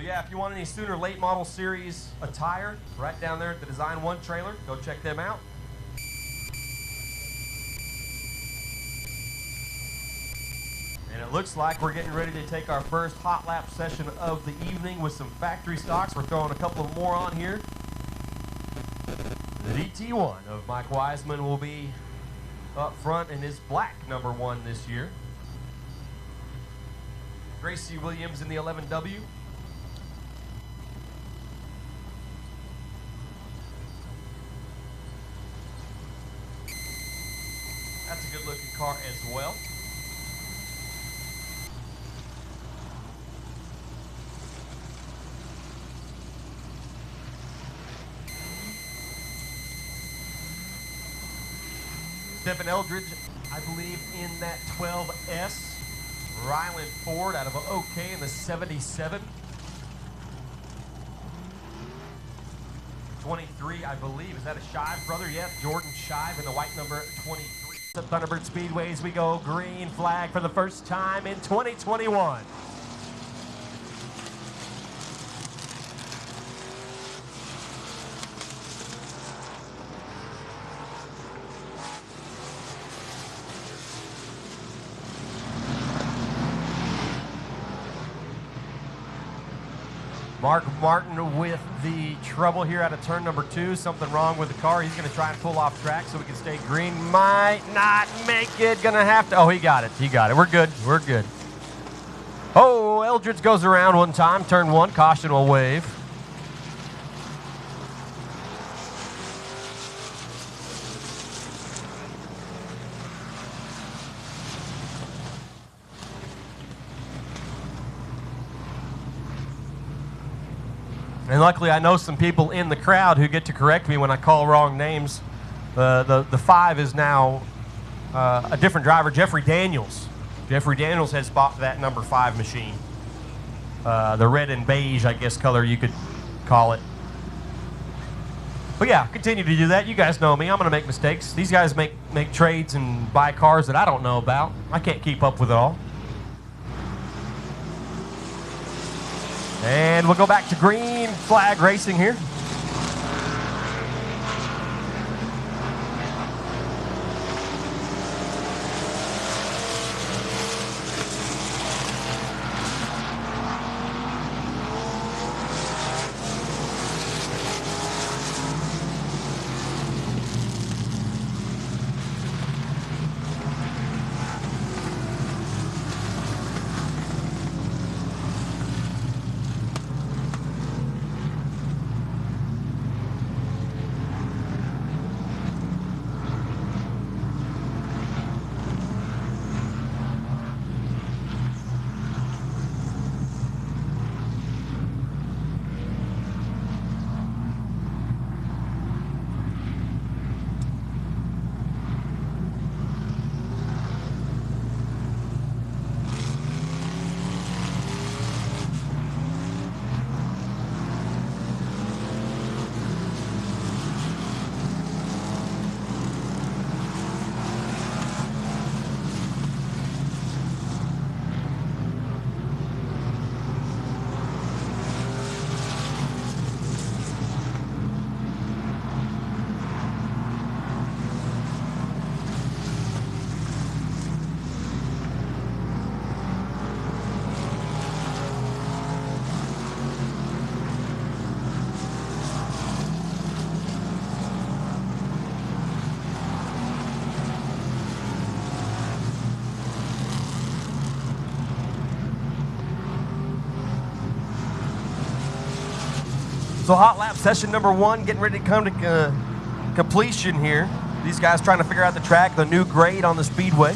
yeah, if you want any Sooner Late Model Series attire, right down there at the Design One trailer, go check them out. And it looks like we're getting ready to take our first hot lap session of the evening with some factory stocks. We're throwing a couple more on here. The DT1 of Mike Wiseman will be up front in his black #1 this year. Gracie Williams in the 11W. That's a good looking car as well. Stephen Eldridge, I believe, in that 12S. Ryland Ford out of OK in the 77. 23, I believe. Is that a Shive brother? Yep, Jordan Shive in the white number 23. The Thunderbird Speedway as we go green flag for the first time in 2021. Mark Martin with the trouble here out of turn #2. Something wrong with the car. He's going to try and pull off track so we can stay green. Might not make it. Going to have to. Oh, he got it. He got it. We're good. We're good. Oh, Eldridge goes around one time. Turn 1. Caution will wave. And luckily, I know some people in the crowd who get to correct me when I call wrong names. The 5 is now a different driver, Jeffrey Daniels. Jeffrey Daniels has bought that #5 machine. The red and beige, I guess, color you could call it. But yeah, continue to do that. You guys know me. I'm going to make mistakes. These guys make trades and buy cars that I don't know about. I can't keep up with it all. And we'll go back to green flag racing here. So hot lap session #1 getting ready to come to completion here. These guys trying to figure out the track, the new grade on the speedway.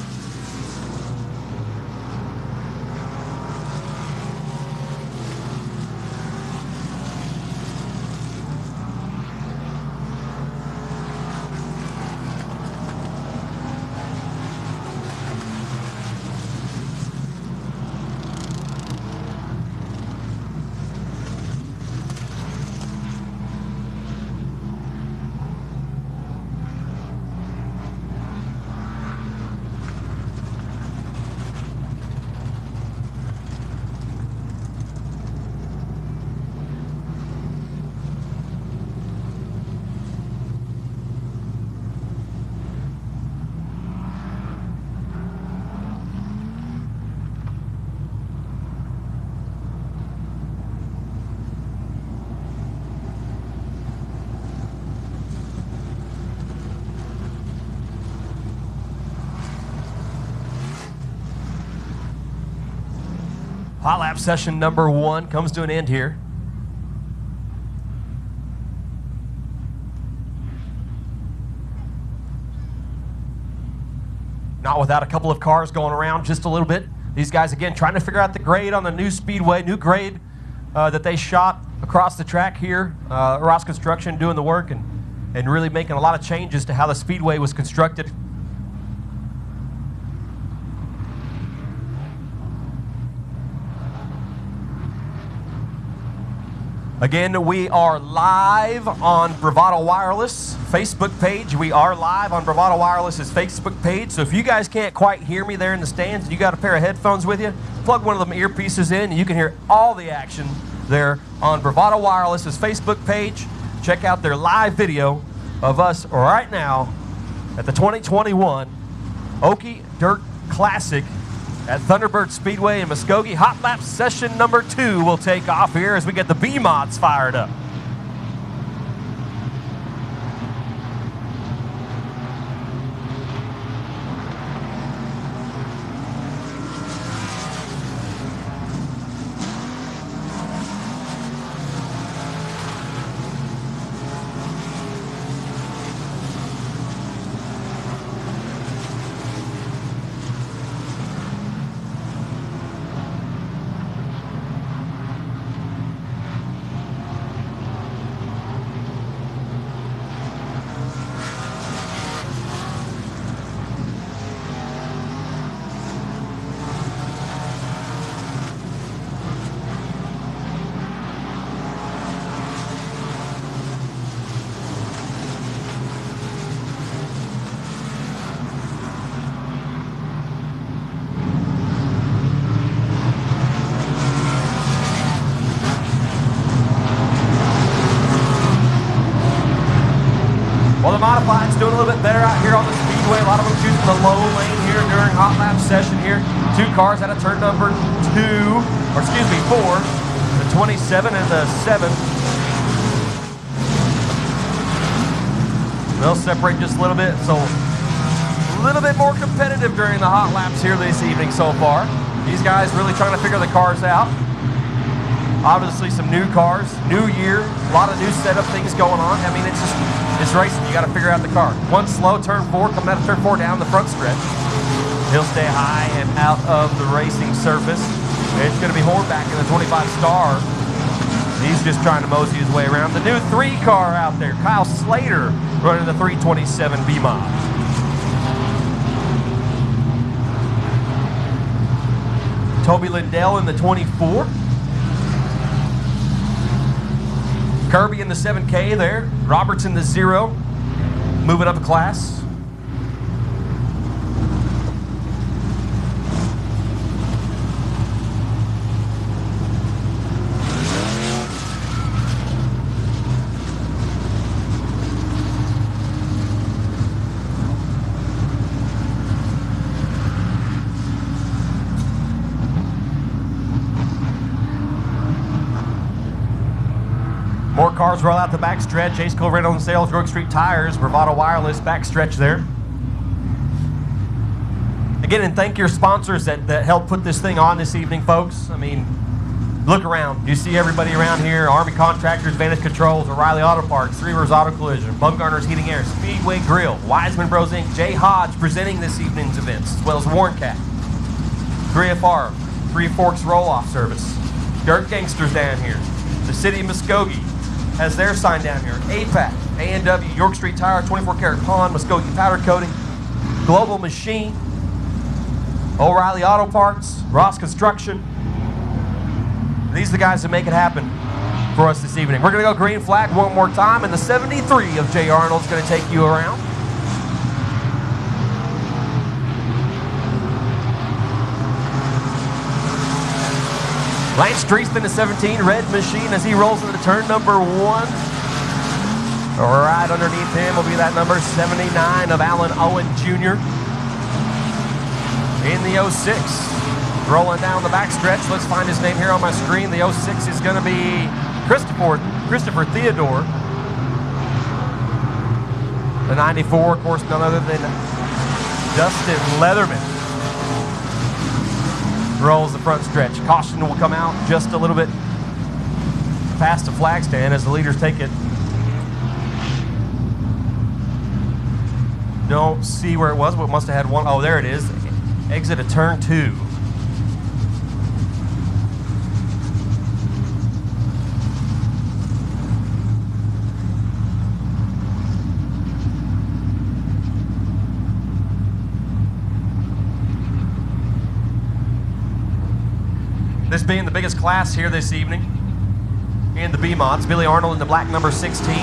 Hot lap session number 1 comes to an end here. Not without a couple of cars going around just a little bit. These guys, again, trying to figure out the grade on the new speedway, new grade that they shot across the track here. Ross Construction doing the work and really making a lot of changes to how the speedway was constructed. Again, we are live on Bravado Wireless Facebook page. We are live on Bravado Wireless's Facebook page. So if you guys can't quite hear me there in the stands and you got a pair of headphones with you, plug one of them earpieces in and you can hear all the action there on Bravado Wireless's Facebook page. Check out their live video of us right now at the 2021 Okie Dirt Classic at Thunderbird Speedway in Muskogee. Hot lap session number 2 will take off here as we get the B-mods fired up. Well, the Modified's doing a little bit better out here on the speedway. A lot of them choosing the low lane here during hot lap session here. 2 cars out of turn number 4, the 27 and the 7. They'll separate just a little bit, so a little bit more competitive during the hot laps here this evening so far. These guys really trying to figure the cars out. Obviously some new cars, new year, a lot of new setup things going on. I mean, it's racing. You got to figure out the car. One slow, turn 4, coming out of turn 4 down the front stretch. He'll stay high and out of the racing surface. It's going to be Hornback in the 25 Star. He's just trying to mosey his way around. The new 3 car out there, Kyle Slater, running the 327 B-Mod. Toby Lindell in the 24. Kirby in the 7K there. Roberts in the 0. Moving up a class. More cars roll out the backstretch. Ace Cole Rental and Sales, York Street Tires, Bravado Wireless backstretch there. Again, and thank your sponsors that helped put this thing on this evening, folks. I mean, look around. You see everybody around here. Army Contractors, Vantage Controls, O'Reilly Auto Parts, Three Rivers Auto Collision, Bumgarner's Heating Air, Speedway Grill, Wiseman Bros Inc., Jay Hodge presenting this evening's events, as well as Warren Cat, 3FR, Three Forks Roll-Off Service, Dirt Gangsters down here, the City of Muskogee has their sign down here, APAC, A&W, York Street Tire, 24 Karat Pond, Muskogee Powder Coating, Global Machine, O'Reilly Auto Parts, Ross Construction. These are the guys that make it happen for us this evening. We're going to go green flag one more time, and the 73 of Jay Arnold's going to take you around. Lance Dreeston, the 17, Red Machine, as he rolls into turn number 1. Right underneath him will be that number 79 of Alan Owen Jr. in the 06. Rolling down the backstretch. Let's find his name here on my screen. The 06 is going to be Christopher Theodore. The 94, of course, none other than Dustin Leatherman. rolls the front stretch. Caution will come out just a little bit past the flag stand as the leaders take it. Don't see where it was, but it must have had one. Oh, there it is. Exit of turn 2. This being the biggest class here this evening in the B mods. Billy Arnold in the black number 16.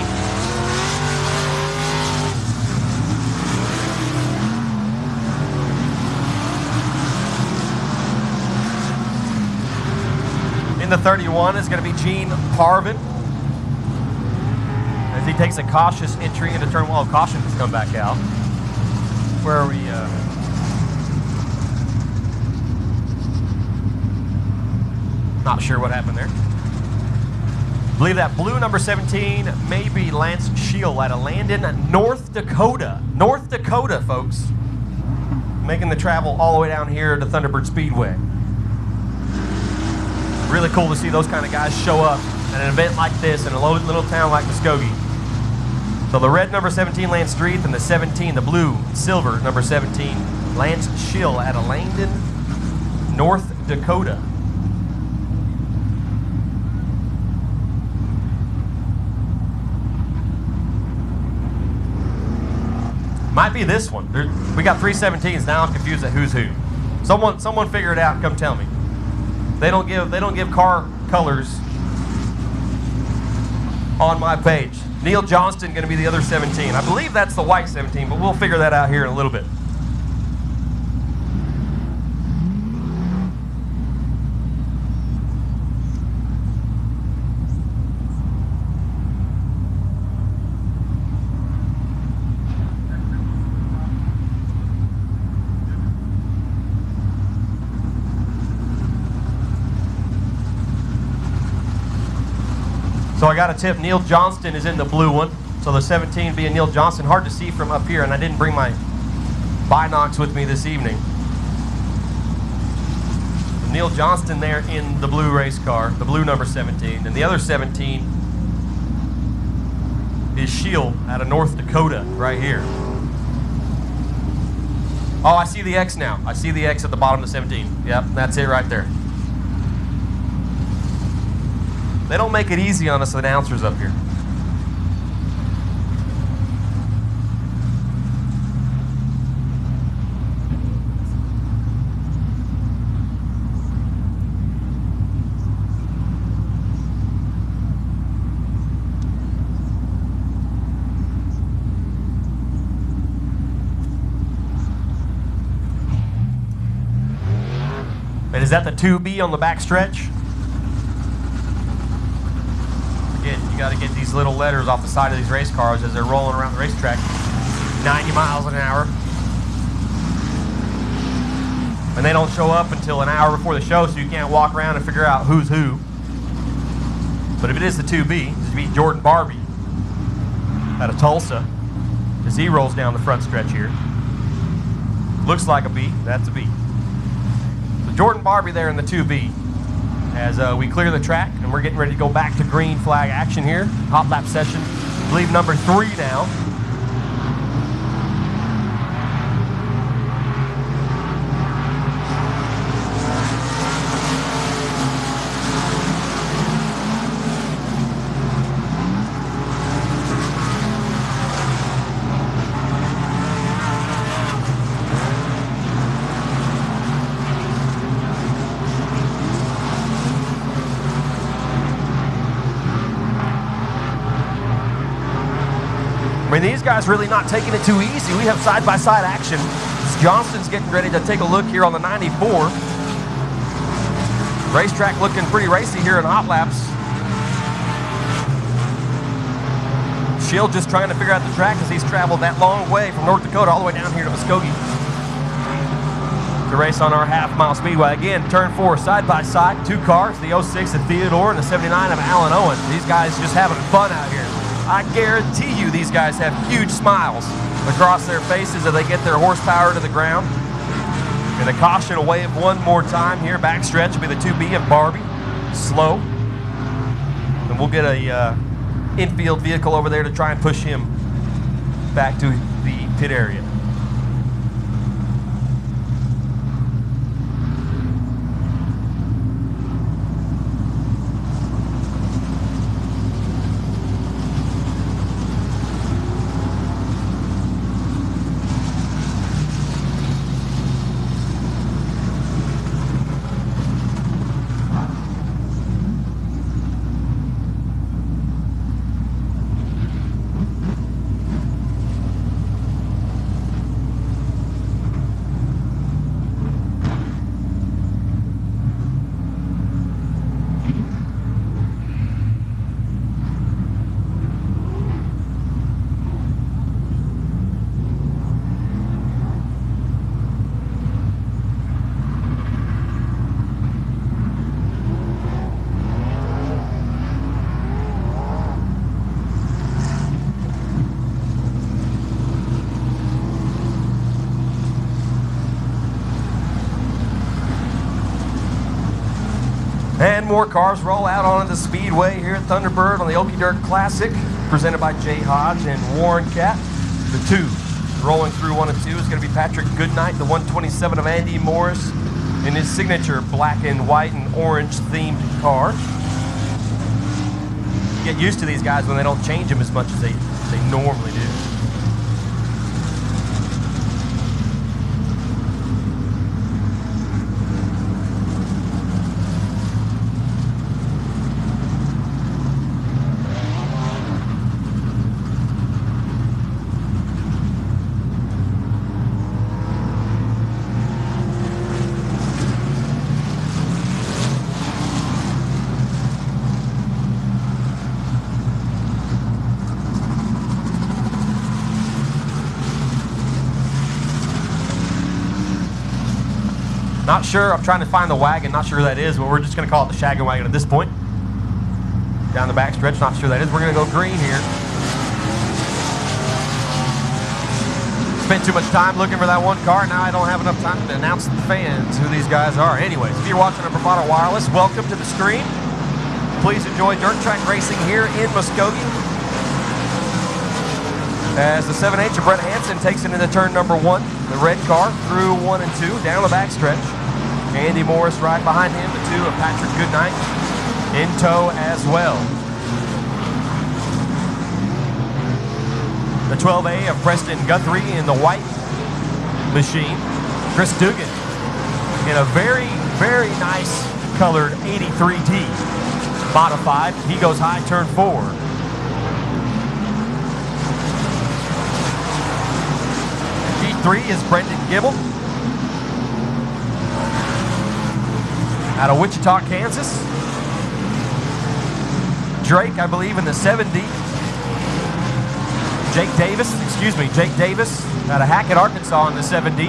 In the 31 is going to be Gene Parvin as he takes a cautious entry into turn 1. Oh, caution has come back out. Where are we? Not sure what happened there. I believe that blue number 17 may be Lance Shield out of Landon, North Dakota. North Dakota, folks. Making the travel all the way down here to Thunderbird Speedway. Really cool to see those kind of guys show up at an event like this in a little town like Muskogee. So the red number 17, Lance Street, and the 17, the blue, silver number 17, Lance Shield out of Landon, North Dakota. Might be this one. We got 3 17s now. I'm confused at who's who. Someone figure it out and come tell me. They don't give car colors on my page. Neil Johnston going to be the other 17. I believe that's the white 17, but we'll figure that out here in a little bit. So I got a tip, Neil Johnston is in the blue one. So the 17 being Neil Johnston, hard to see from up here, and I didn't bring my binocs with me this evening. Neil Johnston there in the blue race car, the blue number 17. And the other 17 is Shield out of North Dakota right here. Oh, I see the X now. I see the X at the bottom of the 17. Yep, that's it right there. They don't make it easy on us announcers up here. And is that the 2B on the back stretch? You got to get these little letters off the side of these race cars as they're rolling around the racetrack, 90 miles an hour. And they don't show up until an hour before the show, so you can't walk around and figure out who's who. But if it is the 2B, this would be Jordan Barbie out of Tulsa as he rolls down the front stretch here. Looks like a B, that's a B. So Jordan Barbie there in the 2B. As we clear the track, and we're getting ready to go back to green flag action here. Hot lap session, I believe number 3 now. I mean, these guys really not taking it too easy. We have side-by-side action. Johnston's getting ready to take a look here on the 94. Racetrack looking pretty racy here in hot laps. Shield just trying to figure out the track as he's traveled that long way from North Dakota all the way down here to Muskogee to race on our half-mile speedway. Again, turn 4, side-by-side, 2 cars, the 06 of Theodore and the 79 of Alan Owen. These guys just having fun out here. I guarantee you these guys have huge smiles across their faces as they get their horsepower to the ground. And a caution, a wave one more time here. Backstretch will be the 2B of Barbie. Slow. And we'll get a infield vehicle over there to try and push him back to the pit area. And more cars roll out onto the speedway here at Thunderbird on the Okie Dirt Classic, presented by Jay Hodge and Warren Cat. The two rolling through 1 and 2 is going to be Patrick Goodnight, the 127 of Andy Morris, in his signature black and white and orange themed car. You get used to these guys when they don't change them as much as they normally do. Not sure, I'm trying to find the wagon, not sure who that is, but we're just going to call it the shaggin' wagon at this point. Down the backstretch, not sure who that is. We're going to go green here. Spent too much time looking for that one car, now I don't have enough time to announce to the fans who these guys are. Anyways, if you're watching on Bravado Wireless, welcome to the stream. Please enjoy dirt track racing here in Muskogee. As the 7H of Brett Hansen takes it into turn number 1, the red car through 1 and 2, down the backstretch. Andy Morris right behind him, the 2 of Patrick Goodnight in tow as well. The 12A of Preston Guthrie in the white machine. Chris Dugan in a very, very nice colored 83D modified. He goes high turn 4. G3 is Brendan Gibble out of Wichita, Kansas. Drake, I believe, in the 7D. Jake Davis out of Hackett, Arkansas in the 7D.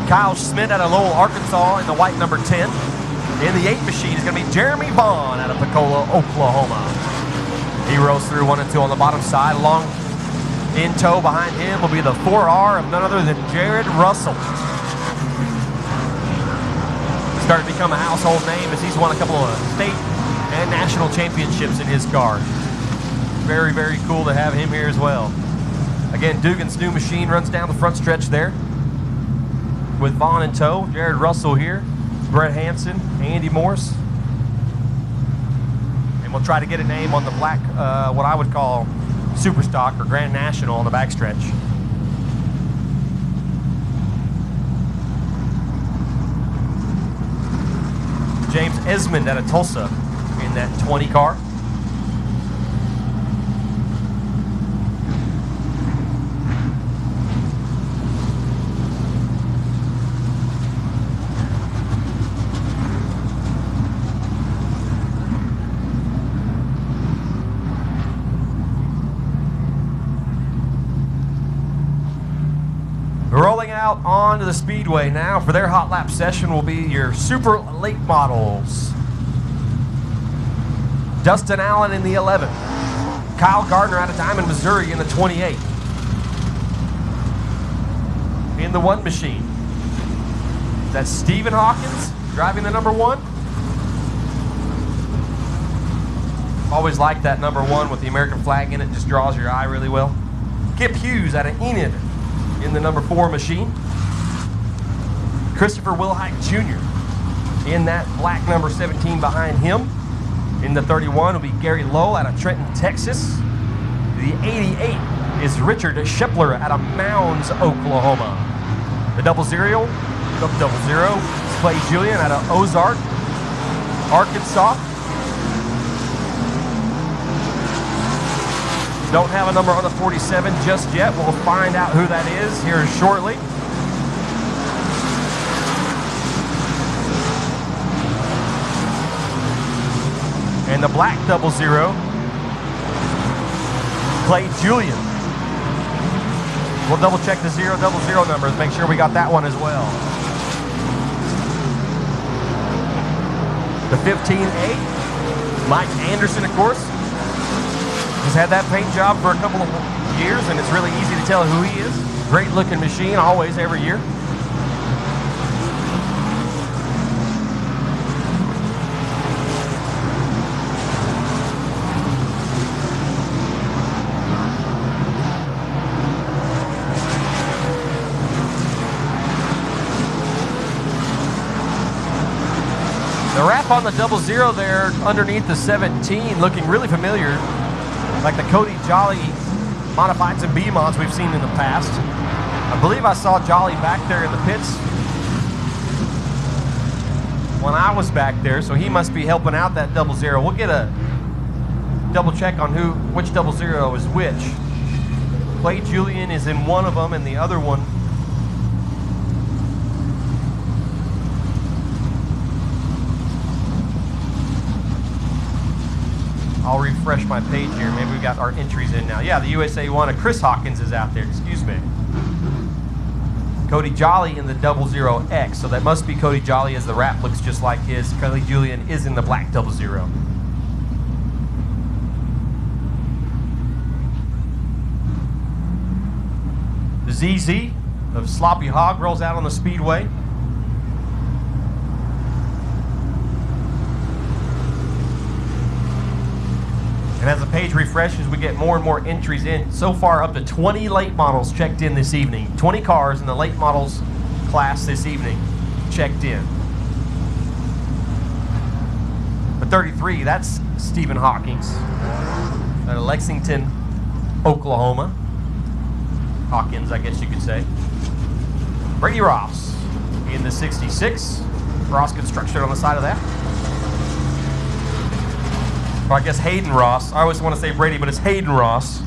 Kyle Schmidt out of Lowell, Arkansas in the white number 10. In the 8 machine is going to be Jeremy Vaughn out of Pensacola, Oklahoma. He rolls through 1 and 2 on the bottom side. Along in tow behind him will be the 4R of none other than Jared Russell. Starting to become a household name as he's won a couple of state and national championships in his car. Very, very cool to have him here as well. Again, Dugan's new machine runs down the front stretch there with Vaughn in tow. Jared Russell here, Brett Hansen, Andy Morse. And we'll try to get a name on the black, what I would call Superstock or Grand National on the backstretch. James Esmond out of Tulsa in that 20 car. Rolling out onto the speedway now for their hot lap session will be your super late models. Dustin Allen in the 11. Kyle Gardner out of Diamond, Missouri in the 28. In the 1 machine. That's Stephen Hawkins driving the number 1. Always like that number 1 with the American flag in it, just draws your eye really well. Kip Hughes out of Enid in the number 4 machine. Christopher Wilhite Jr. in that black number 17 behind him. In the 31 will be Gary Lowe out of Trenton, Texas. The 88 is Richard Shepler out of Mounds, Oklahoma. The double zero is Clay Julian out of Ozark, Arkansas. Don't have a number on the 47 just yet. We'll find out who that is here shortly. And the black double zero, Clay Julian. We'll double check the 000 numbers, make sure we got that one as well. The 15A, Mike Anderson, of course. He's had that paint job for a couple of years, and it's really easy to tell who he is. Great looking machine, always, every year. The wrap on the double zero there underneath the 17, looking really familiar, like the Cody Jolly modifieds and B-mods we've seen in the past. I believe I saw Jolly back there in the pits when I was back there, so he must be helping out that double zero. We'll get a double check on which double zero is which. Clay Julian is in one of them, and the other one I'll refresh my page here. Maybe we got our entries in now. Yeah, the USA 1 of Chris Hawkins is out there. Excuse me. Cody Jolly in the 00X. So that must be Cody Jolly, as the wrap looks just like his. Clay Julian is in the black 00. The ZZ of Sloppy Hog rolls out on the speedway. And as the page refreshes, we get more and more entries in. So far, up to 20 late models checked in this evening. 20 cars in the late models class this evening checked in. The 33, that's Stephen Hawkins out of Lexington, Oklahoma. Hawkins, I guess you could say. Brady Ross in the 66. Ross Construction on the side of that. Or I guess Hayden Ross. I always want to say Brady, but it's Hayden Ross.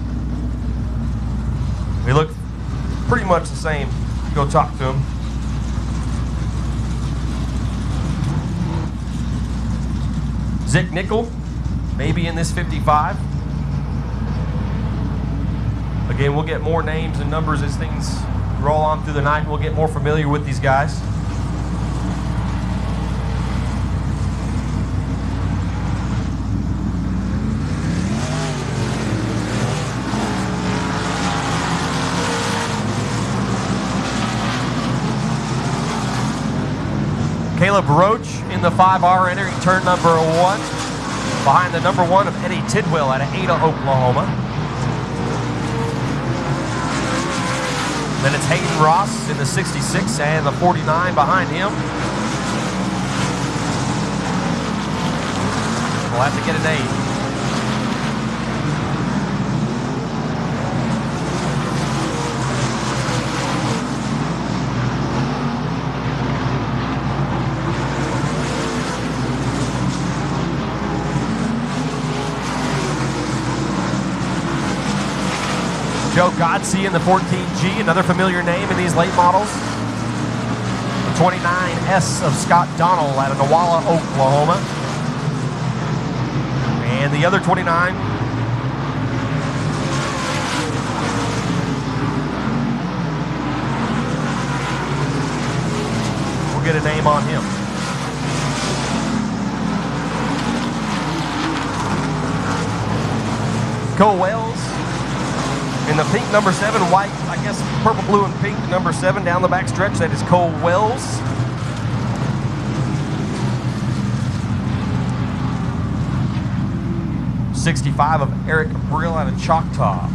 They look pretty much the same. Go talk to him. Zick Nickel, maybe in this 55. Again, we'll get more names and numbers as things roll on through the night, and we'll get more familiar with these guys. Caleb Roach in the 5R entering turn number 1, behind the number 1 of Eddie Tidwell out of Ada, Oklahoma. Then it's Hayden Ross in the 66 and the 49 behind him. We'll have to get a name. Joe Godsey in the 14G, another familiar name in these late models. The 29S of Scott Donnell out of Newalla, Oklahoma. And the other 29. We'll get a name on him. Cole Wells. In the pink number 7, white, I guess purple, blue, and pink, number 7 down the back stretch. That is Cole Wells. '65 of Eric Brill out of Choctaw.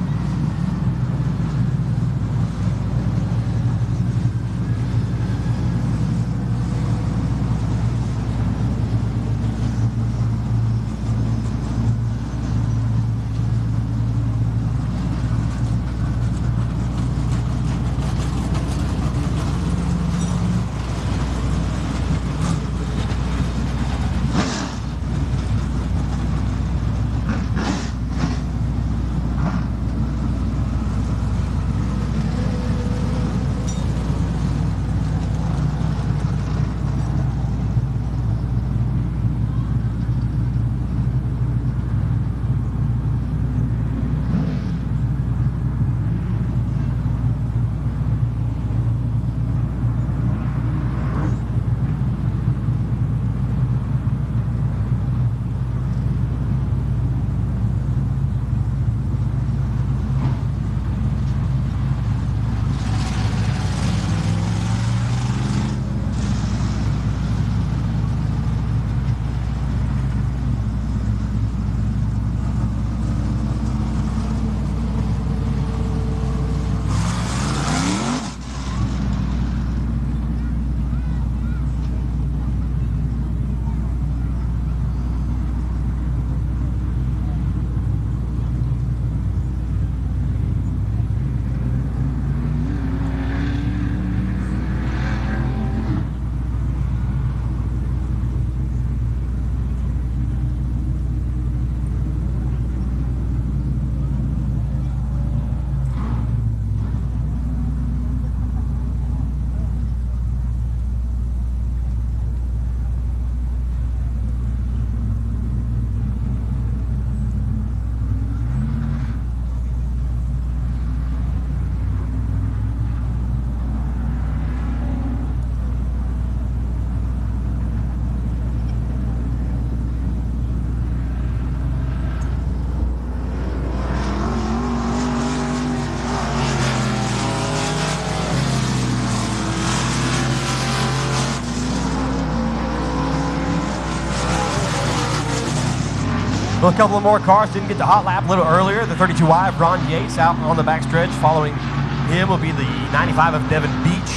Well, a couple of more cars didn't get the hot lap a little earlier. The 32Y of Ron Yates out on the backstretch. Following him will be the 95 of Devin Beach.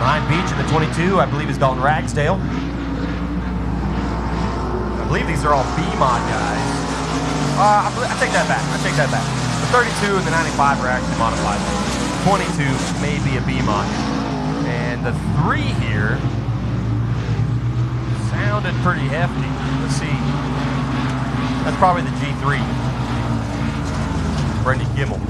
Ryan Beach in the 22, I believe, is Dalton Ragsdale. I believe these are all B-Mod guys. I take that back. The 32 and the 95 are actually modified. 22 may be a B-Mod. And the 3 here sounded pretty hefty. Let's see. That's probably the G3. Brendan Gimmel.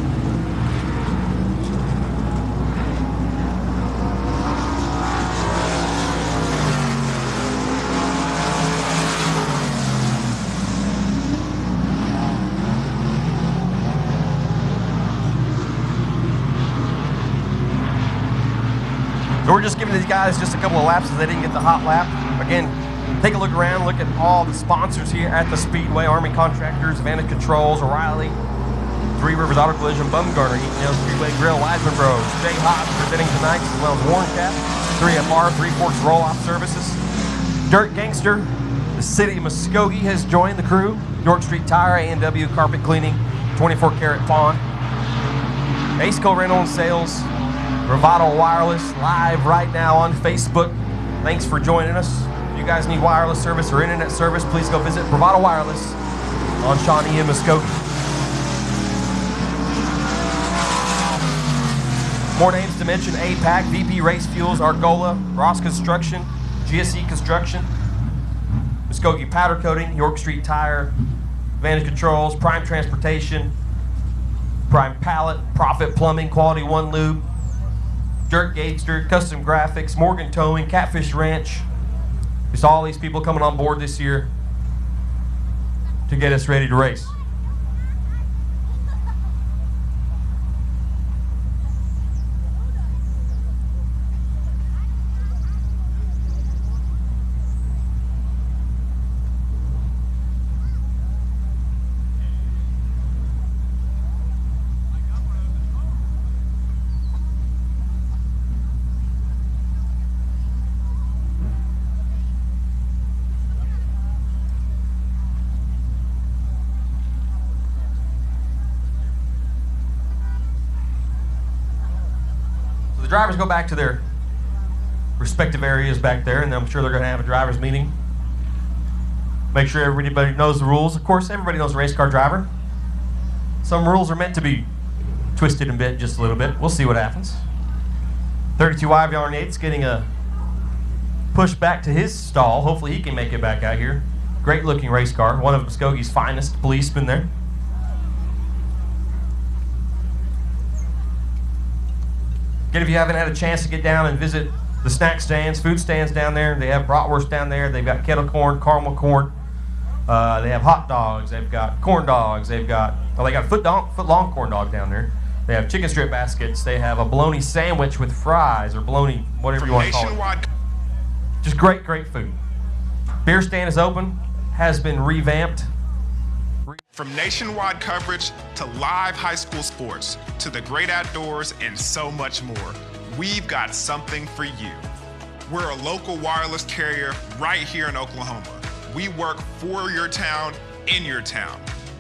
So we're just giving these guys just a couple of laps as they didn't get the hot lap. Again, take a look around, look at all the sponsors here at the Speedway. Army Contractors, Vantage Controls, O'Reilly, Three Rivers Auto Collision, Bumgarner, Eatonville Speedway Grill, Wiseman Bros, Jay Hobbs presenting tonight, as well as Warren Cap, 3FR, Three Forks Roll-Off Services. Dirt Gangster, the city of Muskogee has joined the crew. York Street Tire, A&W Carpet Cleaning, 24 Karat Fawn. Aceco Rental and Sales, Bravado Wireless, live right now on Facebook. Thanks for joining us. If you guys need wireless service or internet service, please go visit Bravado Wireless on Shawnee and Muskogee. More names to mention: APAC, VP Race Fuels, Argola, Ross Construction, GSE Construction, Muskogee Powder Coating, York Street Tire, Vantage Controls, Prime Transportation, Prime Pallet, Profit Plumbing, Quality One Lube, Dirt Gangster, Custom Graphics, Morgan Towing, Catfish Ranch. It's all these people coming on board this year to get us ready to race. drivers go back to their respective areas back there, and I'm sure they're going to have a drivers meeting. Make sure everybody knows the rules. Of course, everybody knows a race car driver. Some rules are meant to be twisted and bent just a little bit. We'll see what happens. 32i Yarn 8's getting a push back to his stall. Hopefully he can make it back out here. Great looking race car. One of Muskogee's finest policemen there. Again, if you haven't had a chance to get down and visit the snack stands, food stands down there, they have bratwurst down there. They've got kettle corn, caramel corn. They have hot dogs. They've got corn dogs. They got a foot-long corn dog down there. They have chicken strip baskets. They have a bologna sandwich with fries or bologna, whatever you want to call it. Just great, great food. Beer stand is open, has been revamped. From nationwide coverage to live high school sports to the great outdoors and so much more, we've got something for you. We're a local wireless carrier right here in Oklahoma. We work for your town, in your town.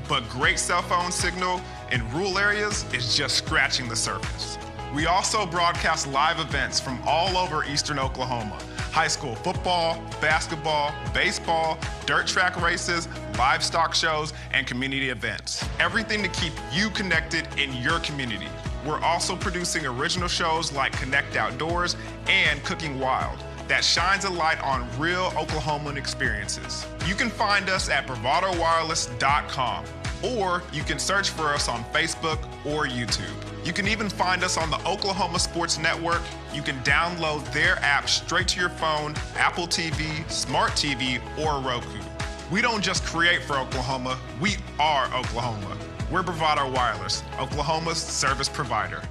But great cell phone signal in rural areas is just scratching the surface. We also broadcast live events from all over eastern Oklahoma. High school football, basketball, baseball, dirt track races, livestock shows, and community events. Everything to keep you connected in your community. We're also producing original shows like Connect Outdoors and Cooking Wild that shines a light on real Oklahoman experiences. You can find us at bravadowireless.com, or you can search for us on Facebook or YouTube. You can even find us on the Oklahoma Sports Network. You can download their app straight to your phone, Apple TV, Smart TV, or Roku. We don't just create for Oklahoma, we are Oklahoma. We're Bravado Wireless, Oklahoma's service provider.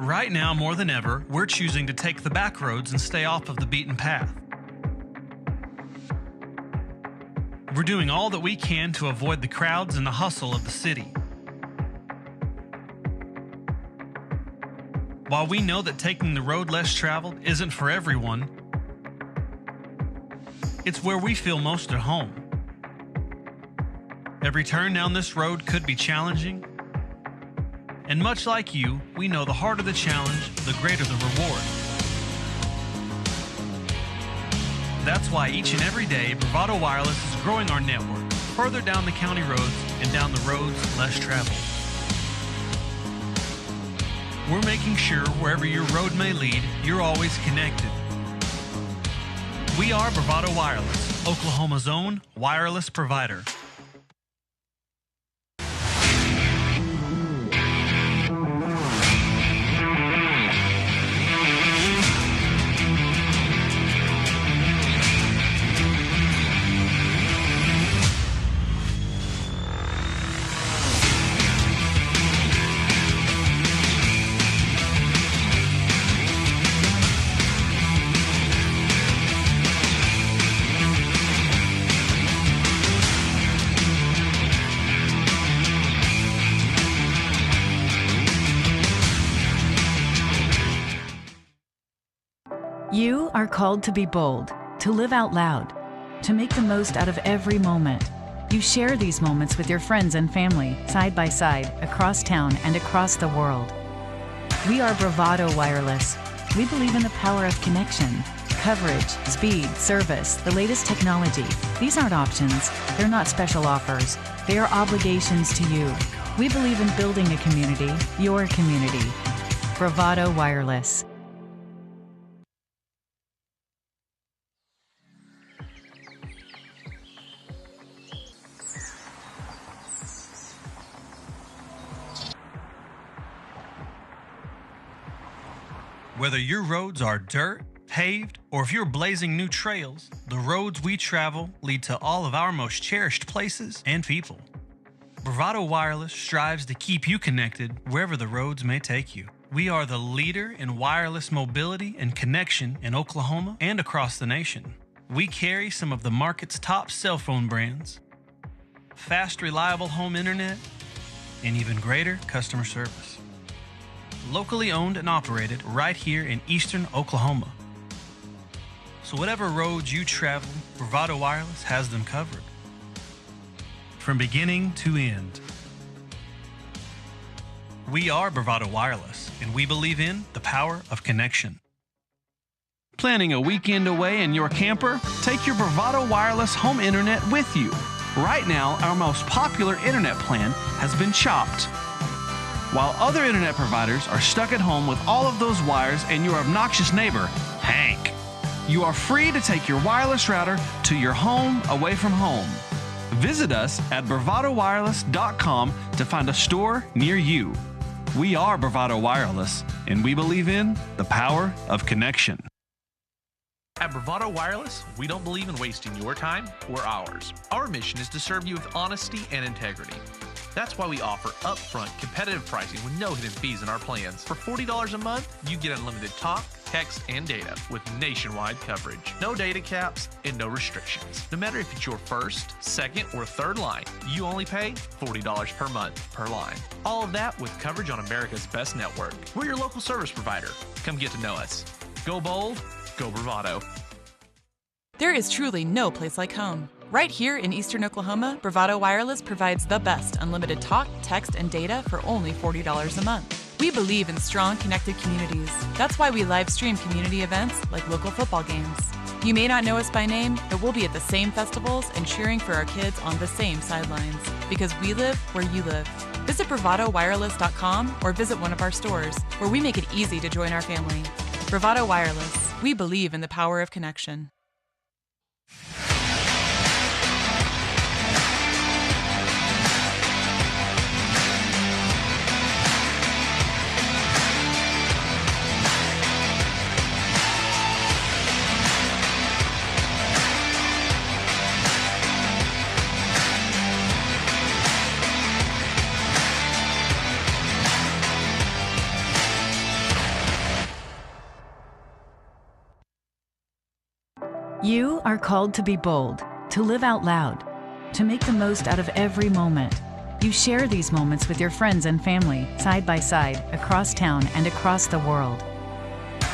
Right now, more than ever, we're choosing to take the back roads and stay off of the beaten path. We're doing all that we can to avoid the crowds and the hustle of the city. While we know that taking the road less traveled isn't for everyone, it's where we feel most at home. Every turn down this road could be challenging, and much like you, we know the harder the challenge, the greater the reward. That's why each and every day, Bravado Wireless is growing our network further down the county roads and down the roads less traveled. We're making sure wherever your road may lead, you're always connected. We are Bravado Wireless, Oklahoma's own wireless provider. You are called to be bold, to live out loud, to make the most out of every moment. You share these moments with your friends and family, side by side, across town and across the world. We are Bravado Wireless. We believe in the power of connection, coverage, speed, service, the latest technology. These aren't options. They're not special offers. They are obligations to you. We believe in building a community, your community. Bravado Wireless. Whether your roads are dirt, paved, or if you're blazing new trails, the roads we travel lead to all of our most cherished places and people. Bravado Wireless strives to keep you connected wherever the roads may take you. We are the leader in wireless mobility and connection in Oklahoma and across the nation. We carry some of the market's top cell phone brands, fast, reliable home internet, and even greater customer service. Locally owned and operated right here in eastern Oklahoma. So whatever roads you travel, Bravado Wireless has them covered. From beginning to end. We are Bravado Wireless, and we believe in the power of connection. Planning a weekend away in your camper? Take your Bravado Wireless home internet with you. Right now, our most popular internet plan has been chopped. While other internet providers are stuck at home with all of those wires and your obnoxious neighbor, Hank, you are free to take your wireless router to your home away from home. Visit us at bravadowireless.com to find a store near you. We are Bravado Wireless, and we believe in the power of connection. At Bravado Wireless, we don't believe in wasting your time or ours. Our mission is to serve you with honesty and integrity. That's why we offer upfront competitive pricing with no hidden fees in our plans. For $40 a month, you get unlimited talk, text, and data with nationwide coverage. No data caps and no restrictions. No matter if it's your first, second, or third line, you only pay $40 per month per line. All of that with coverage on America's best network. We're your local service provider. Come get to know us. Go bold, go Bravado. There is truly no place like home. Right here in eastern Oklahoma, Bravado Wireless provides the best unlimited talk, text, and data for only $40 a month. We believe in strong, connected communities. That's why we live stream community events like local football games. You may not know us by name, but we'll be at the same festivals and cheering for our kids on the same sidelines. Because we live where you live. Visit bravadowireless.com or visit one of our stores, where we make it easy to join our family. Bravado Wireless. We believe in the power of connection. You are called to be bold, to live out loud, to make the most out of every moment. You share these moments with your friends and family, side by side, across town and across the world.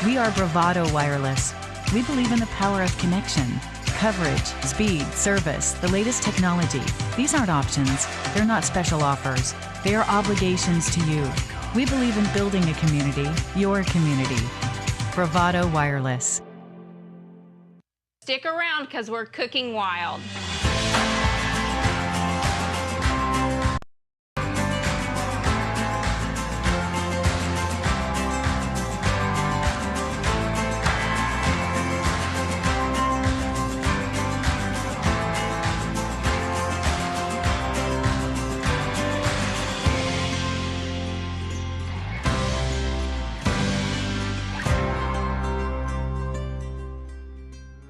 We are Bravado Wireless. We believe in the power of connection, coverage, speed, service, the latest technology. These aren't options. They're not special offers. They are obligations to you. We believe in building a community, your community. Bravado Wireless. Stick around because we're cooking wild.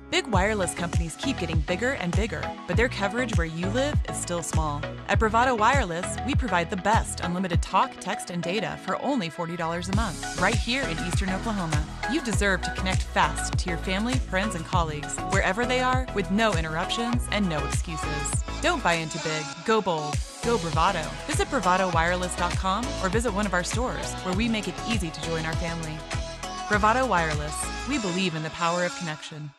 Big wireless companies keep getting bigger and bigger, but their coverage where you live is still small. At Bravado Wireless, we provide the best unlimited talk, text, and data for only $40 a month, right here in eastern Oklahoma. You deserve to connect fast to your family, friends, and colleagues, wherever they are, with no interruptions and no excuses. Don't buy into big. Go bold. Go Bravado. Visit bravadowireless.com or visit one of our stores, where we make it easy to join our family. Bravado Wireless. We believe in the power of connection.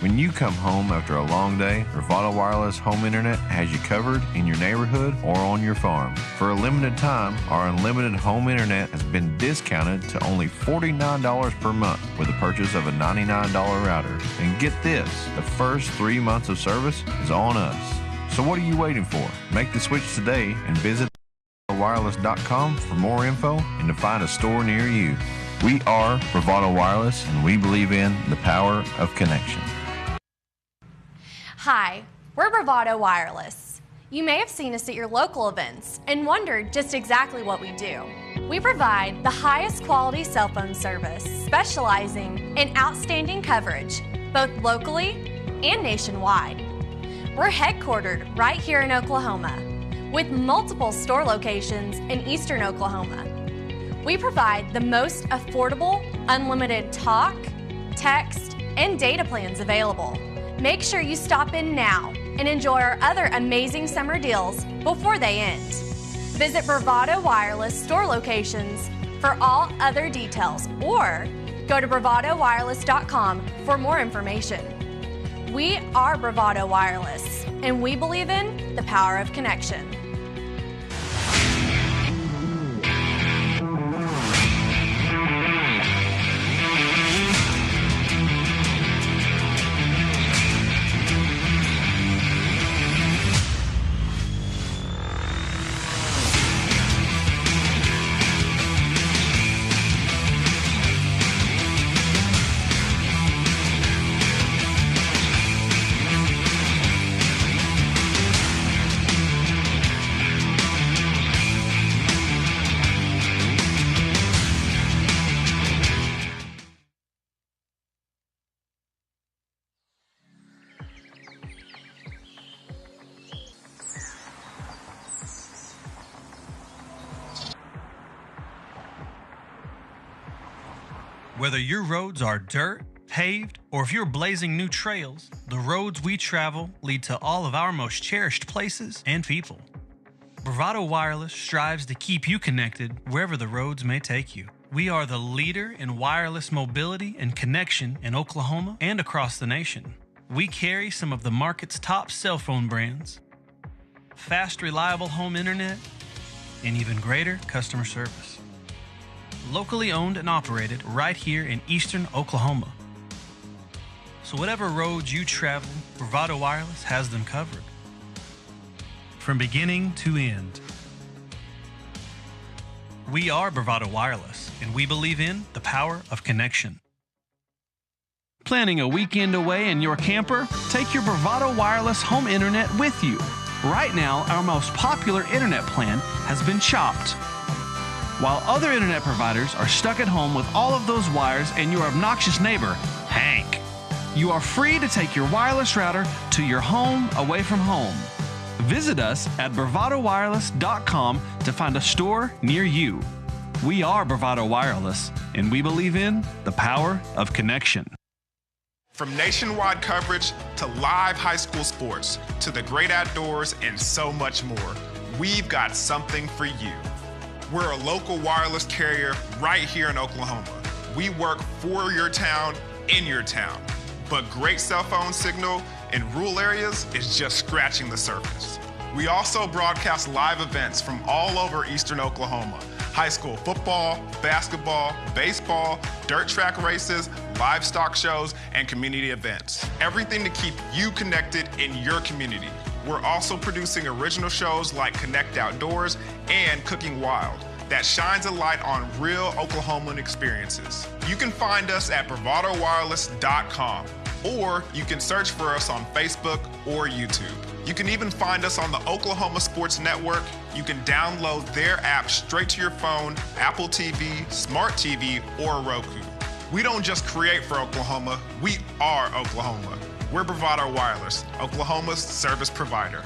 When you come home after a long day, Bravado Wireless Home Internet has you covered in your neighborhood or on your farm. For a limited time, our unlimited home internet has been discounted to only $49 per month with the purchase of a $99 router. And get this, the first 3 months of service is on us. So what are you waiting for? Make the switch today and visit bravadowireless.com for more info and to find a store near you. We are Bravado Wireless, and we believe in the power of connection. Hi, we're Bravado Wireless. You may have seen us at your local events and wondered just exactly what we do. We provide the highest quality cell phone service, specializing in outstanding coverage, both locally and nationwide. We're headquartered right here in Oklahoma, with multiple store locations in eastern Oklahoma. We provide the most affordable, unlimited talk, text, and data plans available. Make sure you stop in now and enjoy our other amazing summer deals before they end. Visit Bravado Wireless store locations for all other details, or go to bravadowireless.com for more information. We are Bravado Wireless, and we believe in the power of connection. Whether your roads are dirt, paved, or if you're blazing new trails, the roads we travel lead to all of our most cherished places and people. Bravado Wireless strives to keep you connected wherever the roads may take you. We are the leader in wireless mobility and connection in Oklahoma and across the nation. We carry some of the market's top cell phone brands, fast, reliable home internet, and even greater customer service. Locally owned and operated right here in eastern Oklahoma. So whatever roads you travel, Bravado Wireless has them covered. From beginning to end. We are Bravado Wireless, and we believe in the power of connection. Planning a weekend away in your camper? Take your Bravado Wireless home internet with you. Right now, our most popular internet plan has been chopped. While other internet providers are stuck at home with all of those wires and your obnoxious neighbor, Hank, you are free to take your wireless router to your home away from home. Visit us at bravadowireless.com to find a store near you. We are Bravado Wireless, and we believe in the power of connection. From nationwide coverage to live high school sports to the great outdoors and so much more, we've got something for you. We're a local wireless carrier right here in Oklahoma. We work for your town, in your town. But great cell phone signal in rural areas is just scratching the surface. We also broadcast live events from all over eastern Oklahoma. High school football, basketball, baseball, dirt track races, livestock shows, and community events. Everything to keep you connected in your community. We're also producing original shows like Connect Outdoors and Cooking Wild that shines a light on real Oklahoman experiences. You can find us at bravadowireless.com, or you can search for us on Facebook or YouTube. You can even find us on the Oklahoma Sports Network. You can download their app straight to your phone, Apple TV, Smart TV, or Roku. We don't just create for Oklahoma, we are Oklahoma. We're Bravado Wireless, Oklahoma's service provider.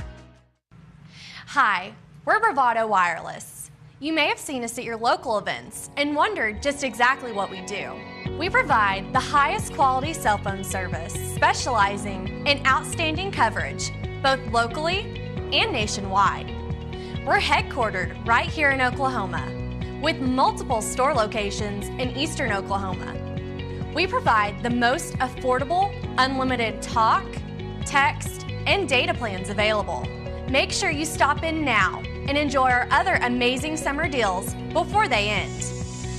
Hi, we're Bravado Wireless. You may have seen us at your local events and wondered just exactly what we do. We provide the highest quality cell phone service, specializing in outstanding coverage, both locally and nationwide. We're headquartered right here in Oklahoma, with multiple store locations in eastern Oklahoma. We provide the most affordable, unlimited talk, text, and data plans available. Make sure you stop in now and enjoy our other amazing summer deals before they end.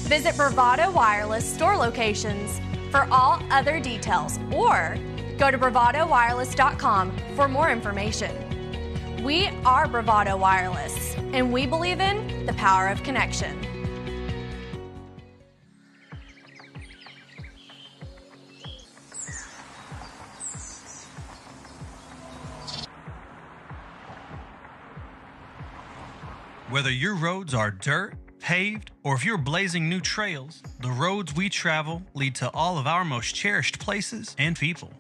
Visit Bravado Wireless store locations for all other details, or go to bravadowireless.com for more information. We are Bravado Wireless, and we believe in the power of connection. Whether your roads are dirt, paved, or if you're blazing new trails, the roads we travel lead to all of our most cherished places and people.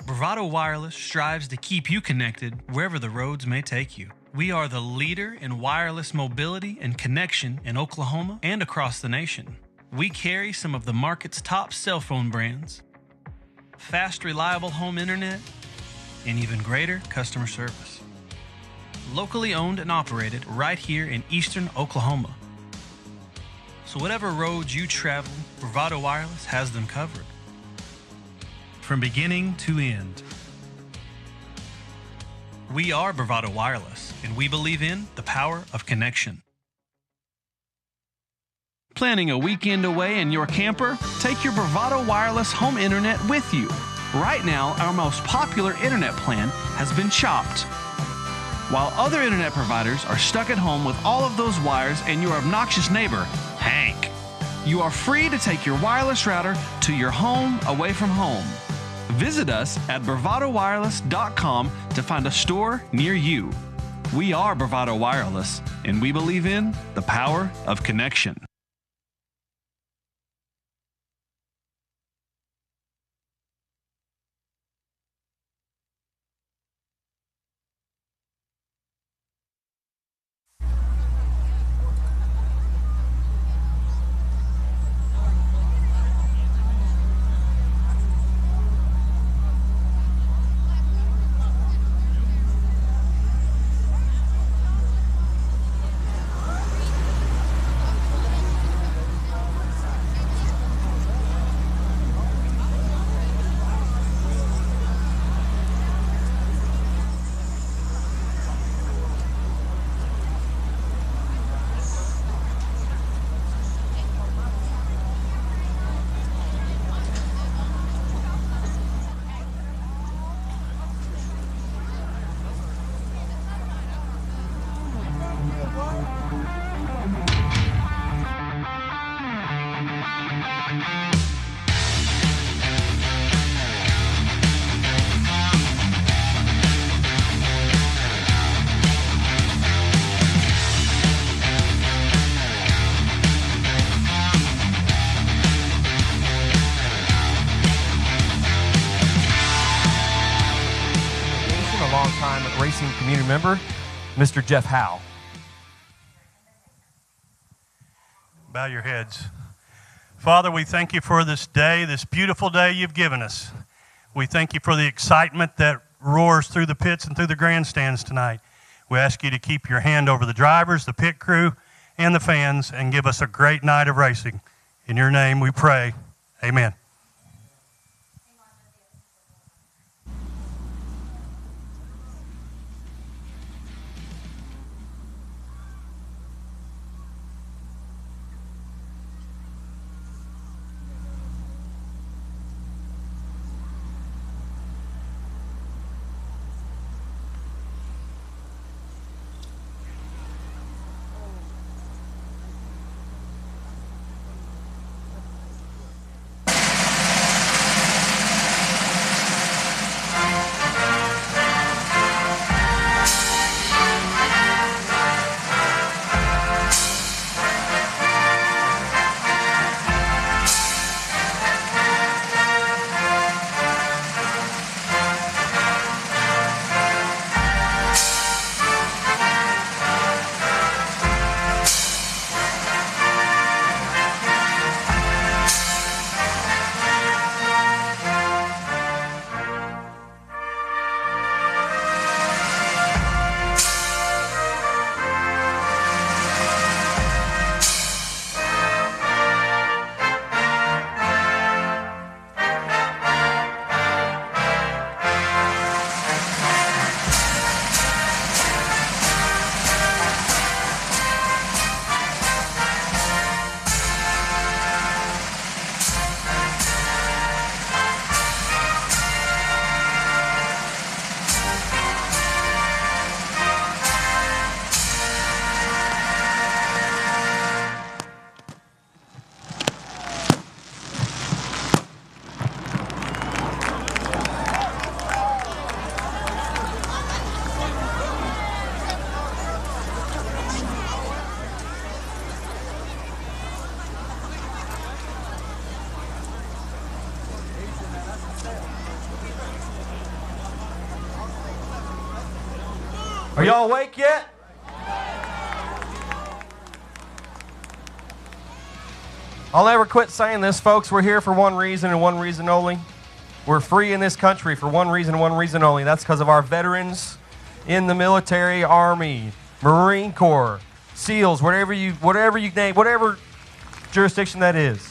Bravado Wireless strives to keep you connected wherever the roads may take you. We are the leader in wireless mobility and connection in Oklahoma and across the nation. We carry some of the market's top cell phone brands, fast, reliable home internet, and even greater customer service. Locally owned and operated right here in eastern Oklahoma. So whatever roads you travel, Bravado Wireless has them covered. From beginning to end. We are Bravado Wireless, and we believe in the power of connection. Planning a weekend away in your camper? Take your Bravado Wireless home internet with you. Right now, our most popular internet plan has been chopped. While other internet providers are stuck at home with all of those wires and your obnoxious neighbor, Hank, you are free to take your wireless router to your home away from home. Visit us at bravadowireless.com to find a store near you. We are Bravado Wireless, and we believe in the power of connection. Longtime racing community member, Mr. Jeff Howe. Bow your heads. Father, we thank you for this day, this beautiful day you've given us. We thank you for the excitement that roars through the pits and through the grandstands tonight. We ask you to keep your hand over the drivers, the pit crew, and the fans, and give us a great night of racing. In your name we pray. Amen. Are y'all awake yet? I'll never quit saying this, folks. We're here for one reason and one reason only. We're free in this country for one reason and one reason only. That's because of our veterans in the military, Army, Marine Corps, SEALs, whatever you name, whatever jurisdiction that is.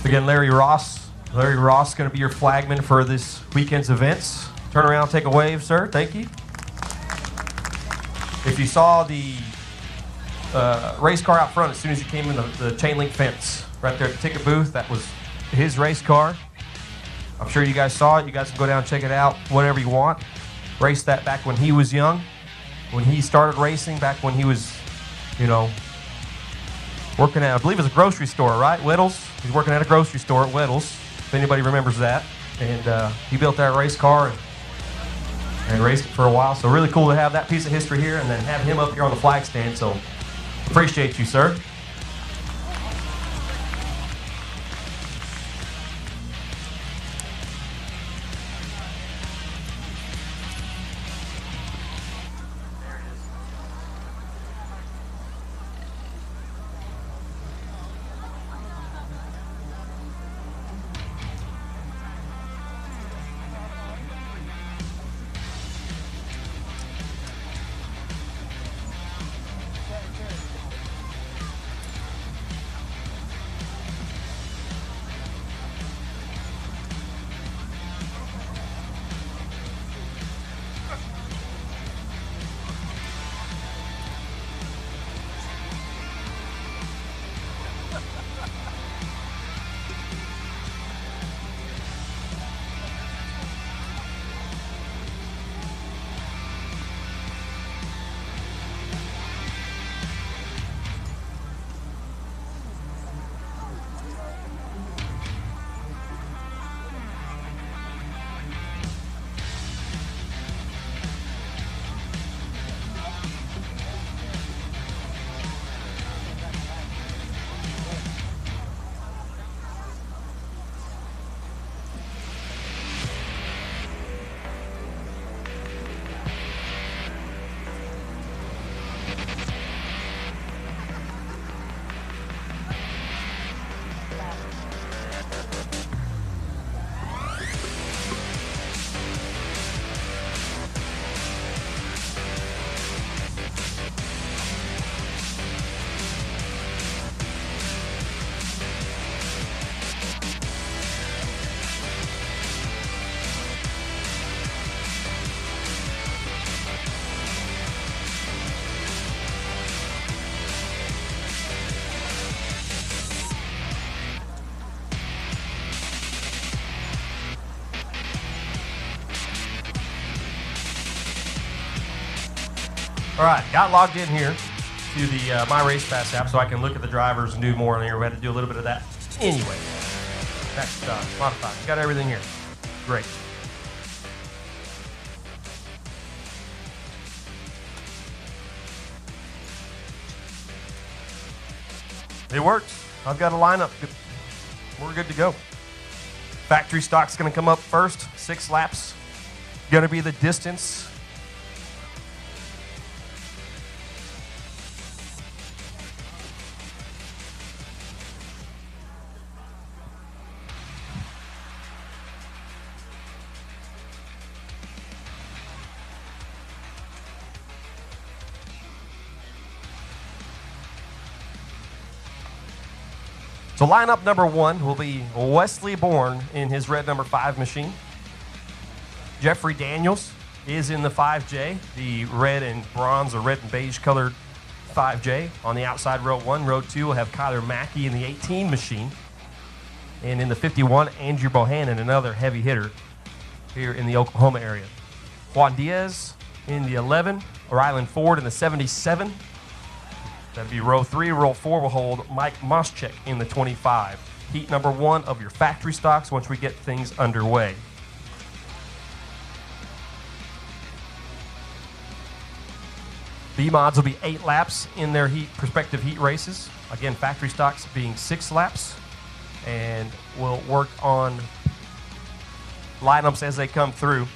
Again, Larry Ross. Larry Ross is going to be your flagman for this weekend's events. Turn around, take a wave, sir. Thank you. If you saw the race car out front as soon as you came in the chain link fence, right there at the ticket booth, that was his race car. I'm sure you guys saw it. You guys can go down and check it out, whatever you want. Raced that back when he was young, when he started racing, back when he was, you know, working at, I believe it was a grocery store, right? Weddle's. He's working at a grocery store at Weddle's, if anybody remembers that. And he built that race car and raced it for a while. So really cool to have that piece of history here and then have him up here on the flag stand. So appreciate you, sir. All right, got logged in here to the My Race Pass app so I can look at the drivers and do more in here. We had to do a little bit of that anyway. Next, modify. Got everything here. Great. It works. I've got a lineup. We're good to go. Factory stock's going to come up first. 6 laps. Going to be the distance. So lineup number 1 will be Wesley Bourne in his red number 5 machine. Jeffrey Daniels is in the 5J, the red and bronze or red and beige colored 5J. On the outside, row 1. Row 2 will have Kyler Mackey in the 18 machine. And in the 51, Andrew Bohannon, another heavy hitter here in the Oklahoma area. Juan Diaz in the 11, Rylan Ford in the 77. That'd be row 3. Row 4 will hold Mike Moschek in the 25. Heat number 1 of your factory stocks once we get things underway. B-mods will be 8 laps in their prospective heat races. Again, factory stocks being 6 laps. And we'll work on lineups as they come through.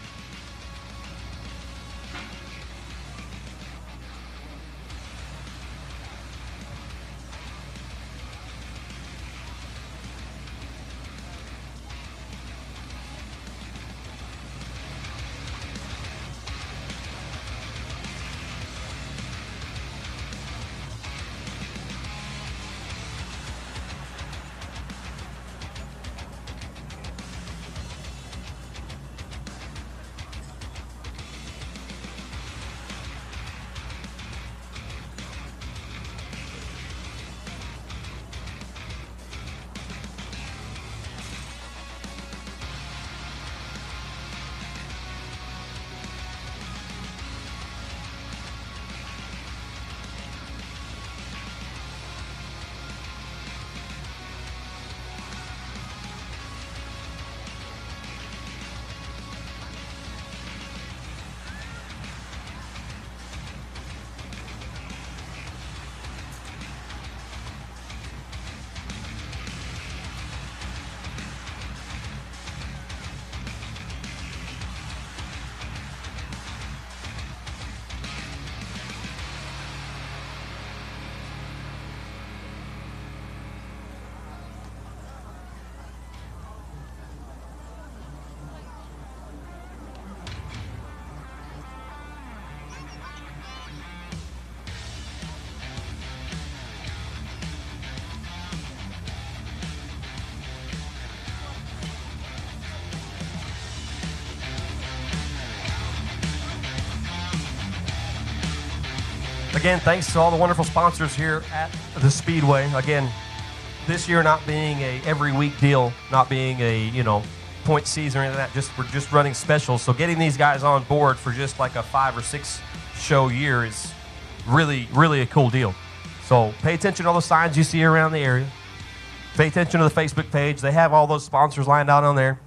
Again, thanks to all the wonderful sponsors here at the Speedway. Again, this year not being a every week deal, not being a, point season or anything like that, we're just running specials. So getting these guys on board for just like a 5 or 6 show year is really, really a cool deal. So pay attention to all the signs you see around the area. Pay attention to the Facebook page. They have all those sponsors lined out on there.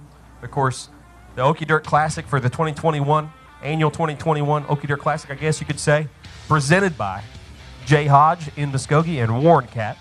Of course, the Okie Dirt Classic for the 2021, annual 2021 Okie Dirt Classic, I guess you could say, presented by Jay Hodge in Muskogee and Warren Cat.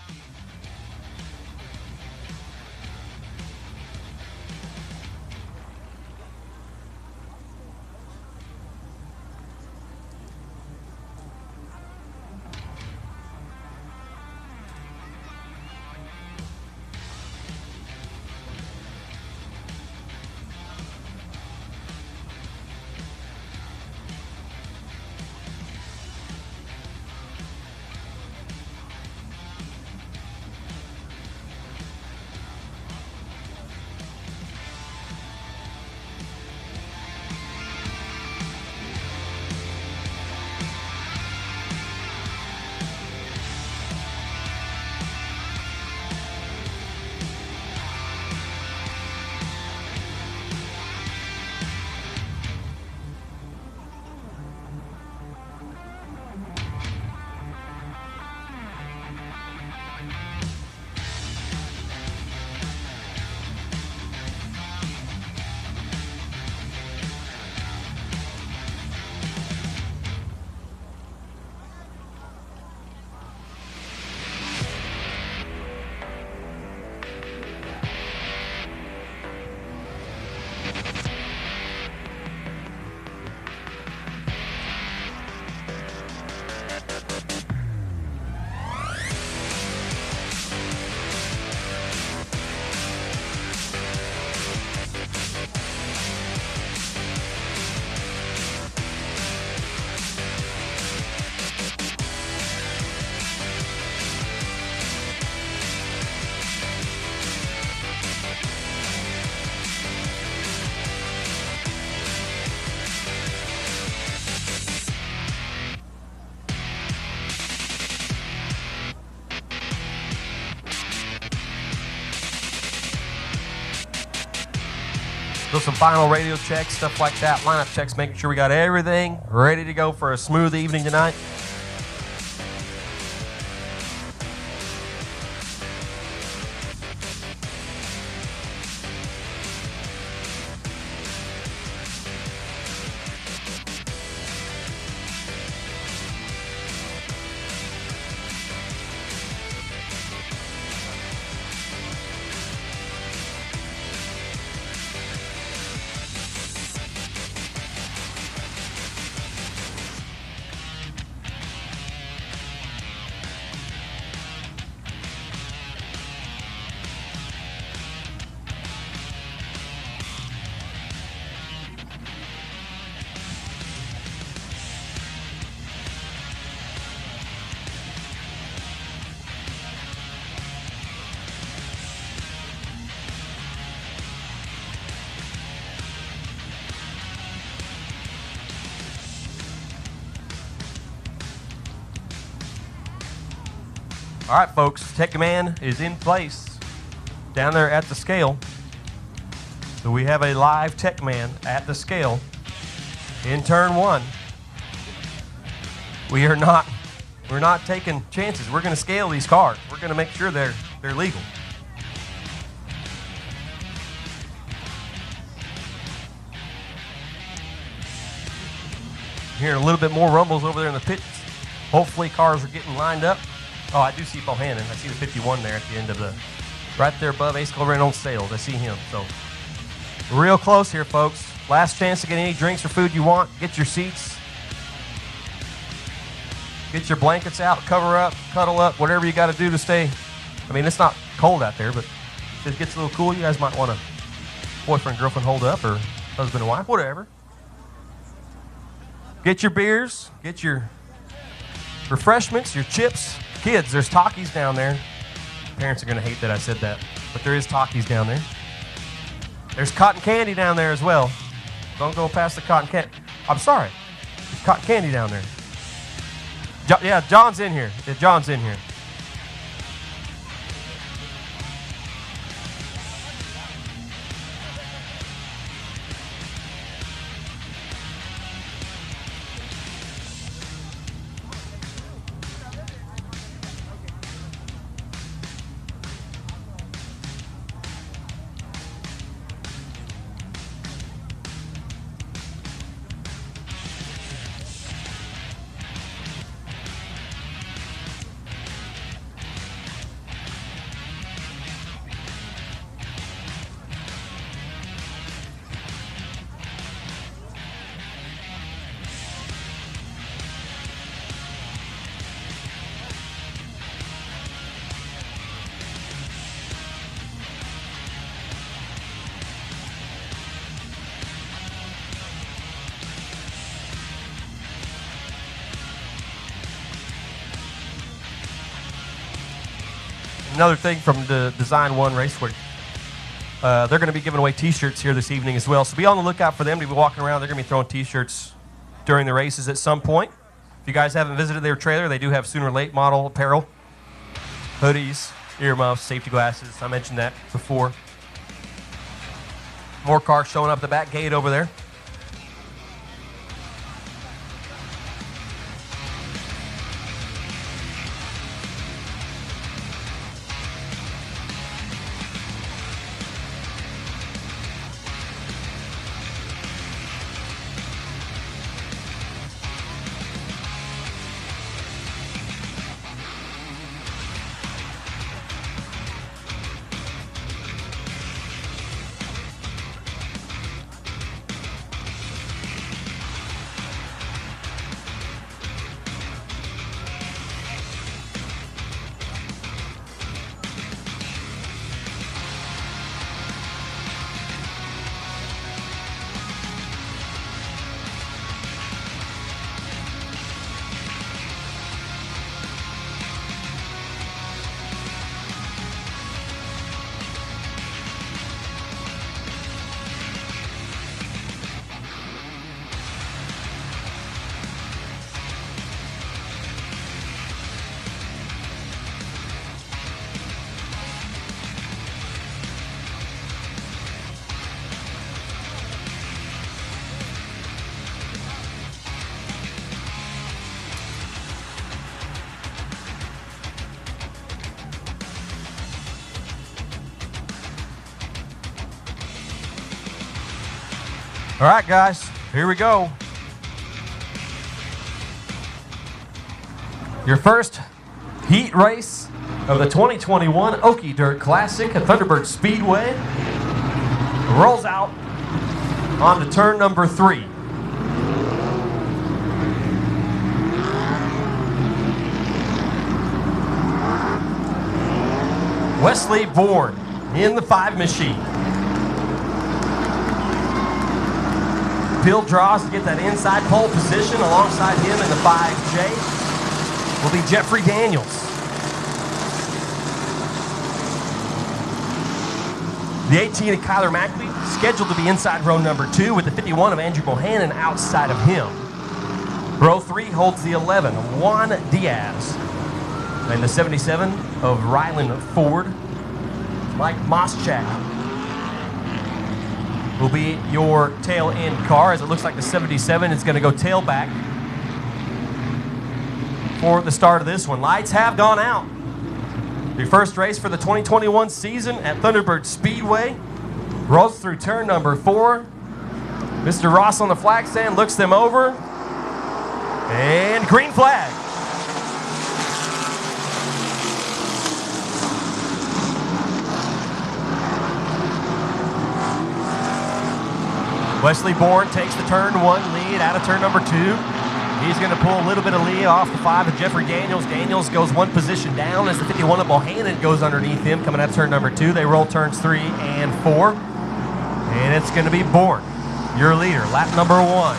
So some final radio checks, stuff like that, lineup checks, making sure we got everything ready to go for a smooth evening tonight. All right, folks, Tech Command is in place down there at the scale. So we have a live Tech Command at the scale in turn 1. We're not taking chances. We're going to scale these cars. We're going to make sure they're legal. Hearing a little bit more rumbles over there in the pits. Hopefully cars are getting lined up. Oh, I do see Bohannon. I see the 51 there at the end of the, right there above Ace Colerain on sales. I see him. So real close here, folks. Last chance to get any drinks or food you want. Get your seats. Get your blankets out, cover up, cuddle up, whatever you got to do to stay. I mean, it's not cold out there, but if it gets a little cool, you guys might want to boyfriend, girlfriend hold up, or husband and wife, whatever. Get your beers, get your refreshments, your chips. Kids, there's Takis down there. Parents are going to hate that I said that, but there is Takis down there. There's cotton candy down there as well. Don't go past the cotton candy. I'm sorry. There's cotton candy down there. Yeah, John's in here. Yeah, John's in here. Another thing from the Design One Raceway, they're going to be giving away T-shirts here this evening as well. So be on the lookout for them to be walking around. They're going to be throwing T-shirts during the races at some point. If you guys haven't visited their trailer, they do have sooner or late model apparel, hoodies, earmuffs, safety glasses. I mentioned that before. More cars showing up the back gate over there. All right, guys, here we go. Your first heat race of the 2021 Okie Dirt Classic at Thunderbird Speedway rolls out onto turn number 3. Wesley Bourne in the 5 machine. Bill draws to get that inside pole position. Alongside him in the 5J will be Jeffrey Daniels. The 18 of Kyler Mackley scheduled to be inside row number 2 with the 51 of Andrew Bohannon outside of him. Row 3 holds the 11 of Juan Diaz. And the 77 of Ryland Ford. Mike Moschak will be your tail end car, as it looks like the 77 is going to go tailback for the start of this one. Lights have gone out. Your first race for the 2021 season at Thunderbird Speedway rolls through turn number 4. Mr. Ross on the flag stand looks them over, and green flag. Wesley Bourne takes the turn 1 lead out of turn number 2. He's going to pull a little bit of lead off the 5 of Jeffrey Daniels. Daniels goes 1 position down as the 51 of Bohannon goes underneath him coming out of turn number 2. They roll turns 3 and 4. And it's going to be Bourne, your leader, lap number 1.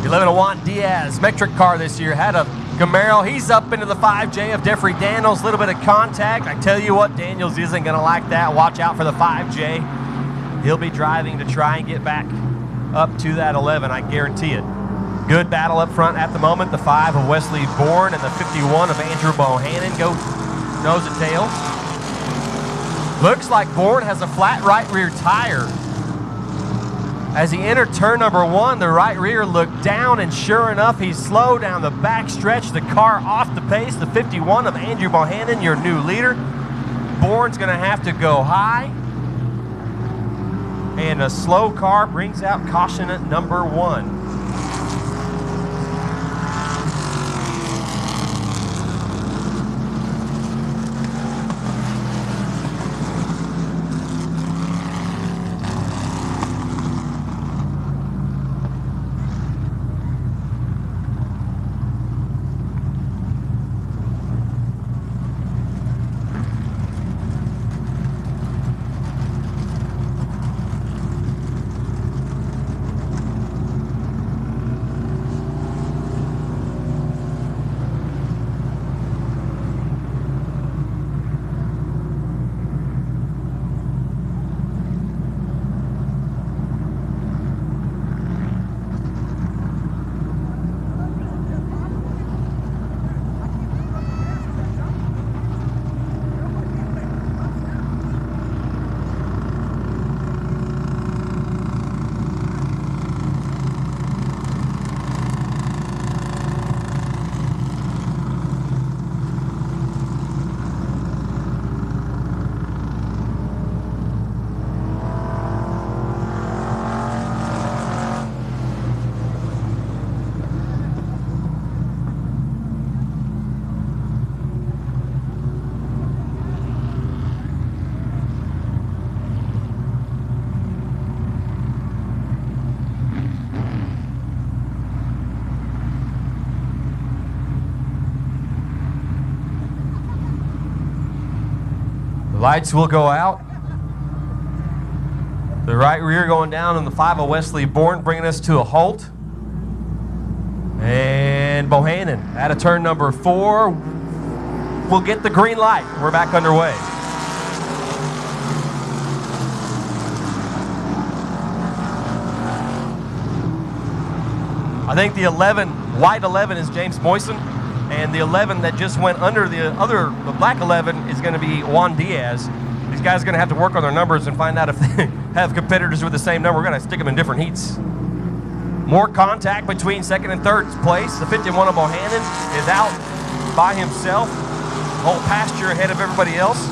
The 11 of Juan Diaz, metric car this year, had a Camaro. He's up into the 5J of Jeffrey Daniels. A little bit of contact. I tell you what, Daniels isn't going to like that. Watch out for the 5J. He'll be driving to try and get back up to that 11, I guarantee it. Good battle up front at the moment. The 5 of Wesley Bourne and the 51 of Andrew Bohannon go nose to tail. Looks like Bourne has a flat right rear tire. As he entered turn number 1, the right rear looked down, and sure enough, he's slow down the back stretch. The car off the pace. The 51 of Andrew Bohannon, your new leader. Bourne's going to have to go high. And a slow car brings out caution at number 1. Lights will go out. The right rear going down in the 5 of Wesley Bourne, bringing us to a halt. And Bohannon out of turn number 4 will get the green light. We're back underway. I think the 11, white 11 is James Moyson. And the 11 that just went under the black 11 is going to be Juan Diaz. These guys are going to have to work on their numbers and find out if they have competitors with the same number. We're going to stick them in different heats. More contact between second and third place. The 51 of Bohannon is out by himself. Whole pasture ahead of everybody else.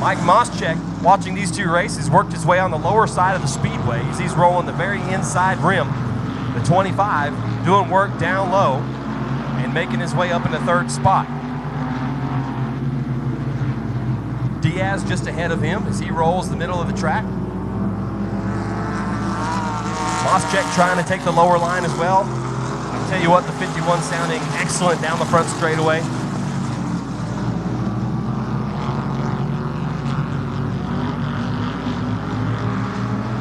Mike Moschek, watching these two races, worked his way on the lower side of the speedway as he's rolling the very inside rim. The 25 doing work down low and making his way up in the third spot. Diaz just ahead of him as he rolls the middle of the track. Moschek trying to take the lower line as well. I'll tell you what, the 51 sounding excellent down the front straightaway.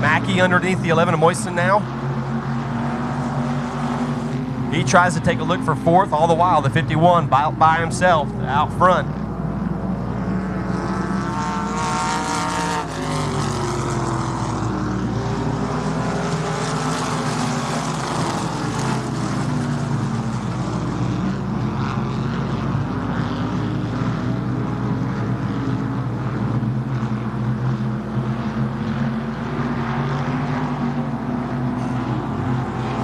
Mackey underneath the 11 of Moisten now. He tries to take a look for fourth, all the while the 51 by himself out front.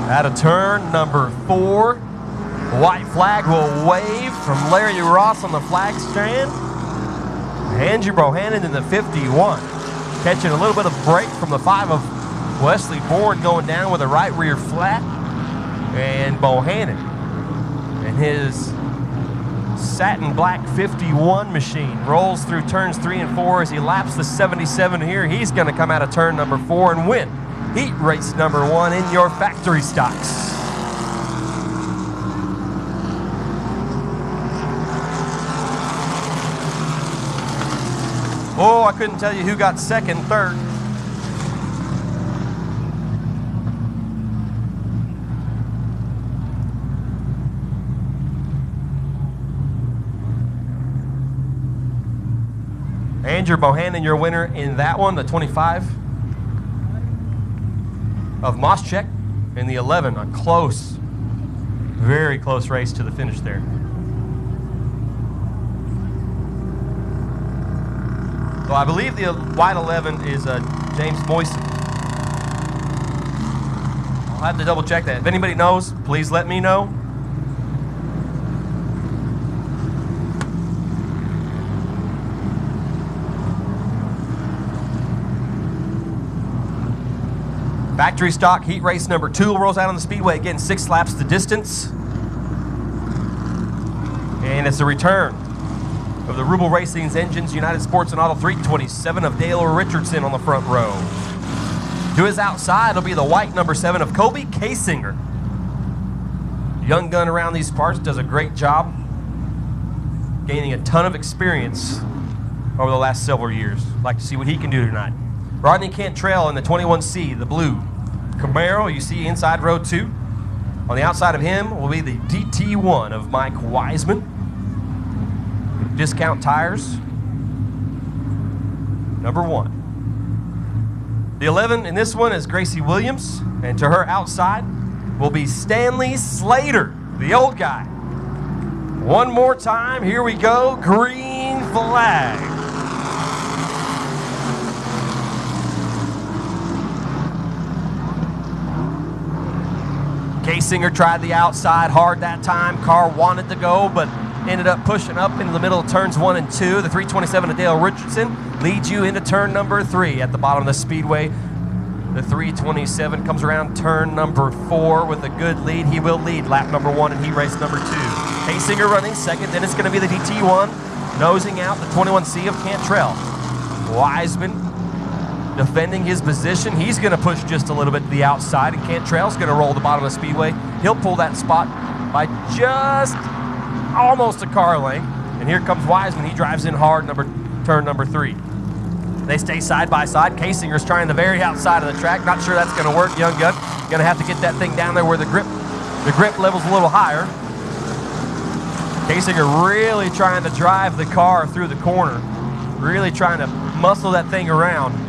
Out of turn number 4, white flag will wave from Larry Ross on the flag stand. Andrew Bohannon in the 51, catching a little bit of break from the 5 of Wesley Bourne going down with a right rear flat. And Bohannon and his satin black 51 machine rolls through turns 3 and 4 as he laps the 77 here. He's going to come out of turn number 4 and win heat race number 1 in your factory stocks. Oh, I couldn't tell you who got second, third. Andrew Bohannon, your winner in that one, the 25 of Moschek, and the 11, a close, very close race to the finish there. So I believe the white 11 is James Moisten. I'll have to double check that. If anybody knows, please let me know. Factory stock heat race number 2 rolls out on the speedway, getting 6 laps the distance. And it's a return of the Rubel Racing's Engines United Sports and Auto 327 of Dale Richardson on the front row. To his outside will be the white number 7 of Kobe Kasinger. Young gun around these parts, does a great job, gaining a ton of experience over the last several years. Like to see what he can do tonight. Rodney Cantrell in the 21C, the blue Camaro, you see inside row 2. On the outside of him will be the DT1 of Mike Wiseman. Discount tires, number 1. The 11 in this one is Gracie Williams, and to her outside will be Stanley Slater, the old guy. One more time, here we go, green flag. Kasinger tried the outside hard that time. Car wanted to go, but ended up pushing up into the middle of turns 1 and 2. The 327 of Dale Richardson leads you into turn number 3 at the bottom of the speedway. The 327 comes around turn number 4 with a good lead. He will lead lap number 1 in heat race number 2. Kasinger running second. Then it's going to be the DT1 nosing out the 21C of Cantrell. Wiseman defending his position. He's going to push just a little bit to the outside, and Cantrell's going to roll the bottom of the speedway. He'll pull that spot by just almost a car length. And here comes Wiseman. He drives in hard, turn number 3. They stay side by side. Kasinger's trying the very outside of the track. Not sure that's going to work, young gun. Going to have to get that thing down there where the grip level's a little higher. Kasinger really trying to drive the car through the corner. Really trying to muscle that thing around.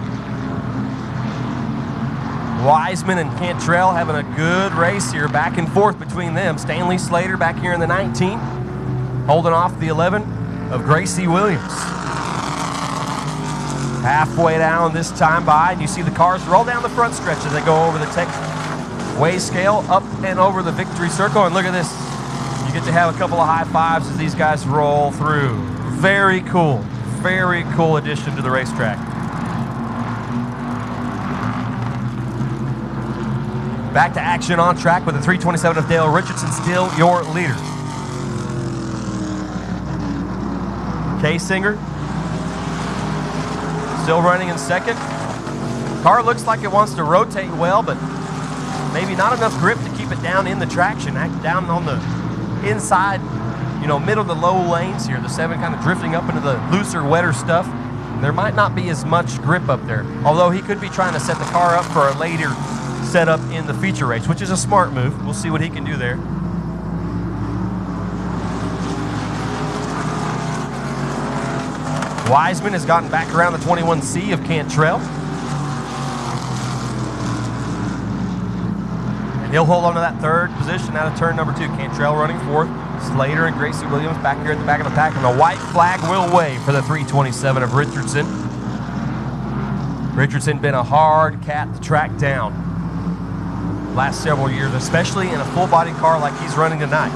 Wiseman and Cantrell having a good race here, back and forth between them. Stanley Slater back here in the 19, holding off the 11 of Gracie Williams. Halfway down this time by, and you see the cars roll down the front stretch as they go over the tech weigh scale, up and over the victory circle. And look at this. You get to have a couple of high fives as these guys roll through. Very cool. very cool addition to the racetrack. Back to action on track with the 327 of Dale Richardson, still your leader. K-Singer still running in second. Car looks like it wants to rotate well, but maybe not enough grip to keep it down in the traction, down on the inside, middle to low lanes here. The 7 kind of drifting up into the looser, wetter stuff. There might not be as much grip up there, although he could be trying to set the car up for a later setup in the feature race, which is a smart move. We'll see what he can do there. Wiseman has gotten back around the 21C of Cantrell. And he'll hold on to that third position out of turn number 2. Cantrell running fourth. Slater and Gracie Williams back here at the back of the pack, and the white flag will wave for the 327 of Richardson. Richardson been a hard cat to track down last several years, especially in a full-body car like he's running tonight.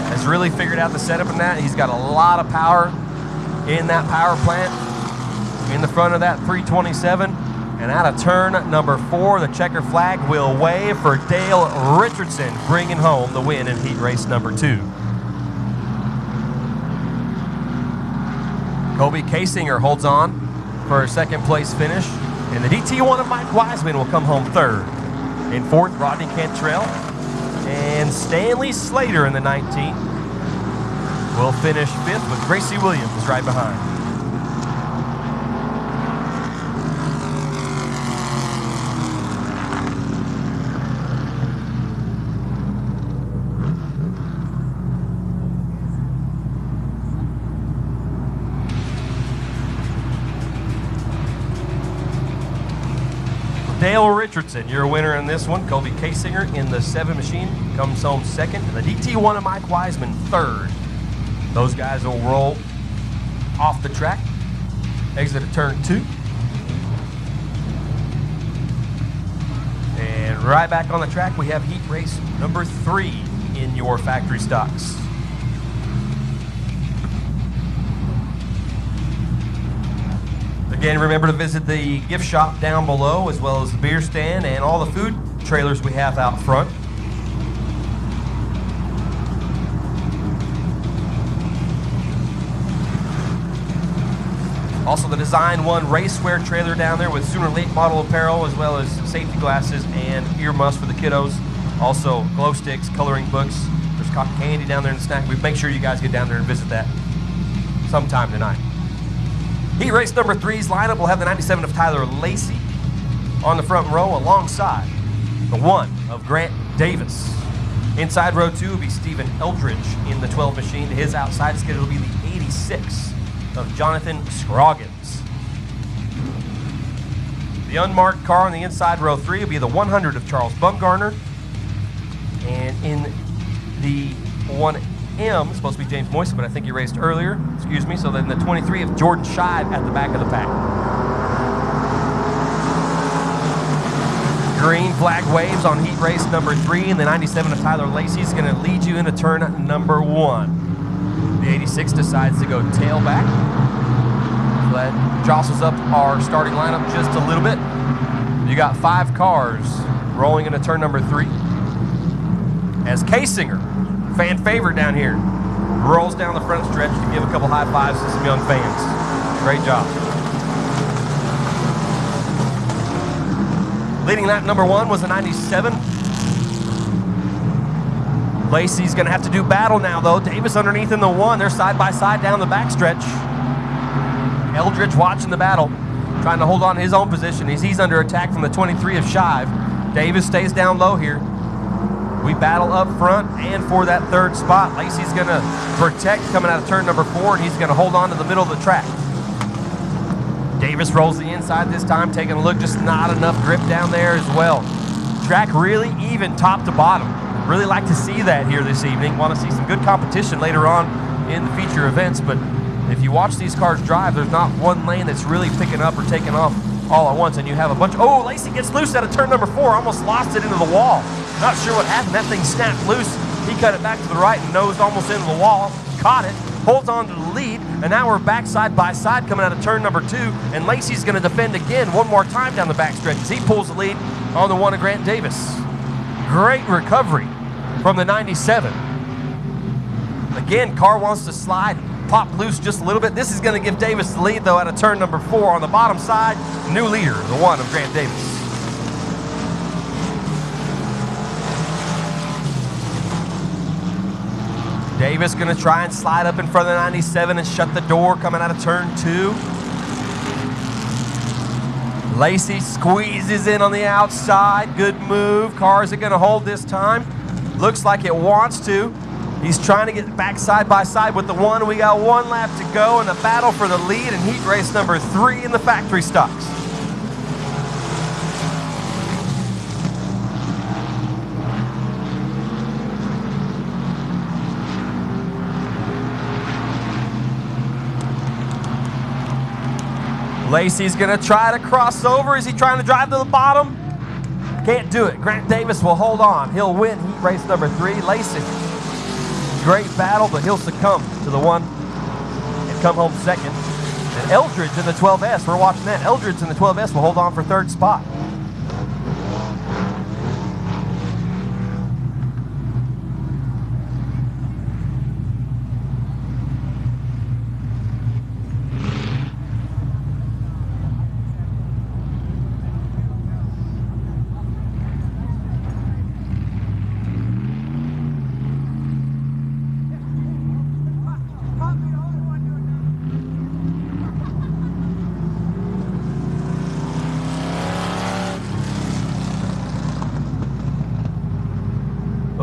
Has really figured out the setup in that. He's got a lot of power in that power plant in the front of that 327. And out of turn number 4, the checker flag will wave for Dale Richardson, bringing home the win in heat race number 2. Kobe Kasinger holds on for a second place finish. And the DT1 of Mike Wiseman will come home third. In fourth, Rodney Cantrell. And Stanley Slater in the 19th will finish fifth, with Gracie Williams right behind. Dale Richardson, your winner in this one. Kobe Kasinger in the 7 machine comes home second. And the DT1 of Mike Wiseman third. Those guys will roll off the track, exit at turn 2. And right back on the track, we have heat race number 3 in your factory stocks. Again, remember to visit the gift shop down below, as well as the beer stand and all the food trailers we have out front. Also the Design One racewear trailer down there with Sooner Late model apparel, as well as safety glasses and earmuffs for the kiddos. Also glow sticks, coloring books. There's cotton candy down there in the snack booth. Make sure you guys get down there and visit that sometime tonight. Heat race number 3's lineup will have the 97 of Tyler Lacey on the front row alongside the 1 of Grant Davis. Inside row 2 will be Stephen Eldridge in the 12 machine. To his outside skid, it'll be the 86 of Jonathan Scroggins. The unmarked car on the inside row 3 will be the 100 of Charles Bumgarner. And in the 1M, it's supposed to be James Moyson, but I think he raced earlier. Excuse me. So then the 23 of Jordan Shive at the back of the pack. Green flag waves on heat race number 3, and the 97 of Tyler Lacey is going to lead you into turn number 1. The 86 decides to go tailback. So that jostles up our starting lineup just a little bit. You got 5 cars rolling into turn number 3. As Kasinger, fan favorite down here, rolls down the front stretch to give a couple high fives to some young fans. Great job. Leading that number 1 was a 97. Lacey's going to have to do battle now, though. Davis underneath in the 1. They're side by side down the backstretch. Eldridge watching the battle, trying to hold on to his own position as he's under attack from the 23 of Shive. Davis stays down low here. We battle up front and for that 3rd spot. Lacey's going to protect coming out of turn number 4, and he's going to hold on to the middle of the track. Davis rolls the inside this time, taking a look, just not enough grip down there as well. Track really even top to bottom. Really like to see that here this evening. Want to see some good competition later on in the feature events, but if you watch these cars drive, there's not one lane that's really picking up or taking off all at once, and you have a bunch. Oh, Lacey gets loose out of turn number 4, almost lost it into the wall. Not sure what happened. That thing snapped loose. He cut it back to the right and nosed almost into the wall. Caught it, holds on to the lead, and now we're back side by side coming out of turn number 2, and Lacey's going to defend again one more time down the backstretch as he pulls the lead on the one of Grant Davis. Great recovery from the 97. Again, car wants to slide, pop loose just a little bit. This is going to give Davis the lead, though, out of turn number 4 on the bottom side. New leader, the one of Grant Davis. Davis going to try and slide up in front of the 97 and shut the door coming out of turn 2. Lacey squeezes in on the outside. Good move. Car is it going to hold this time? Looks like it wants to. He's trying to get back side by side with the one. We got 1 lap to go in the battle for the lead in heat race number 3 in the factory stocks. Lacey's going to try to cross over. Is he trying to drive to the bottom? Can't do it. Grant Davis will hold on. He'll win heat race number 3. Lacey, great battle, but he'll succumb to the one and come home second. And Eldridge in the 12S, we're watching that. Eldridge in the 12S will hold on for 3rd spot.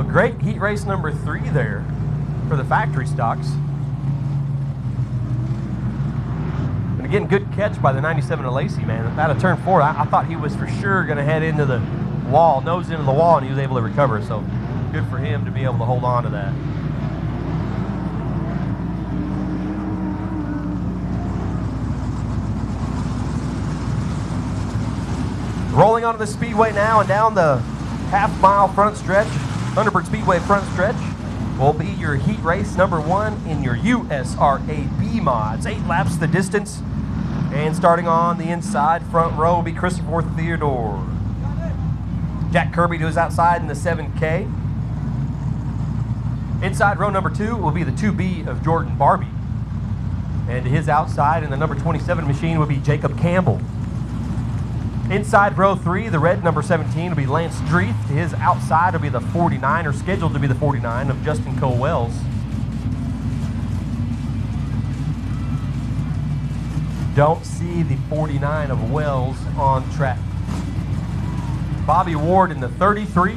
Great heat race number 3 there for the factory stocks. And again, good catch by the 97 of Lacey, man. Out of turn 4, I thought he was for sure going to head into the wall, nose into the wall, and he was able to recover. So good for him to be able to hold on to that. Rolling onto the speedway now and down the half-mile front stretch. Thunderbird Speedway front stretch will be your heat race number 1 in your USRA B mods. 8 laps the distance. And starting on the inside front row will be Christopher Theodore. Jack Kirby to his outside in the 7K. Inside row number 2 will be the 2B of Jordan Barbie. And to his outside in the number 27 machine will be Jacob Campbell. Inside row 3, the red number 17 will be Lance Streeth. To his outside will be the 49, or scheduled to be the 49, of Justin Cole-Wells. Don't see the 49 of Wells on track. Bobby Ward in the 33.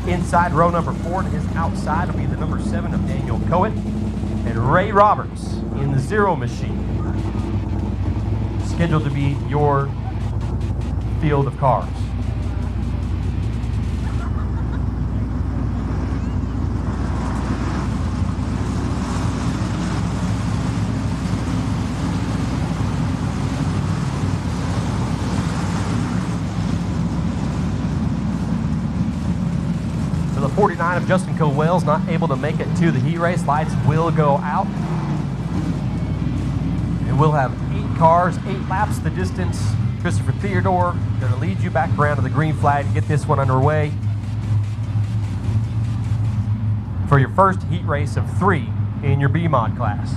Inside row number 4, to his outside will be the number 7 of Daniel Coet. And Ray Roberts in the 0 machine. Scheduled to be your field of cars. So the 49 of Justin Cole-Wells not able to make it to the heat race. Lights will go out. And we'll have 8 cars, 8 laps the distance. Christopher Theodore going to lead you back around to the green flag to get this one underway for your first heat race of 3 in your B mod class.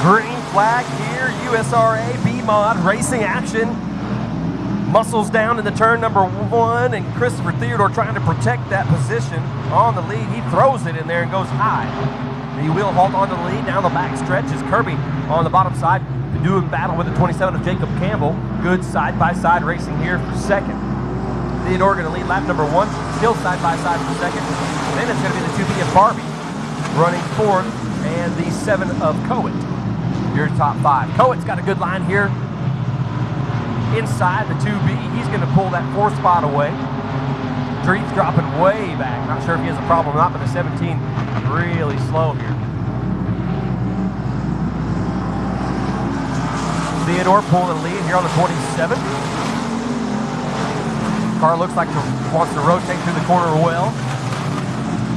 Green flag here, USRA B-Mod racing action. Muscles down in the turn number 1, and Christopher Theodore trying to protect that position on the lead. He throws it in there and goes high. He will hold on to the lead down the back stretch as Kirby on the bottom side doing battle with the 27 of Jacob Campbell. Good side-by-side racing here for second. Theodore going to lead lap number 1, still side-by-side for second. And then it's going to be the 2B of Barbie running 4th, and the 7 of Coet. Your top 5. Coet's got a good line here. Inside the 2B, he's going to pull that 4th spot away. Street's dropping way back. Not sure if he has a problem or not, but the 17 really slow here. Theodore pulling the lead here on the 27. Car looks like it wants to rotate through the corner well.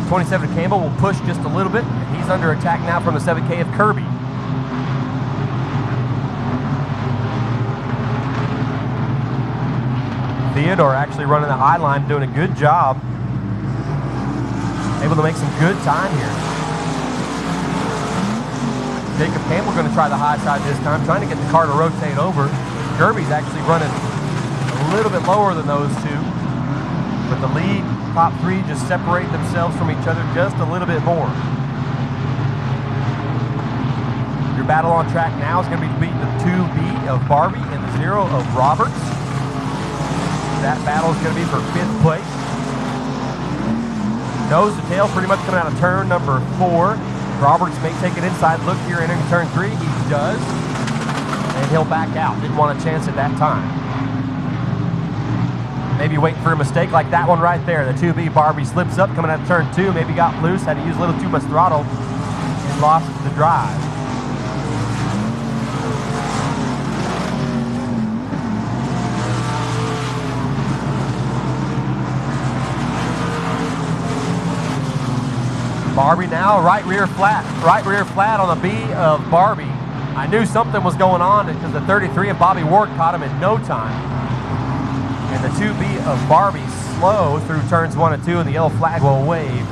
27 Campbell will push just a little bit, and he's under attack now from the 7K of Kirby. Theodore actually running the high line, doing a good job. Able to make some good time here. Jacob Campbell going to try the high side this time, trying to get the car to rotate over. Kirby's actually running a little bit lower than those two, but the lead top three just separate themselves from each other just a little bit more. Your battle on track now is going to be beating the 2B of Barbie and the 0 of Roberts. That battle is going to be for 5th place. Nose to tail pretty much coming out of turn number 4. Roberts may take it inside look here entering turn 3. He does. And he'll back out. Didn't want a chance at that time. Maybe waiting for a mistake like that one right there. The 2B Barbie slips up coming out of turn 2. Maybe got loose, had to use a little too much throttle, and lost the drive. Barbie now, right rear flat on the B of Barbie. I knew something was going on because the 33 of Bobby Ward caught him in no time. And the 2B of Barbie slow through turns 1 and 2, and the yellow flag will wave.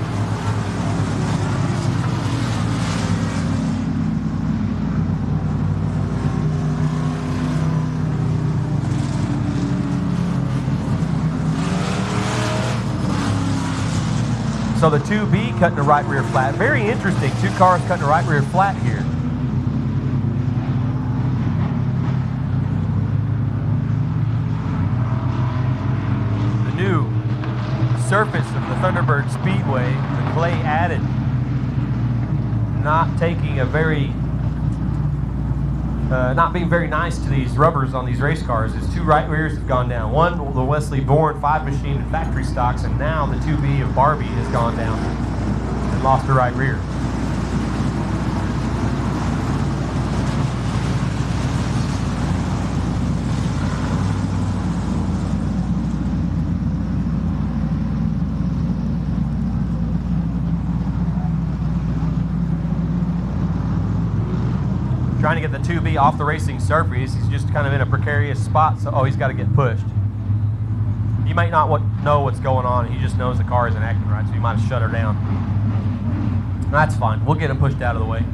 So the 2B cutting a right rear flat. Very interesting. 2 cars cutting a right rear flat here. The new surface of the Thunderbird Speedway, the clay added, not taking a very, not being very nice to these rubbers on these race cars. His 2 right rears have gone down. One, the Wesley Bourne 5 machine and factory stocks, and now the 2B of Barbie has gone down and lost her right rear. Trying to get the 2B off the racing surface. He's just kind of in a precarious spot, so he's got to get pushed. He might not know what's going on. He just knows the car isn't acting right, so he might have shut her down. That's fine. We'll get him pushed out of the way.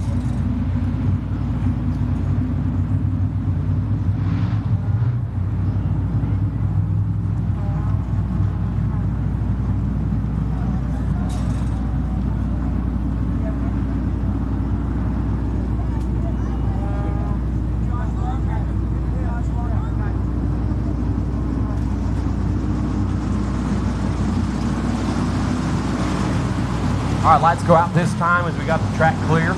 All right, lights go out this time as we got the track clear.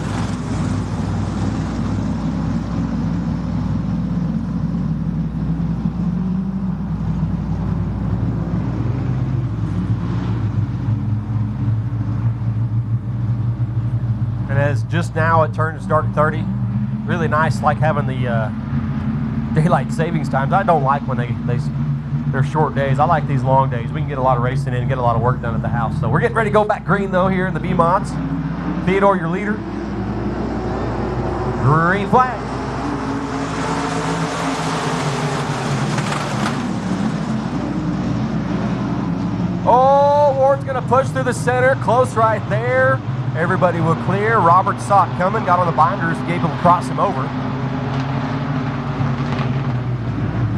And as just now it turns dark 30, really nice, like having the daylight savings times. I don't like when they're short days. I like these long days. We can get a lot of racing in and get a lot of work done at the house. So we're getting ready to go back green though here in the B-Mods. Theodore, your leader. Green flag. Oh, Ward's gonna push through the center, close right there. Everybody will clear. Robert saw it coming, got on the binders, gave him to cross him over.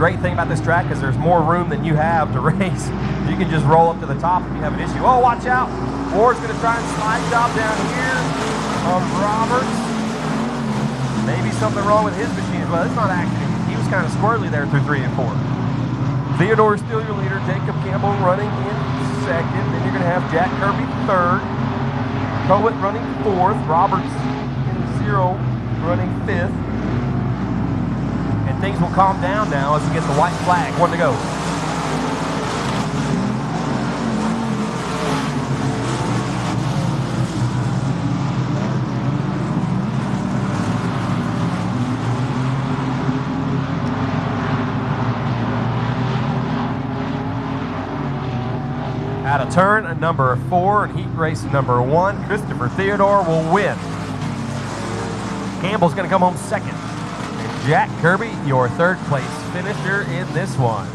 Great thing about this track is there's more room than you have to race. You can just roll up to the top if you have an issue. Oh, watch out. Ward's going to try and slide job down here on Roberts. Maybe something wrong with his machine as well. It's not accident. He was kind of squirrely there through 3 and 4. Theodore is still your leader. Jacob Campbell running in 2nd. Then you're going to have Jack Kirby 3rd. Coet running 4th. Roberts in 0 running 5th. Things will calm down now as we get the white flag. 1 to go. Out of turn number 4 and heat race number 1, Christopher Theodore will win. Campbell's going to come home second. And Jack Kirby, your third place finisher in this one.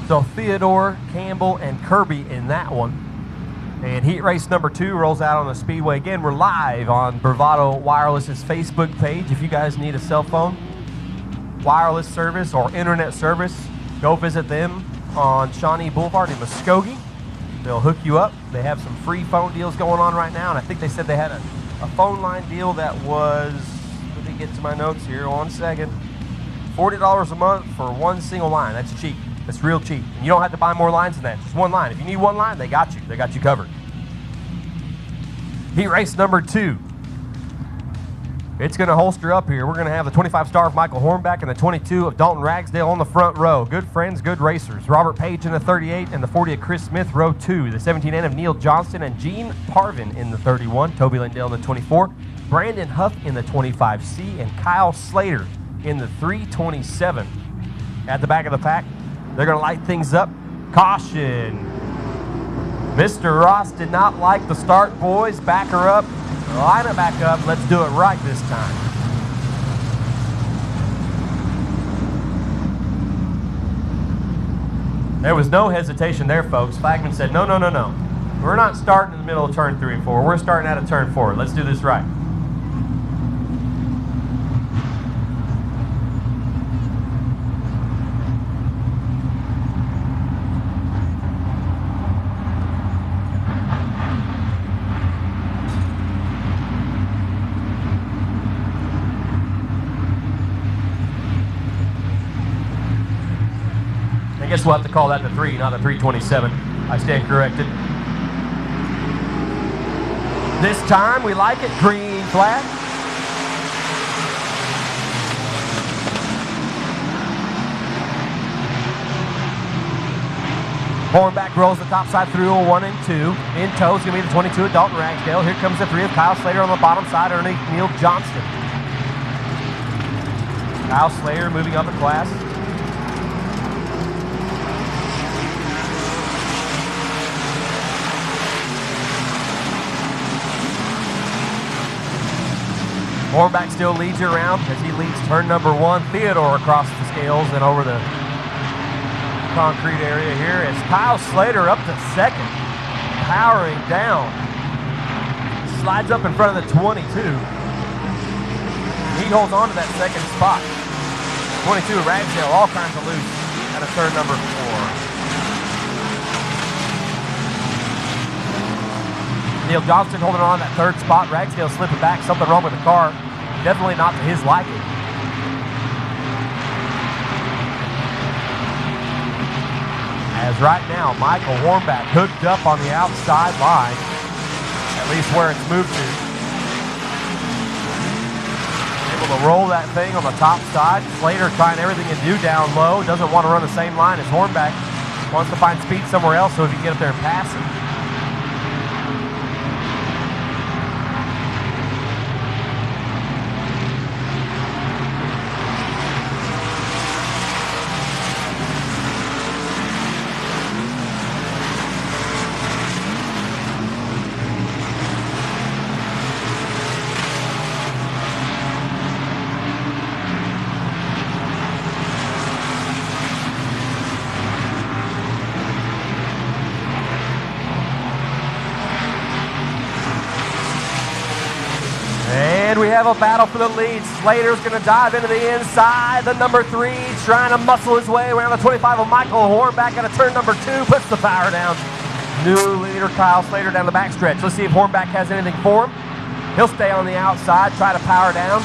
So Theodore, Campbell, and Kirby in that one. And heat race number 2 rolls out on the Speedway. Again, we're live on Bravado Wireless's Facebook page. If you guys need a cell phone wireless service or internet service, go visit them on Shawnee Boulevard in Muskogee. They'll hook you up. They have some free phone deals going on right now, and I think they said they had a phone line deal that was, let me get to my notes here, 1 second, $40 a month for one single line. That's cheap. It's real cheap. And you don't have to buy more lines than that. Just one line. If you need one line, they got you. They got you covered. Heat race number 2. It's going to holster up here. We're going to have the 25 star of Michael Hornback and the 22 of Dalton Ragsdale on the front row. Good friends, good racers. Robert Page in the 38 and the 40 of Chris Smith, row 2. The 17N of Neil Johnston and Gene Parvin in the 31. Toby Lindell in the 24. Brandon Huff in the 25C and Kyle Slater in the 327. At the back of the pack, they're going to light things up. Caution. Mr. Ross did not like the start, boys. Back her up. Line it back up. Let's do it right this time. There was no hesitation there, folks. Flagman said, no, no, no, no. We're not starting in the middle of turn 3 and 4. We're starting out of turn 4. Let's do this right. I guess we'll have to call that the 3, not the 327. I stand corrected. This time we like it. Green flag. Hornback rolls the top side through 1 and 2. In tow is going to be the 22 of Dalton Ragsdale. Here comes the 3 of Kyle Slater on the bottom side underneath Neil Johnston. Kyle Slater moving up a class. Hornback still leads you around as he leads turn number 1. Theodore across the scales and over the concrete area here as Kyle Slater up to second, powering down. Slides up in front of the 22. He holds on to that second spot. 22 Ragsdale, all kinds of loose out of turn number 4. Neil Johnston holding on to that third spot. Ragsdale slipping back. Something wrong with the car. Definitely not to his liking. As right now, Michael Hornback hooked up on the outside line, at least where it's moved to. Able to roll that thing on the top side. Slater trying everything to do down low. Doesn't want to run the same line as Hornback. Wants to find speed somewhere else so he can get up there and pass it. And we have a battle for the lead. Slater's going to dive into the inside. The number 3 trying to muscle his way around the 25 of Michael Hornback out of turn number 2. Puts the power down. New leader Kyle Slater down the backstretch. Let's see if Hornback has anything for him. He'll stay on the outside, try to power down.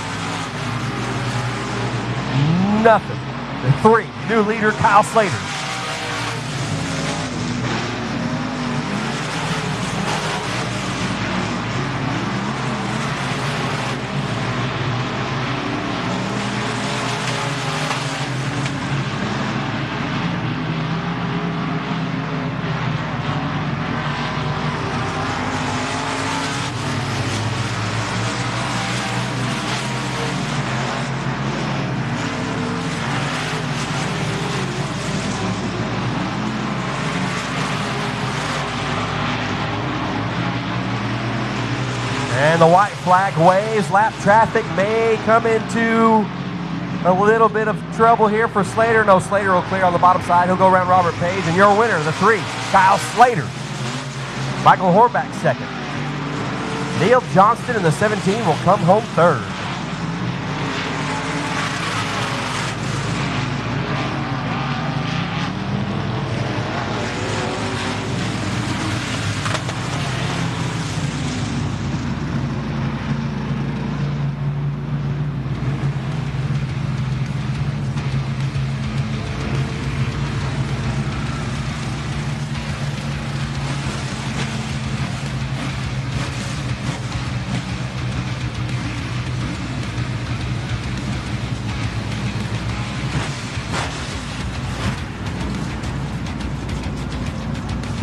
Nothing. The 3, new leader Kyle Slater. And the white flag waves. Lap traffic may come into a little bit of trouble here for Slater. No, Slater will clear on the bottom side. He'll go around Robert Page. And your winner, the 3, Kyle Slater. Michael Hornback second. Neil Johnston in the 17 will come home third.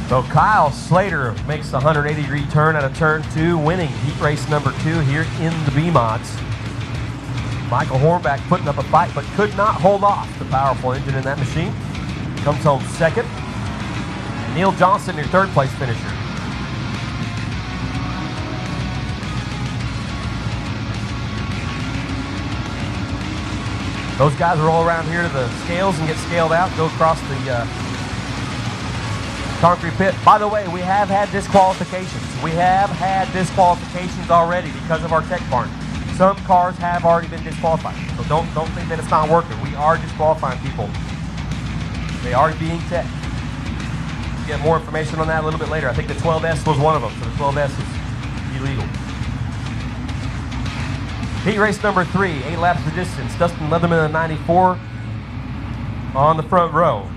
So Kyle Slater makes the 180-degree turn out of turn 2, winning heat race number 2 here in the B-Mods. Michael Hornback putting up a fight, but could not hold off the powerful engine in that machine. Comes home second. Neil Johnston, your third place finisher. Those guys roll around here to the scales and get scaled out, go across the concrete pit. By the way, we have had disqualifications. We have had disqualifications already because of our tech barn. Some cars have already been disqualified. So don't think that it's not working. We are disqualifying people. They are being teched. We'll get more information on that a little bit later. I think the 12S was one of them. So the 12S is illegal. Heat race number 3, 8 laps of distance. Dustin Leatherman in 94 on the front row.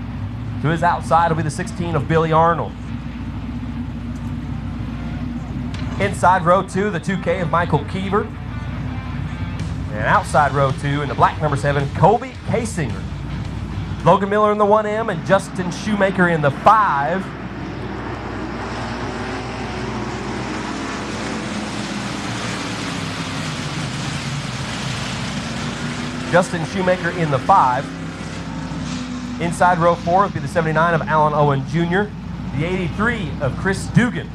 To his outside will be the 16 of Billy Arnold. Inside row 2, the 2K of Michael Keever. And outside row 2 in the black number 7, Colby Kasinger. Logan Miller in the 1M and Justin Shoemaker in the 5. Justin Shoemaker in the 5. Inside row 4 would be the 79 of Alan Owen Jr., the 83 of Chris Dugan.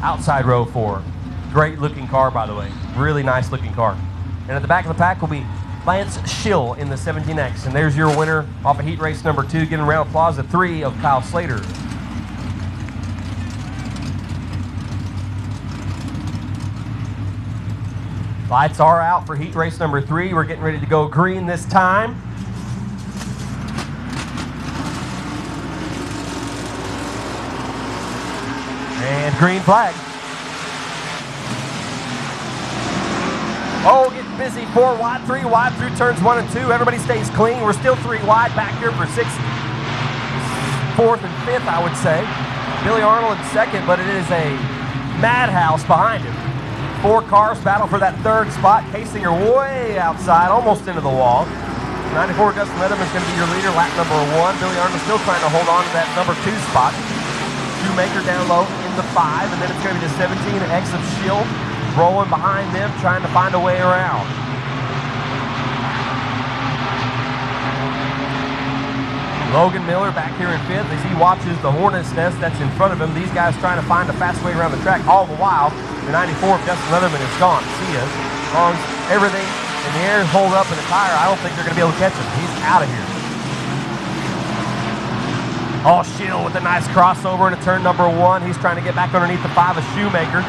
Outside row 4. Great looking car, by the way. Really nice looking car. And at the back of the pack will be Lance Schill in the 17X. And there's your winner off of heat race number 2, getting a round of applause, the 3 of Kyle Slater. Lights are out for heat race number 3. We're getting ready to go green this time. And green flag. Oh, getting busy. 4 wide, 3 wide through turns 1 and 2. Everybody stays clean. We're still 3 wide back here for 6th, 4th, and 5th, I would say. Billy Arnold in 2nd, but it is a madhouse behind him. 4 cars battle for that 3rd spot. Kasinger way outside, almost into the wall. 94 Dustin Leatherman is going to be your leader, lap number 1. Billy Arnold still trying to hold on to that number 2 spot. Shoemaker down low in the 5, and then it's going to be the 17X of Schill rolling behind them, trying to find a way around. Logan Miller back here in 5th as he watches the Hornet's Nest that's in front of him. These guys trying to find a fast way around the track. All the while, the 94 of Dustin Leatherman is gone. See us. As long as everything in the air is hold up in the tire, I don't think they're going to be able to catch him. He's out of here. Oh, Schill with a nice crossover into turn number 1. He's trying to get back underneath the 5 of Shoemaker.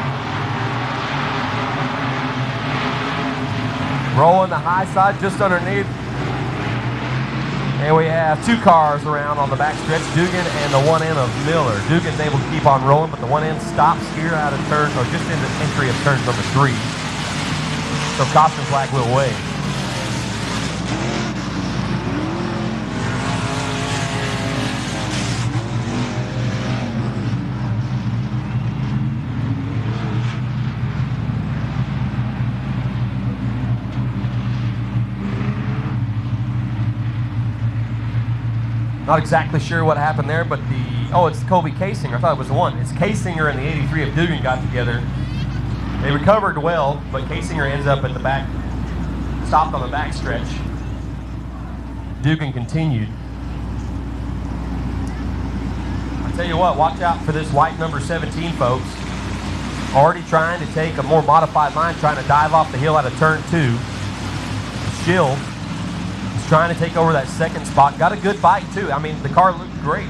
Rolling the high side just underneath. And we have 2 cars around on the backstretch, Dugan and the 1N of Miller. Dugan's able to keep on rolling, but the 1N stops here out of turn, or just in the entry of turn number 3. So caution flag will wave. Not exactly sure what happened there, but it's Kobe Kasinger. I thought it was the one. It's Kasinger and the 83 of Dugan got together. They recovered well, but Kasinger ends up at the back, stopped on the back stretch. Dugan continued. I tell you what, watch out for this white number 17, folks. Already trying to take a more modified line, trying to dive off the hill out of turn 2. Schill is trying to take over that second spot. Got a good bite too. I mean, the car looked great.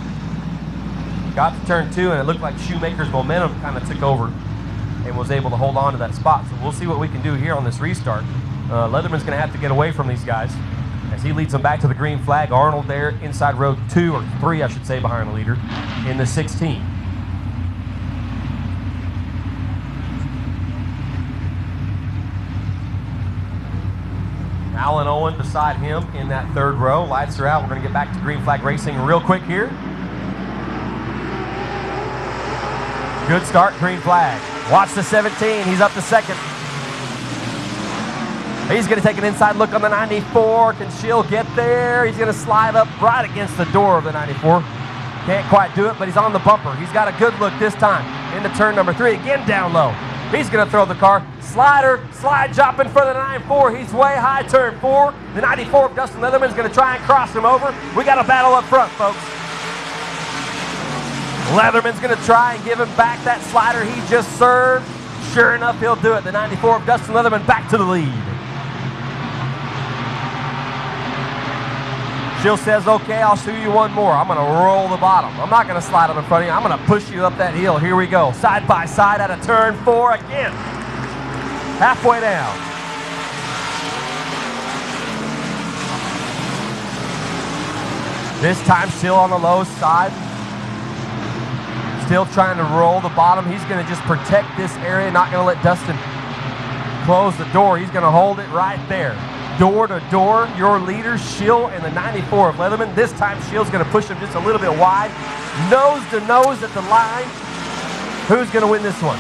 Got to turn 2 and it looked like Shoemaker's momentum kind of took over and was able to hold on to that spot. So we'll see what we can do here on this restart. Leatherman's going to have to get away from these guys as he leads them back to the green flag. Arnold there inside row 2 or 3, I should say, behind the leader in the 16. Alan Owen beside him in that 3rd row. Lights are out. We're going to get back to green flag racing real quick here. Good start, green flag. Watch the 17. He's up to 2nd. He's going to take an inside look on the 94. Can Schill get there? He's going to slide up right against the door of the 94. Can't quite do it, but he's on the bumper. He's got a good look this time into turn number 3. Again down low. He's going to throw the car. Slide drop in front of the 94. He's way high, turn 4. The 94 of Dustin Leatherman's going to try and cross him over. We got a battle up front, folks. Leatherman's going to try and give him back that slider he just served. Sure enough, he'll do it. The 94 of Dustin Leatherman back to the lead. Jill says, okay, I'll show you one more. I'm going to roll the bottom. I'm not going to slide up in front of you. I'm going to push you up that hill. Here we go. Side by side out of turn 4 again. Halfway down. This time still on the low side. Still trying to roll the bottom. He's going to just protect this area, not going to let Dustin close the door. He's going to hold it right there. Door to door, your leader, Schill, and the 94 of Leatherman. This time, Schill's going to push him just a little bit wide. Nose to nose at the line. Who's going to win this one?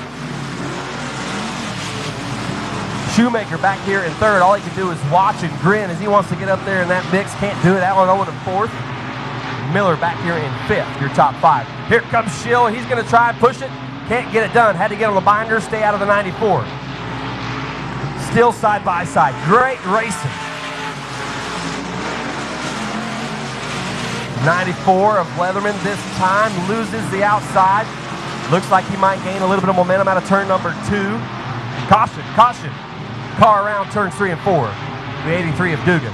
Shoemaker back here in 3rd. All he can do is watch and grin as he wants to get up there in that mix. Can't do it. Alan Owen in 4th. Miller back here in 5th, your top 5. Here comes Schill. He's going to try and push it. Can't get it done. Had to get on the binder, stay out of the 94. Still side by side. Great racing. 94 of Leatherman this time loses the outside. Looks like he might gain a little bit of momentum out of turn number 2. Caution, caution. Car around turns 3 and 4. The 83 of Dugan.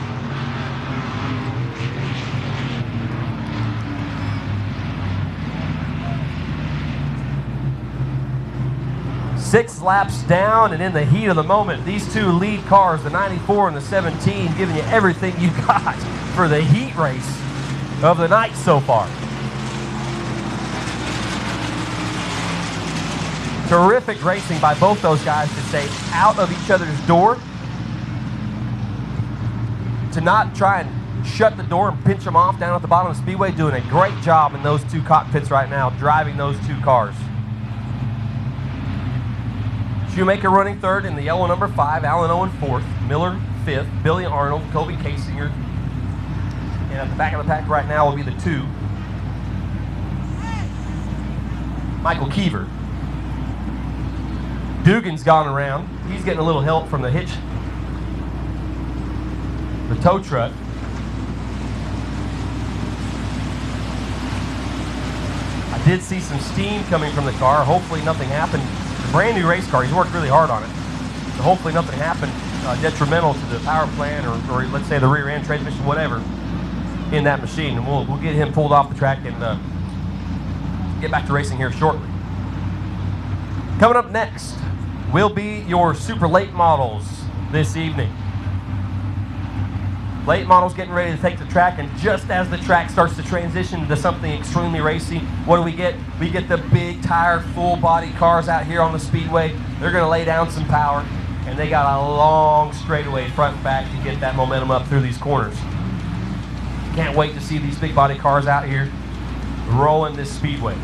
Six laps down, and in the heat of the moment, these two lead cars, the 94 and the 17, giving you everything you got for the heat race of the night so far. Terrific racing by both those guys to stay out of each other's door, to not try and shut the door and pinch them off down at the bottom of the speedway. Doing a great job in those two cockpits right now, driving those two cars. Shoemaker running 3rd in the yellow number 5, Alan Owen 4th, Miller 5th, Billy Arnold, Kobe Kasinger, and at the back of the pack right now will be the 2, Michael Keever. Dugan's gone around. He's getting a little help from the hitch, the tow truck. I did see some steam coming from the car. Hopefully nothing happened. Brand new race car. He's worked really hard on it. So hopefully nothing happened detrimental to the power plant or let's say the rear end transmission, whatever, in that machine. And we'll get him pulled off the track and get back to racing here shortly. Coming up next will be your super late models this evening. Late models getting ready to take the track, and just as the track starts to transition into something extremely racy, what do we get? We get the big tire, full body cars out here on the speedway. They're gonna lay down some power, and they got a long straightaway front and back to get that momentum up through these corners. Can't wait to see these big body cars out here rolling this speedway.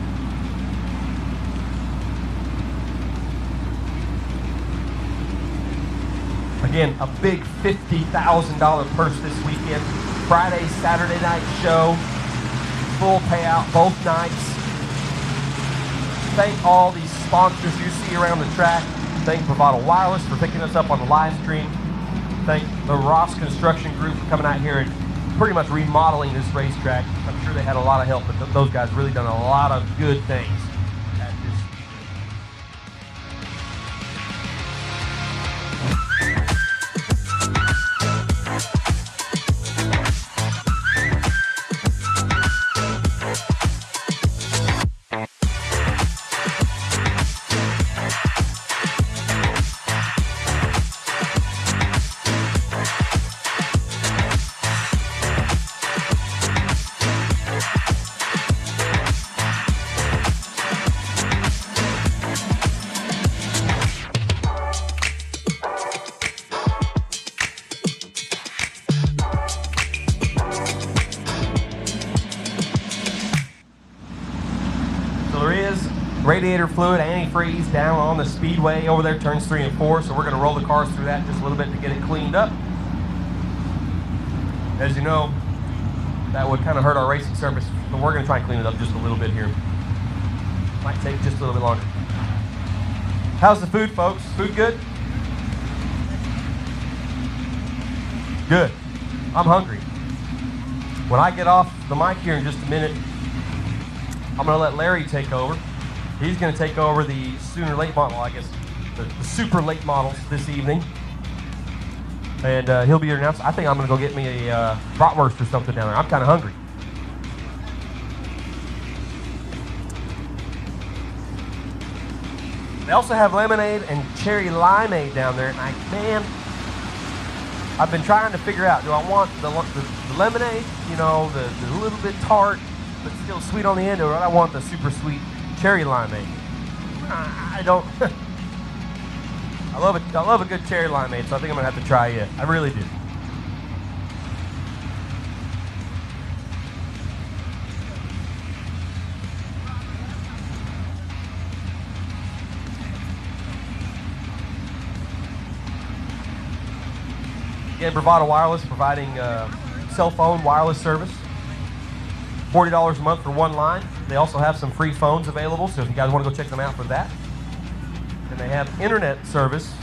Again, a big $50,000 purse this weekend. Friday, Saturday night show. Full payout both nights. Thank all these sponsors you see around the track. Thank Bravado Wireless for picking us up on the live stream. Thank the Ross Construction Group for coming out here and pretty much remodeling this racetrack. I'm sure they had a lot of help, but those guys really done a lot of good things at this. Radiator fluid, antifreeze down on the speedway over there, turns 3 and 4. So we're going to roll the cars through that just a little bit to get it cleaned up. As you know, that would kind of hurt our racing service, but we're going to try and clean it up just a little bit here. Might take just a little bit longer. How's the food, folks? Food good? Good. I'm hungry. When I get off the mic here in just a minute, I'm going to let Larry take over. He's going to take over the sooner late model, I guess, the super late models this evening. And he'll be here announced. I think I'm going to go get me a bratwurst or something down there. I'm kind of hungry. They also have lemonade and cherry limeade down there. And man, I've been trying to figure out, do I want the lemonade, you know, the little bit tart, but still sweet on the end, or do I want the super sweet cherry limeade? I don't. I love it. I love a good cherry limeade, so I think I'm gonna have to try it. I really do. Again, Bravado Wireless providing cell phone wireless service. $40 a month for one line. They also have some free phones available, so if you guys want to go check them out for that. And they have internet service,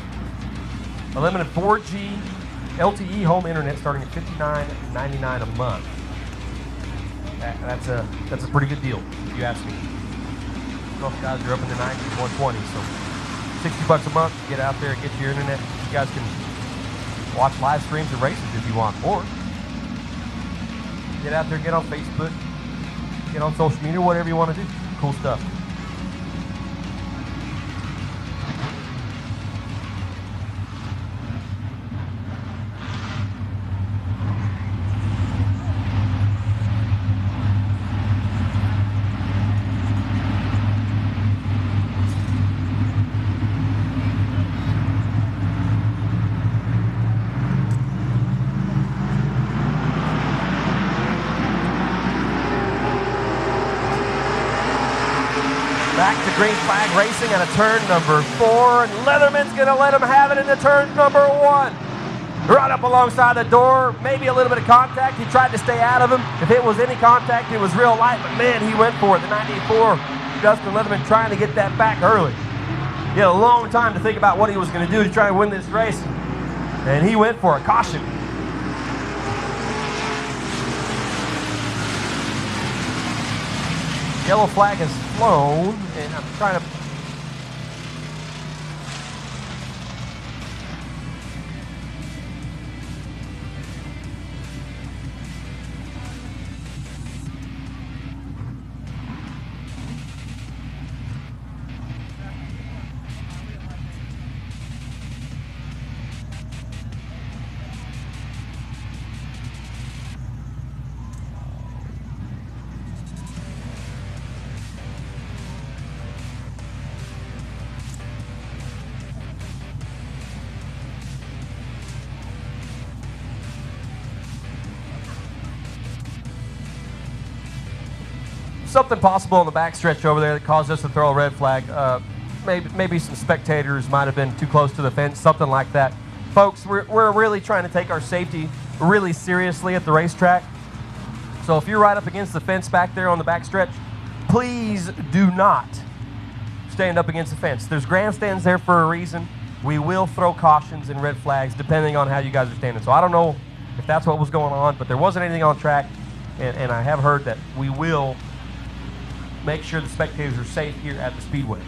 unlimited 4G LTE home internet starting at $59.99 a month. That's a pretty good deal, if you ask me. Most guys are up in the 90s, 120, so $60 a month, get out there, get your internet. You guys can watch live streams of races if you want, or get out there, get on Facebook, get on social media, whatever you want to do. Cool stuff. Green flag racing at a turn number 4, and Leatherman's going to let him have it into turn number 1. Right up alongside the door, maybe a little bit of contact. He tried to stay out of him. If it was any contact, it was real light, but man, he went for it. The 94, Dustin Leatherman trying to get that back early. He had a long time to think about what he was going to do to try and win this race, and he went for a caution. Yellow flag has flown, and I'm trying to... something possible on the backstretch over there that caused us to throw a red flag. Maybe some spectators might have been too close to the fence, something like that. Folks, we're really trying to take our safety really seriously at the racetrack. So if you're right up against the fence back there on the backstretch, please do not stand up against the fence. There's grandstands there for a reason. We will throw cautions and red flags depending on how you guys are standing. So I don't know if that's what was going on, but there wasn't anything on track, and I have heard that we will make sure the spectators are safe here at the Speedway.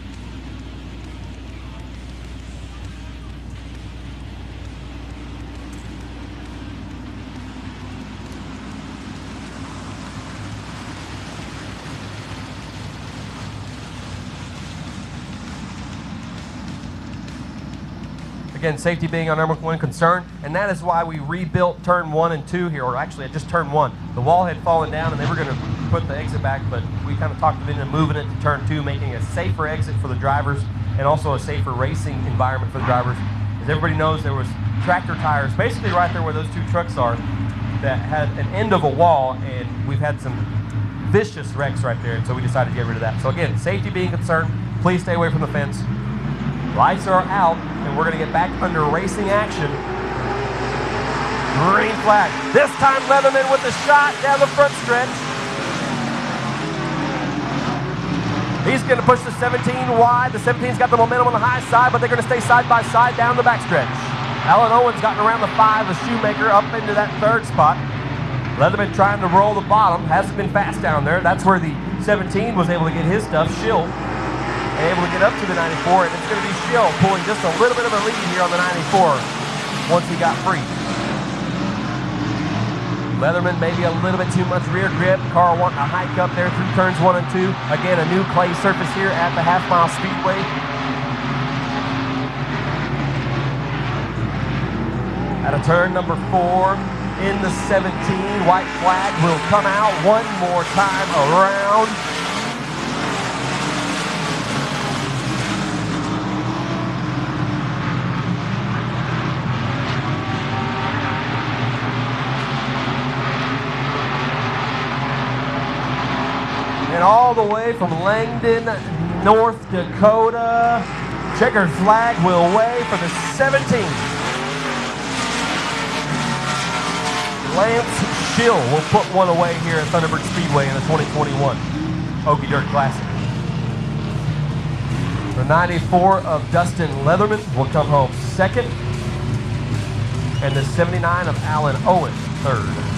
Again, safety being our number one concern, and that is why we rebuilt turn 1 and 2 here, or actually just turn 1. The wall had fallen down and they were going to put the exit back, but we kind of talked them into moving it to turn 2, making a safer exit for the drivers and also a safer racing environment for the drivers. As everybody knows, there was tractor tires basically right there where those two trucks are that had an end of a wall, and we've had some vicious wrecks right there, and so we decided to get rid of that. So again, safety being concerned, please stay away from the fence. Lights are out, and we're going to get back under racing action. Green flag. This time Leatherman with the shot down the front stretch. He's going to push the 17 wide. The 17's got the momentum on the high side, but they're going to stay side by side down the backstretch. Alan Owens gotten around the 5 of Shoemaker up into that 3rd spot. Leatherman trying to roll the bottom. Hasn't been fast down there. That's where the 17 was able to get his stuff. Schill able to get up to the 94, and it's going to be Schill pulling just a little bit of a lead here on the 94 once he got free. Leatherman maybe a little bit too much rear grip. Carl wanting to hike up there through turns 1 and 2. Again, a new clay surface here at the half-mile speedway. At a turn number 4 in the 17, white flag will come out one more time around. And all the way from Langdon, North Dakota, checkered flag will wave for the 17. Lance Schill will put one away here at Thunderbird Speedway in the 2021 Okie Dirt Classic. The 94 of Dustin Leatherman will come home 2nd, and the 79 of Alan Owens 3rd.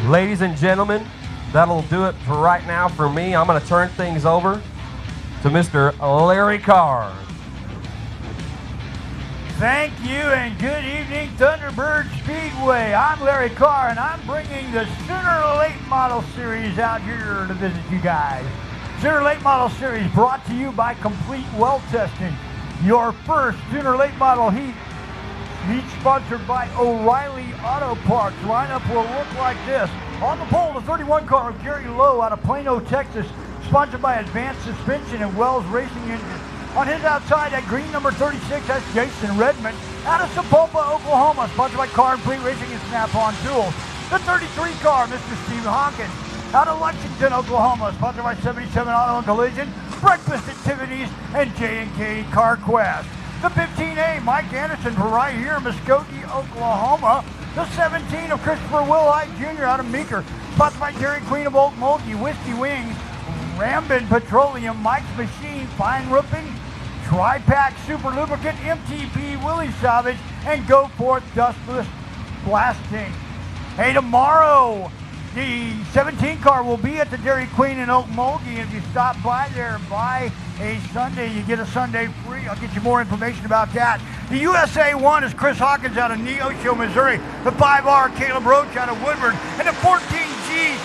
Ladies and gentlemen, that'll do it for right now for me. I'm going to turn things over to Mr. Larry Carr. Thank you and good evening, Thunderbird Speedway. I'm Larry Carr, and I'm bringing the Sooner Late Model Series out here to visit you guys. Sooner Late Model Series brought to you by Complete Well Testing, your first Sooner Late Model heat. Each sponsored by O'Reilly Auto Parts. Lineup will look like this. On the pole, the 31 car of Gary Lowe out of Plano, Texas, sponsored by Advanced Suspension and Wells Racing Engine. On his outside at green number 36, that's Jason Redmond out of Sapulpa, Oklahoma, sponsored by Car and Fleet Racing and Snap-on Tools. The 33 car, Mr. Steve Hawkins out of Lexington, Oklahoma, sponsored by 77 Auto and Collision, Breakfast Activities, and J&K Car Quest. The 15A, Mike Anderson for right here in Muskogee, Oklahoma. The 17 of Christopher Wilhite Jr. out of Meeker, sponsored by Dairy Queen of Oak Mulkey, Whiskey Wings, Rambin Petroleum, Mike's Machine, Fine Roofing, Tri-Pack Super Lubricant, MTP, Willie Savage, and Go Forth Dustless Blasting. Hey, tomorrow, the 17 car will be at the Dairy Queen in Oak Mulkey. If you stop by there and buy a Sunday, you get a Sunday free. I'll get you more information about that. The USA 1 is Chris Hawkins out of Neosho, Missouri. The 5R, Caleb Roach out of Woodward. And the 14G,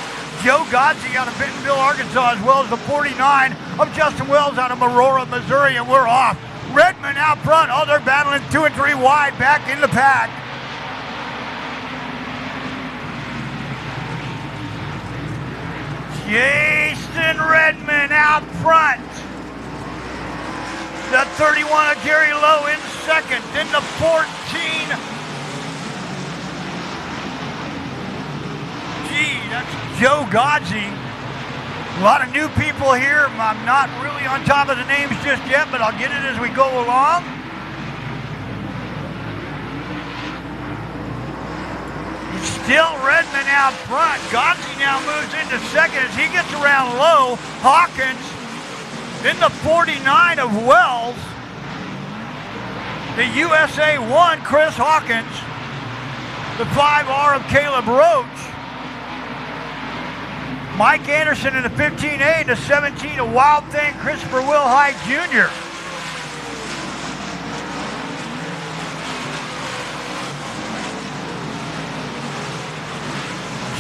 Joe Godsey out of Bentonville, Arkansas, as well as the 49 of Justin Wells out of Aurora, Missouri, and we're off. Redmond out front. Oh, they're battling 2 and 3 wide back in the pack. Jason Redmond out front. The 31 of Gary Lowe in second. Then the 14. Gee, that's Joe Godsey. A lot of new people here. I'm not really on top of the names just yet, but I'll get it as we go along. It's still Redmond out front. Godsey now moves into second as he gets around Lowe. Hawkins. Then the 49 of Wells. The USA 1, Chris Hawkins. The 5R of Caleb Roach. Mike Anderson in the 15A and the 17 of Wild Thing, Christopher Wilhite Jr.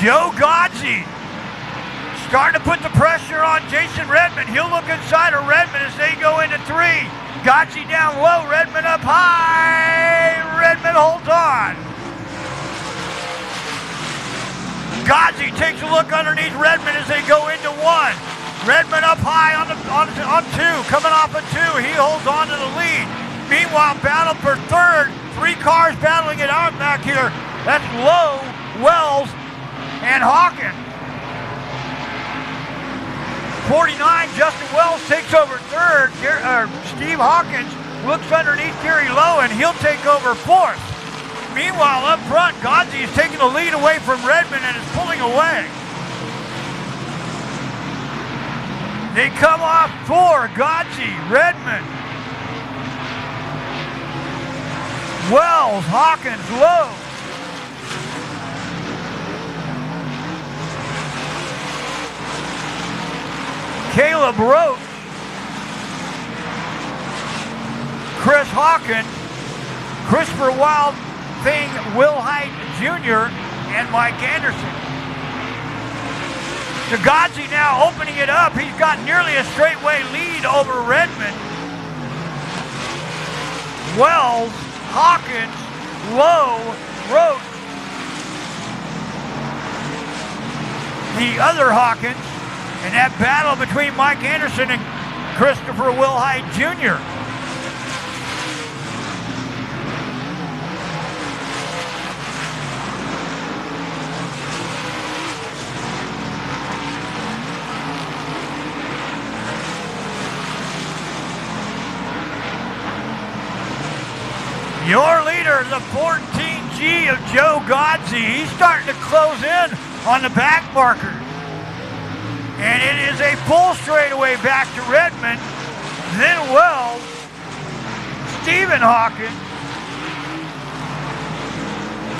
Joe Godsey starting to put the pressure on Jason Redmond. He'll look inside of Redmond as they go into 3. Godsey down low, Redmond up high. Redmond holds on. Godsey takes a look underneath Redmond as they go into 1. Redmond up high on 2, coming off of 2. He holds on to the lead. Meanwhile, battle for third. 3 cars battling it out back here. That's Lowe, Wells, and Hawkins. 49, Justin Wells takes over third. Steve Hawkins looks underneath Gary Lowe, and he'll take over fourth. Meanwhile, up front, Godsey is taking the lead away from Redmond and is pulling away. They come off 4, Godsey, Redmond, Wells, Hawkins, Lowe. Caleb Roach, Chris Hawkins, Christopher Wild Thing, Wilhite Jr., and Mike Anderson. So Godsey now opening it up. He's got nearly a straightaway lead over Redmond. Wells, Hawkins, Lowe, Roach. The other Hawkins, and that battle between Mike Anderson and Christopher Wilhite Jr. Your leader, the 14G of Joe Godsey. He's starting to close in on the back marker. And it is a full straightaway back to Redmond. Then Wells, Stephen Hawkins,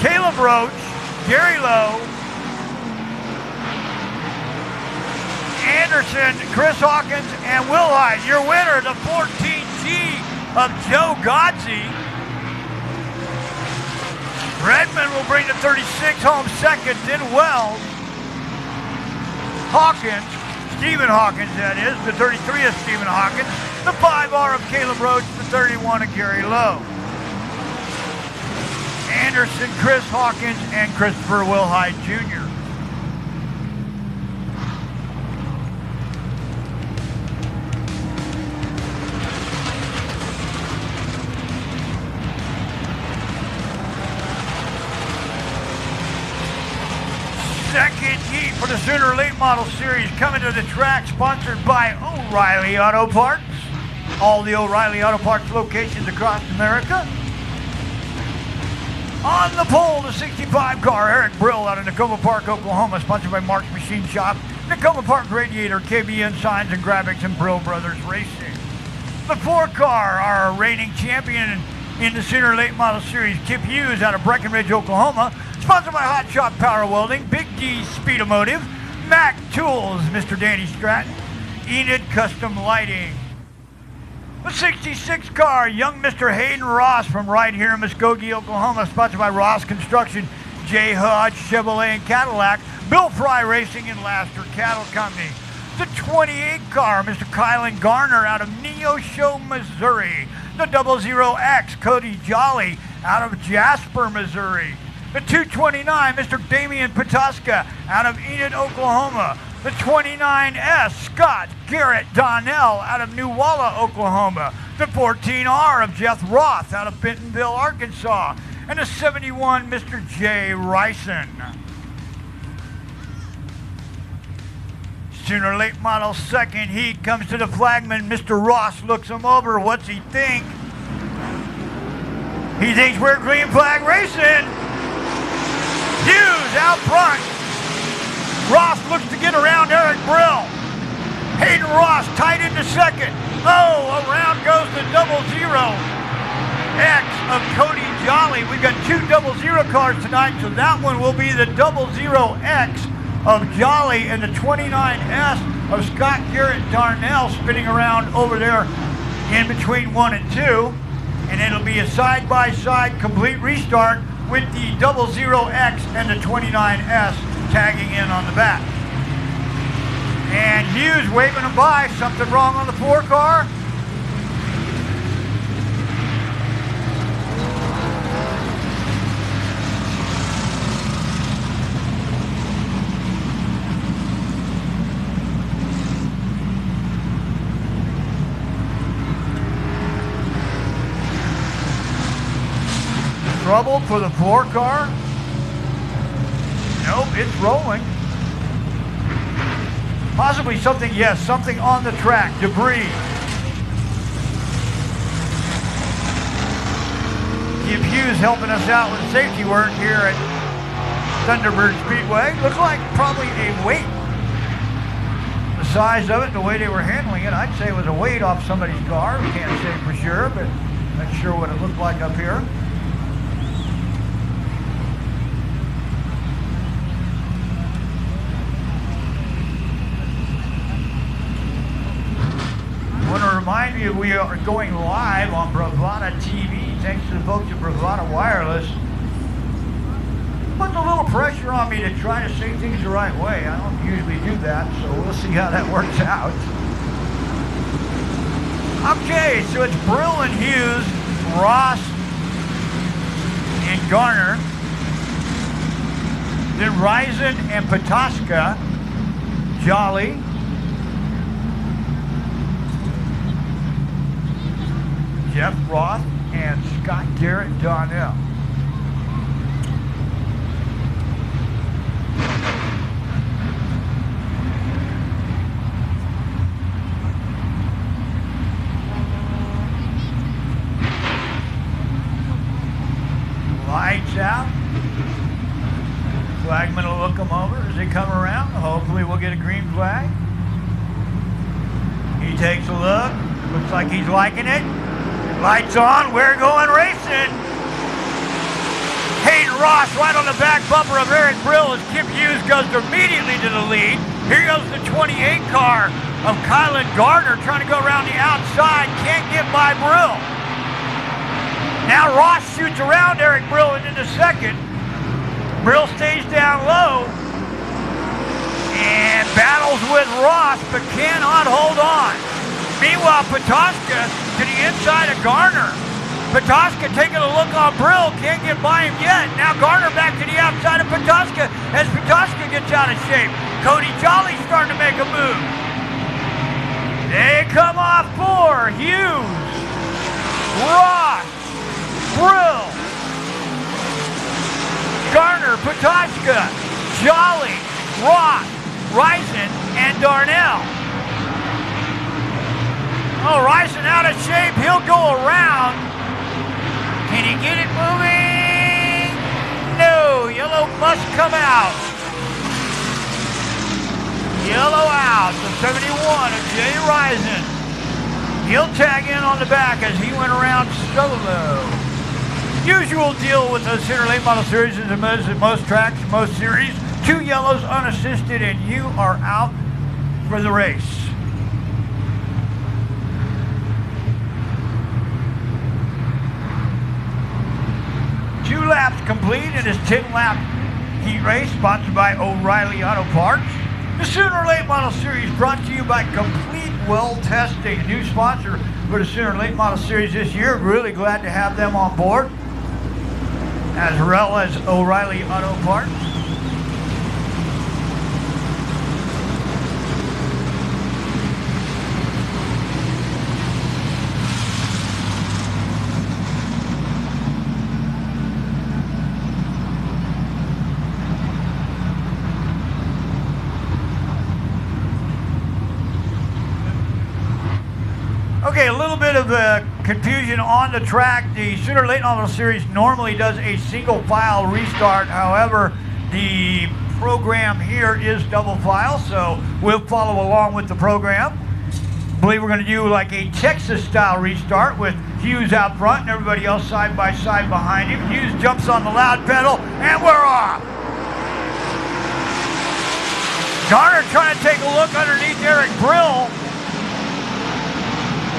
Caleb Roach, Gary Lowe, Anderson, Chris Hawkins, and Wilhite. Your winner, the 14G of Joe Godsey. Redmond will bring the 36 home second, then Wells, Hawkins, Stephen Hawkins that is, the 33 of Stephen Hawkins, the 5R of Caleb Roach, the 31 of Gary Lowe. Anderson, Chris Hawkins, and Christopher Wilhite Jr. Second heat for the Sooner Late Model Series coming to the track, sponsored by O'Reilly Auto Parts. All the O'Reilly Auto Parts locations across America. On the pole, the 65 car, Eric Brill out of Nakoma Park, Oklahoma, sponsored by Mark's Machine Shop, Nakoma Park Radiator, KBN Signs and Graphics, and Brill Brothers Racing. The 4 car, our reigning champion in the Sooner Late Model Series, Kip Hughes out of Breckenridge, Oklahoma, sponsored by Hot Shot Power Welding, Big D Speedomotive, Mac Tools, Mr. Danny Stratton, Enid Custom Lighting. The 66 car, young Mr. Hayden Ross from right here in Muskogee, Oklahoma, sponsored by Ross Construction, J. Hodge, Chevrolet, and Cadillac, Bill Fry Racing in Laster Cattle Company. The 28 car, Mr. Kylan Garner out of Neosho, Missouri. The 00X, Cody Jolly out of Jasper, Missouri. The 229, Mr. Damian Patoska out of Enid, Oklahoma. The 29S, Scott Garrett Donnell out of New Walla, Oklahoma. The 14R of Jeff Roth out of Bentonville, Arkansas. And the 71, Mr. Jay Ryson. Sooner late model second heat comes to the flagman. Mr. Ross looks him over. What's he think? He thinks we're green flag racing. Hughes out front. Ross looks to get around Eric Brill. Hayden Ross tight into second. Oh, around goes the 00X of Cody Jolly. We've got 2 00 cars tonight, so that one will be the 00X of Jolly and the 29S of Scott Garrett Darnell spinning around over there in between 1 and 2. And it'll be a side-by-side complete restart with the 00X and the 29S tagging in on the back. And Hughes waving them by. Something wrong on the 4 car? Trouble for the 4 car? Nope, it's rolling. Possibly something, yes, something on the track, debris. Keith Hughes helping us out with safety work here at Thunderbird Speedway. Looks like probably a weight. The size of it, the way they were handling it, I'd say it was a weight off somebody's car. We can't say for sure, but not sure what it looked like up here. I want to remind you we are going live on Bravado TV thanks to the folks at Bravado Wireless. Puts a little pressure on me to try to say things the right way. I don't usually do that, so we'll see how that works out. Okay, so it's Brill and Hughes, Ross and Garner, then Ryzen and Patoska, Jolly, Jeff Roth, and Scott Garrett Donnell. Lights out. Flagman will look them over as they come around. Hopefully we'll get a green flag. He takes a look. Looks like he's liking it. Lights on, we're going racing. Hayden Ross right on the back bumper of Eric Brill as Kip Hughes goes immediately to the lead. Here goes the 28 car of Kylan Gardner trying to go around the outside. Can't get by Brill. Now Ross shoots around Eric Brill and into second. Brill stays down low and battles with Ross but cannot hold on. Meanwhile, Patoska to the inside of Garner. Patoska taking a look on Brill, can't get by him yet. Now Garner back to the outside of Patoska as Patoska gets out of shape. Cody Jolly starting to make a move. They come off 4. Hughes, Ross, Brill, Garner, Patoska, Jolly, Ross, Ryzen, and Darnell. Oh, Ryzen out of shape. He'll go around. Can he get it moving? No. Yellow must come out. Yellow out. The 71 of Jay Ryzen. He'll tag in on the back as he went around solo. Usual deal with the Center Late Model Series is most tracks, most series. 2 yellows unassisted, and you are out for the race. Two laps complete in his 10-lap heat race sponsored by O'Reilly Auto Parts. The Sooner Late Model Series brought to you by Complete Well Testing, a new sponsor for the Sooner Late Model Series this year. Really glad to have them on board, as well as O'Reilly Auto Parts. Okay, a little bit of confusion on the track. The Sooner Late Model Series normally does a single file restart. However, the program here is double file, so we'll follow along with the program. I believe we're going to do like a Texas style restart with Hughes out front and everybody else side by side behind him. Hughes jumps on the loud pedal and we're off. Garner trying to take a look underneath Eric Brill.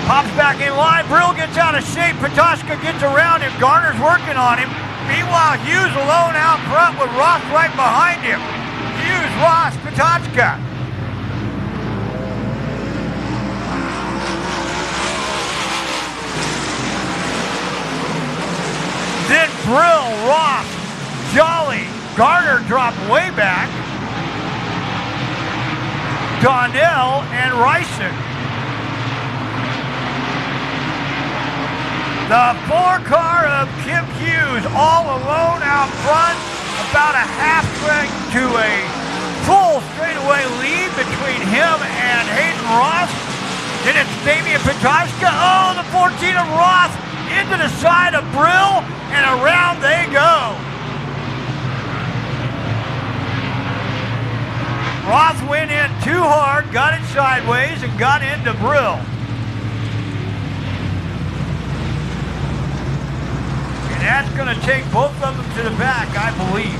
Pops back in line. Brill gets out of shape. Patoshka gets around him. Garner's working on him. Meanwhile, Hughes alone out front with Ross right behind him. Hughes, Ross, Patoshka. Then Brill, Ross, Jolly. Garner dropped way back. Donnell and Ryson. The 4-car of Kip Hughes all alone out front, about a half length to a full straightaway lead between him and Hayden Ross. Then it's Damian Patoshka. Oh, the 14 of Ross into the side of Brill, and around they go. Ross went in too hard, got it sideways, and got into Brill. That's going to take both of them to the back, I believe.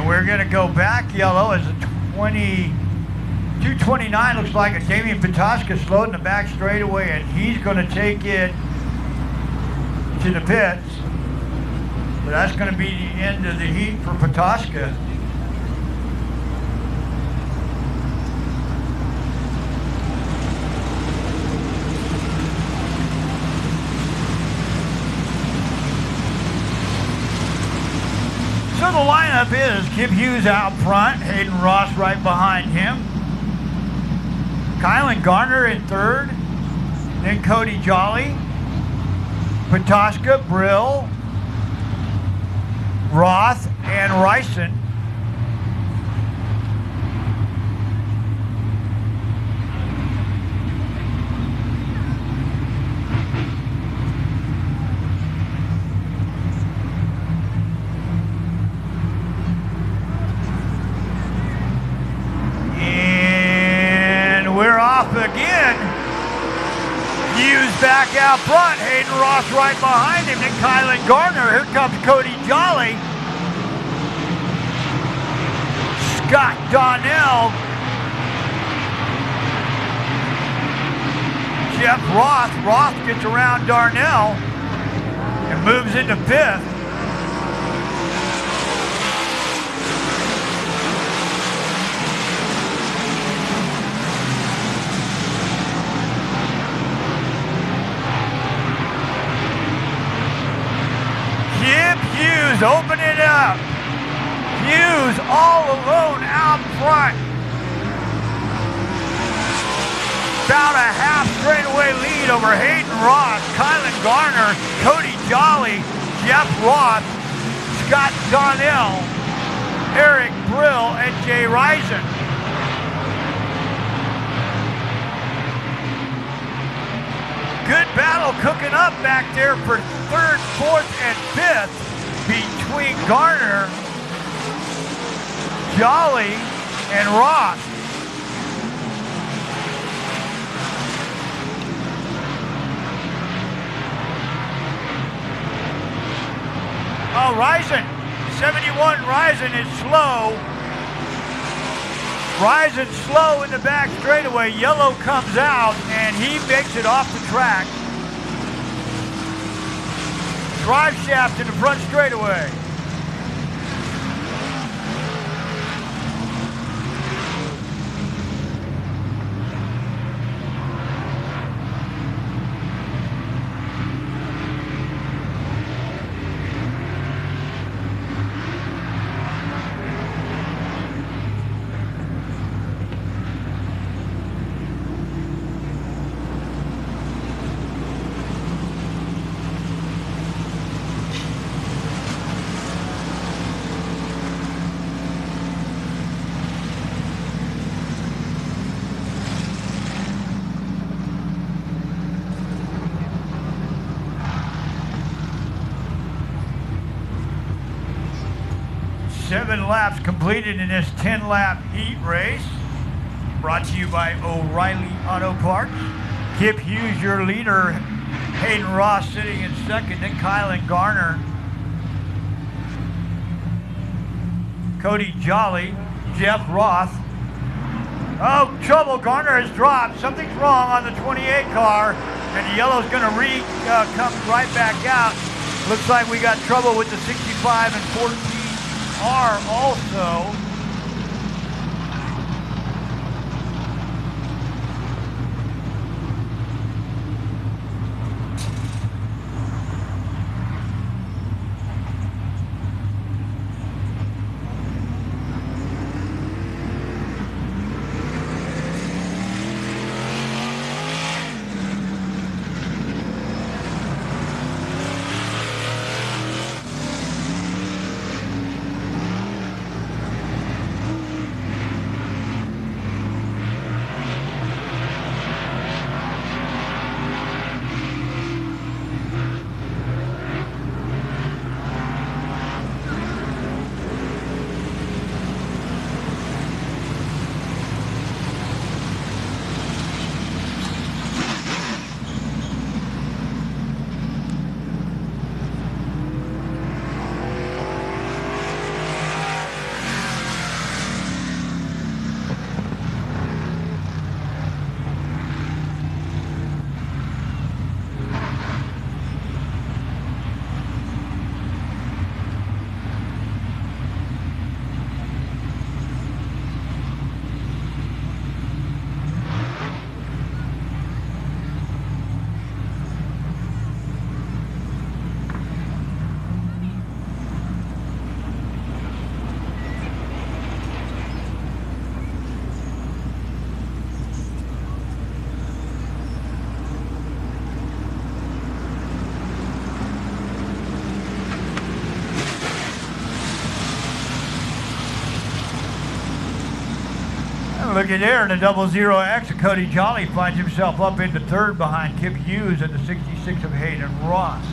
We're going to go back yellow as a 229 looks like a Damian Patoshka slowed in the back straightaway, and he's going to take it to the pits. But that's going to be the end of the heat for Patoshka. So the lineup is Kip Hughes out front, Hayden Ross right behind him, Kylan Garner in third, then Cody Jolly, Patoshka, Brill, Roth, and Ryson. Again, Hughes back out front, Hayden Ross right behind him, then Kylan Garner. Here comes Cody Jolly. Scott Donnell. Jeff Roth. Roth gets around Darnell and moves into 5th. Kip Hughes opening up. Hughes all alone out front. About a half straightaway lead over Hayden Ross, Kylan Garner, Cody Jolly, Jeff Roth, Scott Donnell, Eric Brill, and Jay Risen. Good battle cooking up back there for 3rd, 4th, and 5th between Garner, Jolly, and Ross. Oh, Risen, 71 Risen is slow. Risen slow in the back straightaway. Yellow comes out and he makes it off the track. Drive shaft in the front straightaway. Seven laps completed in this 10-lap heat race. Brought to you by O'Reilly Auto Parts. Kip Hughes, your leader. Hayden Ross sitting in 2nd. Then Kylan Garner. Cody Jolly. Jeff Roth. Oh, trouble. Garner has dropped. Something's wrong on the 28 car. And the yellow's going to come right back out. Looks like we got trouble with the 65 and 14. Are also looky there in the 00X, Cody Jolly finds himself up into 3rd behind Kip Hughes and the 66 of Hayden Ross.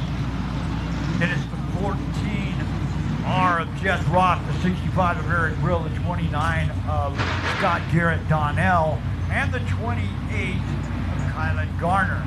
Then it's the 14R of Jeff Roth, the 65 of Eric Brill, the 29 of Scott Garrett Donnell, and the 28 of Kylan Garner.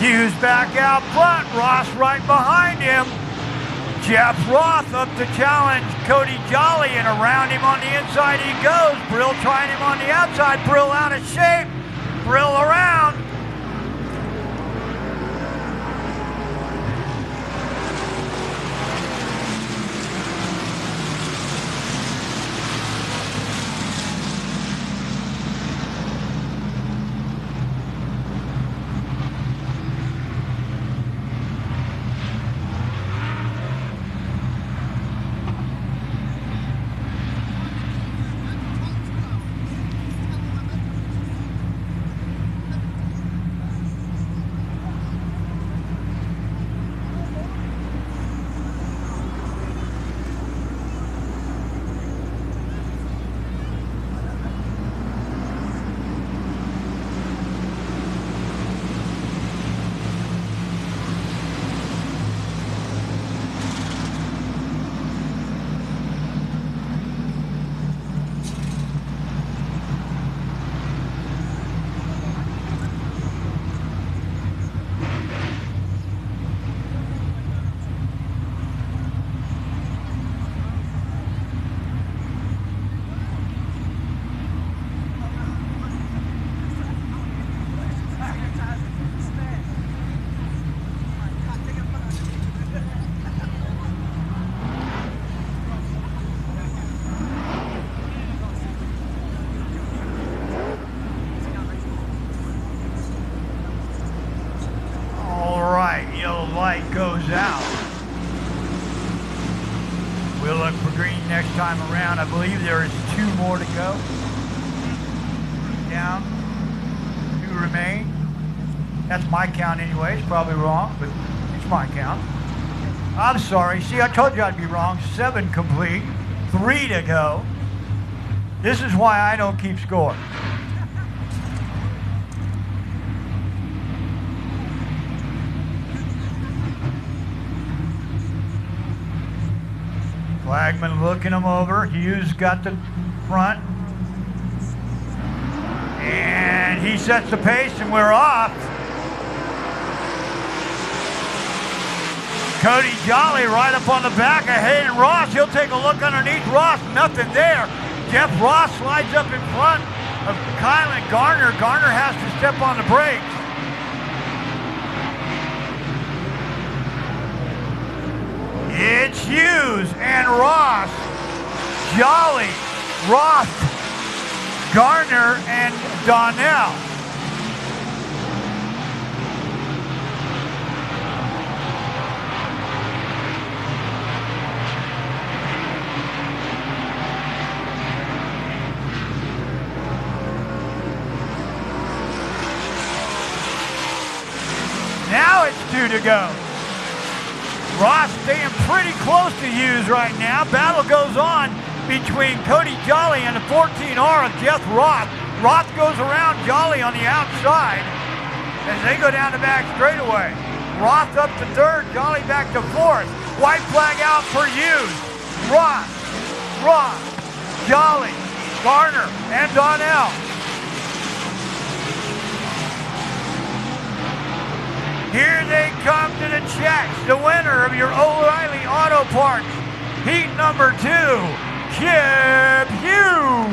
Hughes back out front. Ross right behind him. Jeff Roth up to challenge Cody Jolly, and around him on the inside he goes. Brill trying him on the outside. Brill out of shape. Brill around. Goes out. We'll look for green next time around. I believe there is 2 more to go. Down. 2 remain. That's my count anyway. It's probably wrong, but it's my count. I'm sorry. See, I told you I'd be wrong. 7 complete. 3 to go. This is why I don't keep score. Flagman looking him over. Hughes got the front. And he sets the pace and we're off. Cody Jolly right up on the back of Hayden Ross. He'll take a look underneath Ross. Nothing there. Jeff Ross slides up in front of Kylan Garner. Garner has to step on the brakes. It's Hughes and Ross, Jolly, Roth, Garner, and Donnell. Now it's 2 to go. Ross staying pretty close to Hughes right now. Battle goes on between Cody Jolly and the 14R of Jeff Roth. Roth goes around Jolly on the outside as they go down the back straightaway. Roth up to 3rd, Jolly back to 4th. White flag out for Hughes. Roth, Jolly, Garner, and Donnell. Here they come to the checks. The winner of your O'Reilly Auto Parts. Heat number 2, Chip Hughes.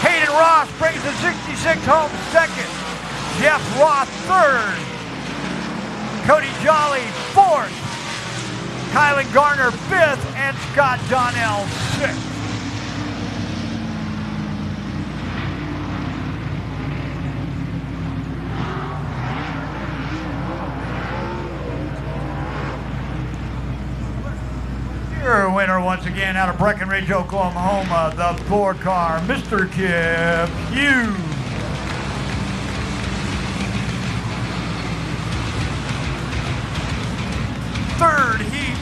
Hayden Ross brings the 66 home 2nd. Jeff Roth 3rd. Cody Jolly 4th. Kylan Garner 5th. And Scott Donnell 6th. Your winner once again out of Breckenridge, Oklahoma, the 4-car, Mr. Chip Hughes. Third heat,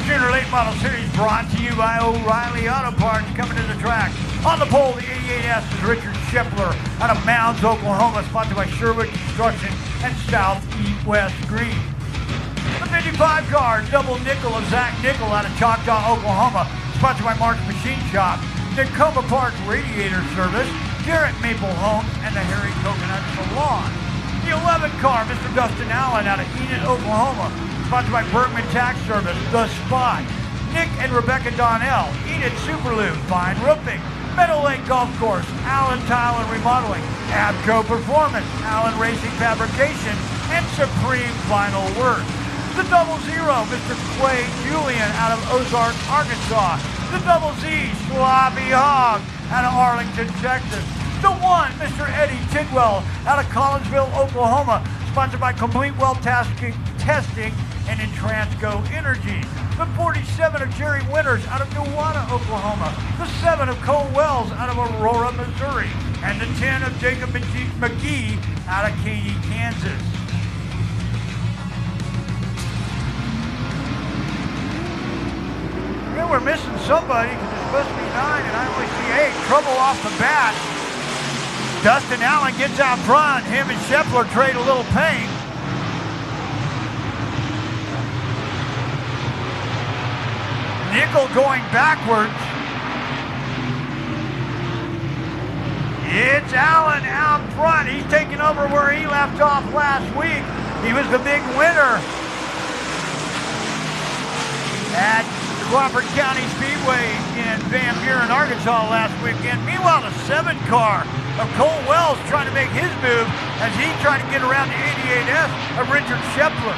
Junior Late Model Series brought to you by O'Reilly Auto Parts. Coming to the track. On the pole, the 88S is Richard Scheffler out of Mounds, Oklahoma, sponsored by Sherwood Construction and Southeast Green. The 55 car, double nickel of Zach Nickel out of Choctaw, Oklahoma, sponsored by Mark's Machine Shop, Tacoma Park Radiator Service, Garrett Maple Homes, and the Harry Coconut Salon. The 11 car, Mr. Dustin Allen out of Enid, Oklahoma. Sponsored by Bergman Tax Service, The Spot. Nick and Rebecca Donnell, Enid Superlube, Fine Roofing. Meadow Lake Golf Course, Allen Tile and Remodeling. Abco Performance, Allen Racing Fabrication, and Supreme Vinyl Works. The Double Zero, Mr. Clay Julian out of Ozark, Arkansas. The Double Z, Sloppy Hog out of Arlington, Texas. The One, Mr. Eddie Tidwell out of Collinsville, Oklahoma. Sponsored by Complete Well Testing and Intransco Energy. The 47 of Jerry Winters out of Newata, Oklahoma. The 7 of Cole Wells out of Aurora, Missouri. And the 10 of Jacob McGee out of Katy, Kansas. Well, we're missing somebody because it's supposed to be 9 and I only see 8. Trouble off the bat. Dustin Allen gets out front. Him and Scheffler trade a little paint. Nickel going backwards. It's Allen out front. He's taking over where he left off last week. He was the big winner at Crawford County Speedway in Van Buren, Arkansas last weekend. Meanwhile, the 7 car of Cole Wells trying to make his move as he tried to get around the 88S of Richard Scheffler.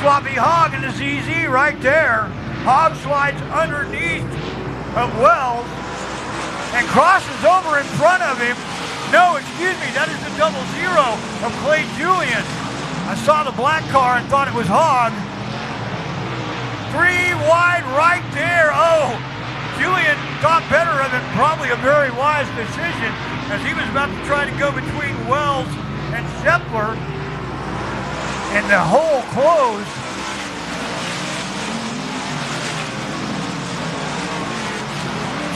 Sloppy Hog and the ZZ right there. Hog slides underneath of Wells and crosses over in front of him. No, excuse me, that is the Double Zero of Clay Julian. I saw the black car and thought it was Hog. 3 wide right there. Oh, Julian thought better of it. Probably a very wise decision as he was about to try to go between Wells and Scheffler. And the hole closed.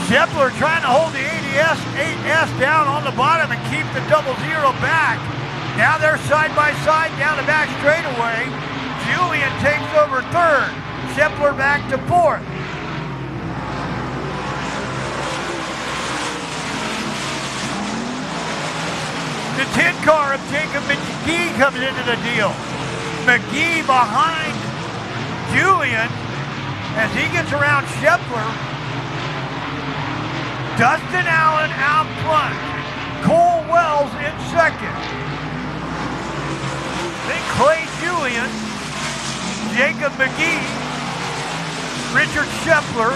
Scheffler trying to hold the 8S down on the bottom and keep the Double Zero back. Now they're side by side down the back straightaway. Julian takes over 3rd. Scheffler back to 4th. The 10 car of Jacob McGee comes into the deal. McGee behind Julian as he gets around Scheffler. Dustin Allen out front. Cole Wells in 2nd. Then Clay Julian, Jacob McGee, Richard Scheffler,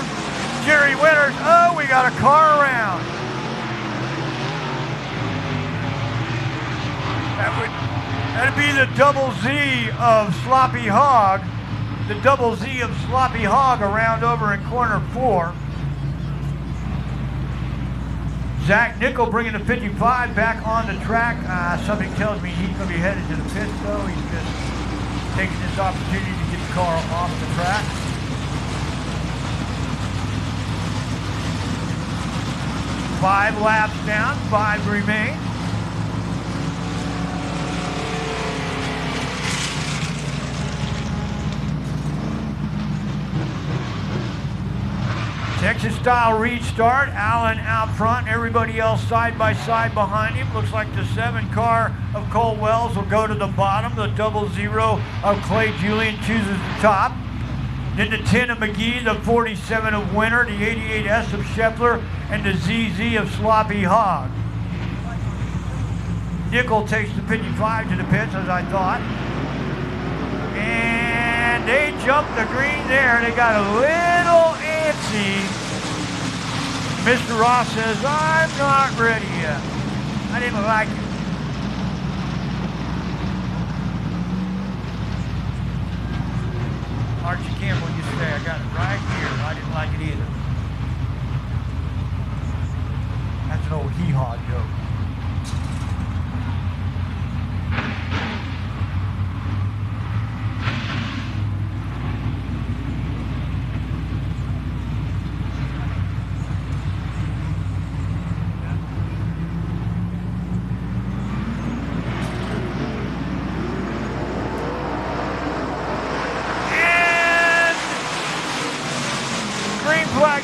Jerry Winters. Oh, we got a car around. That'd be the Double Z of Sloppy Hog. The Double Z of Sloppy Hog around over in corner 4. Zach Nickel bringing the 55 back on the track. Something tells me he's going to be headed to the pits, though. He's just taking this opportunity to get the car off the track. Five laps down, 5 remain. Texas style restart. Allen out front, everybody else side by side behind him. Looks like the 7 car of Cole Wells will go to the bottom. The Double Zero of Clay Julian chooses the top. Then the 10 of McGee, the 47 of Winter, the 88S of Scheffler, and the ZZ of Sloppy Hog. Nickel takes the 55 to the pits, as I thought. And they jumped the green there. They got a little antsy. Mr. Ross says, I'm not ready yet. I didn't like it. Archie Campbell, you stay. I got it right here. I didn't like it either. That's an old hee-haw joke.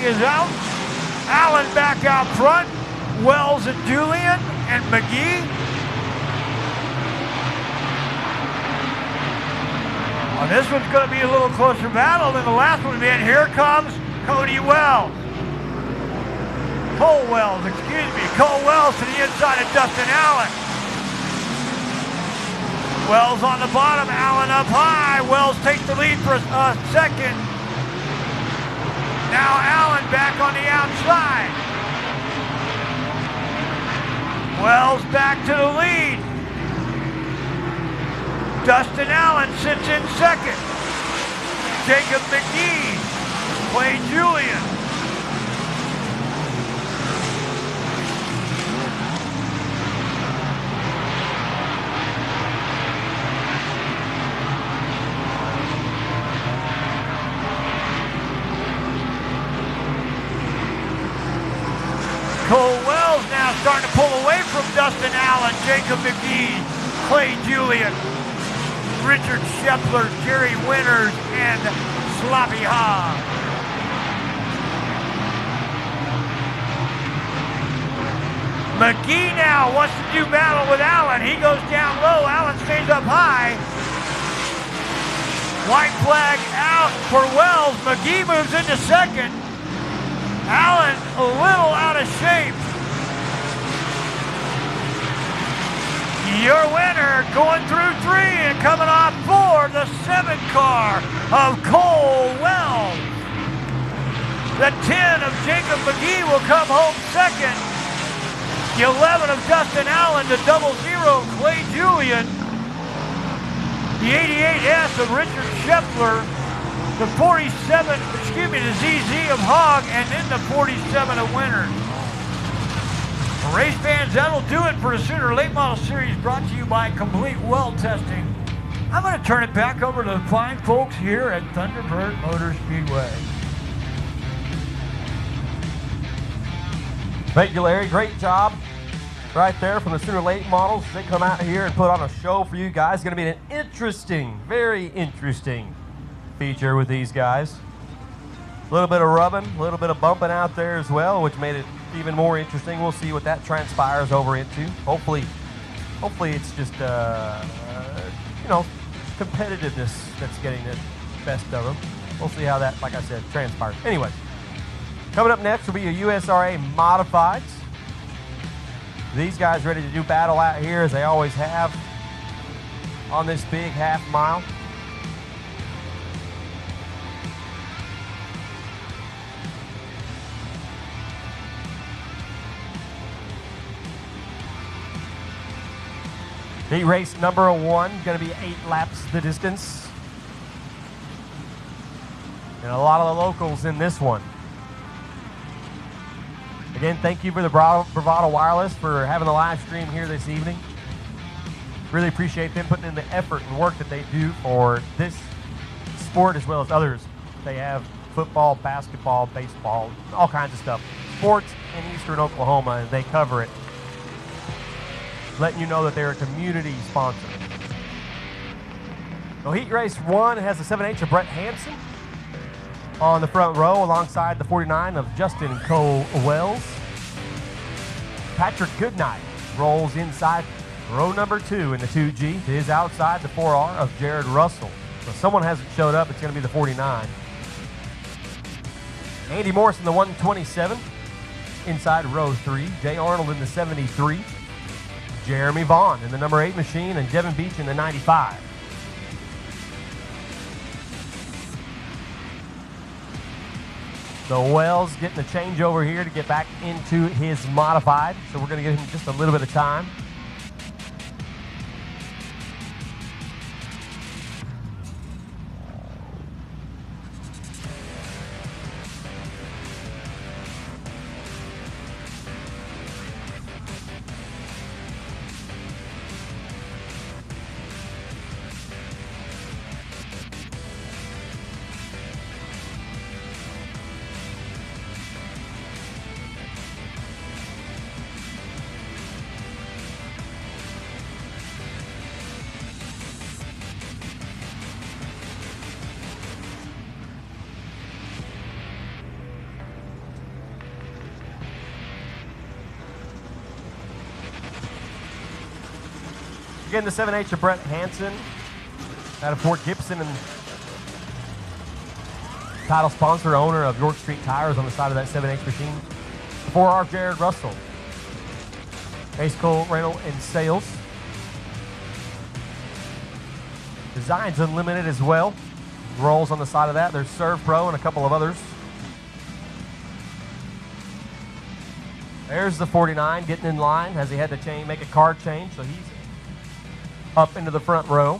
Is out. Allen back out front. Wells and Julian and McGee. Now this one's going to be a little closer battle than the last one, man. Here comes Cody Wells. Cole Wells to the inside of Dustin Allen. Wells on the bottom, Allen up high. Wells takes the lead for a second. Now Allen back on the outside. Wells back to the lead. Dustin Allen sits in second. Jacob McGee, Clay Julian. Cole Wells now starting to pull away from Dustin Allen, Jacob McGee, Clay Julian, Richard Scheffler, Jerry Winters, and Sloppy Hogg. McGee now wants to do battle with Allen. He goes down low. Allen stays up high. White flag out for Wells. McGee moves into second. Allen a little out of shape. Your winner going through 3 and coming off 4, the 7 car of Cole Wells. The 10 of Jacob McGee will come home second. The 11 of Dustin Allen, the 00 Clay Julian. The 88S of Richard Scheffler. The 47, the ZZ of Hogg, and then the 47 of Winters. Race fans, that'll do it for the Sooner Late Model Series, brought to you by Complete Well Testing. I'm going to turn it back over to the fine folks here at Thunderbird Motor Speedway. Thank you, Larry. Great job right there from the Sooner Late Models. They come out here and put on a show for you guys. It's going to be an interesting, very interesting feature with these guys. A little bit of rubbing, a little bit of bumping out there as well, which made it even more interesting. We'll see what that transpires over into. Hopefully it's just competitiveness that's getting the best of them. We'll see how that, like I said, transpires. Anyway, coming up next will be a USRA Modifieds. These guys ready to do battle out here as they always have on this big half mile. Heat race number 1, going to be 8 laps the distance. And a lot of the locals in this one. Again, thank you for the Bravado Wireless for having the live stream here this evening. Really appreciate them putting in the effort and work that they do for this sport as well as others. They have football, basketball, baseball, all kinds of stuff. Sports in eastern Oklahoma, and they cover it. Letting you know that they're a community sponsor. So Heat Race 1 has the 7H of Brett Hansen on the front row alongside the 49 of Justin Cole Wells. Patrick Goodnight rolls inside row number 2 in the 2G. To his outside, the 4R of Jared Russell. So if someone hasn't showed up, it's going to be the 49. Andy Morris in the 127 inside row 3. Jay Arnold in the 73. Jeremy Vaughn in the number 8 machine, and Devin Beach in the 95. So Wells getting the changeover here to get back into his modified. So we're going to give him just a little bit of time. Again, the 7H of Brett Hansen out of Fort Gibson and title sponsor, owner of York Street Tires on the side of that 7H machine. 4R Jared Russell. Ace Cole Rental and Sales. Designs Unlimited as well. Rolls on the side of that. There's Serve Pro and a couple of others. There's the 49 getting in line as he had to make a card change, so he's up into the front row.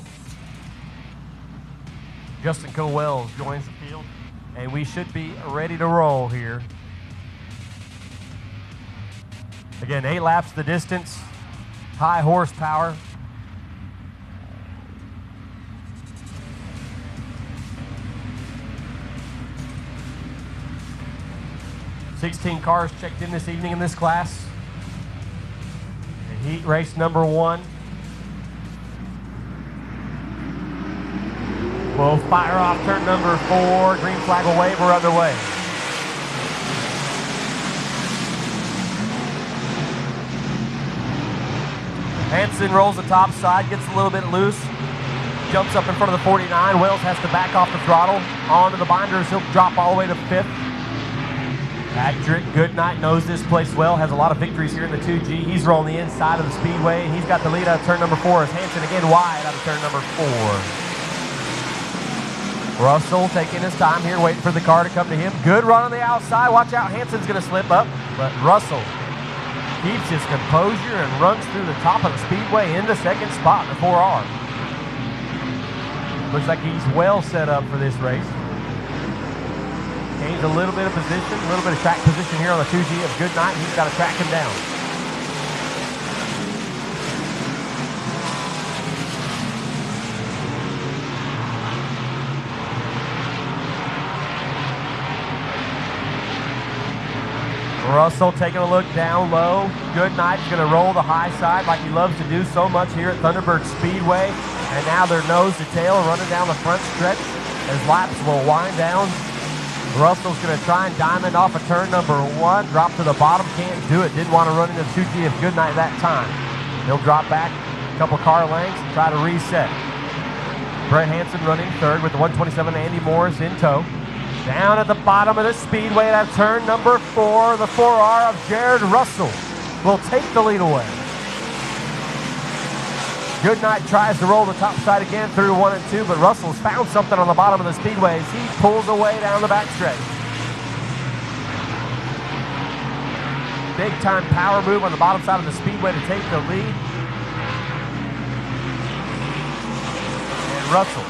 Justin Cowell joins the field, and we should be ready to roll here. Again, 8 laps the distance, high horsepower. $16 cars checked in this evening in this class. And heat race number 1. We'll fire off turn number 4. Green flag will wave. We're underway. Hansen rolls the top side, gets a little bit loose, jumps up in front of the 49. Wells has to back off the throttle. Onto the binders, he'll drop all the way to 5th. Patrick Goodnight knows this place well, has a lot of victories here in the 2G. He's rolling the inside of the speedway, and he's got the lead out of turn number 4 as Hansen again wide out of turn number 4. Russell taking his time here, waiting for the car to come to him. Good run on the outside. Watch out, Hansen's going to slip up, but Russell keeps his composure and runs through the top of the speedway into second spot in the 4R. Looks like he's well set up for this race. Gains a little bit of position, a little bit of track position here on the 2G of Goodnight. He's got to track him down. Russell taking a look down low. Goodnight's going to roll the high side like he loves to do so much here at Thunderbird Speedway. And now they're nose to tail running down the front stretch as laps will wind down. Russell's going to try and diamond off of turn number 1. Drop to the bottom, can't do it. Didn't want to run into the 2G of Goodnight that time. He'll drop back a couple car lengths and try to reset. Brett Hansen running third with the 127 Andy Morris in tow. Down at the bottom of the speedway at turn number 4, the 4R of Jared Russell will take the lead away. Goodnight tries to roll the top side again through 1 and 2, but Russell's found something on the bottom of the speedway as he pulls away down the backstretch. Big time power move on the bottom side of the speedway to take the lead. And Russell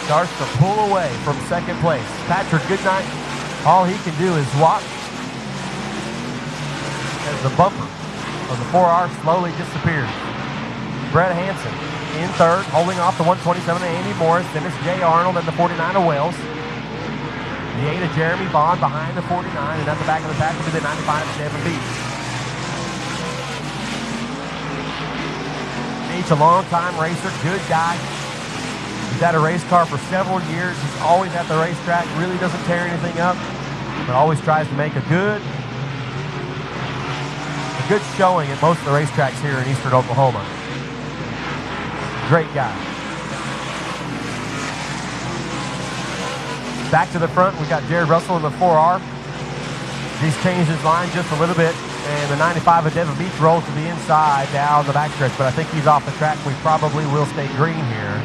starts to pull away from second place. Patrick Goodnight, all he can do is watch as the bumper of the 4R slowly disappears. Brett Hansen in third, holding off the 127 of Andy Morris. Then it's Jay Arnold and the 49 of Wells. The 8 of Jeremy Bond behind the 49, and at the back of the pack will be the 95 of Devin Beach. Beach, a long-time racer, good guy. He's had a race car for several years. He's always at the racetrack, really doesn't tear anything up, but always tries to make a good showing at most of the racetracks here in eastern Oklahoma. Great guy. Back to the front, we got Jared Russell in the 4R. He's changed his line just a little bit, and the 95 of Devon Beach rolls to the inside down the backstretch, but I think he's off the track. We probably will stay green here.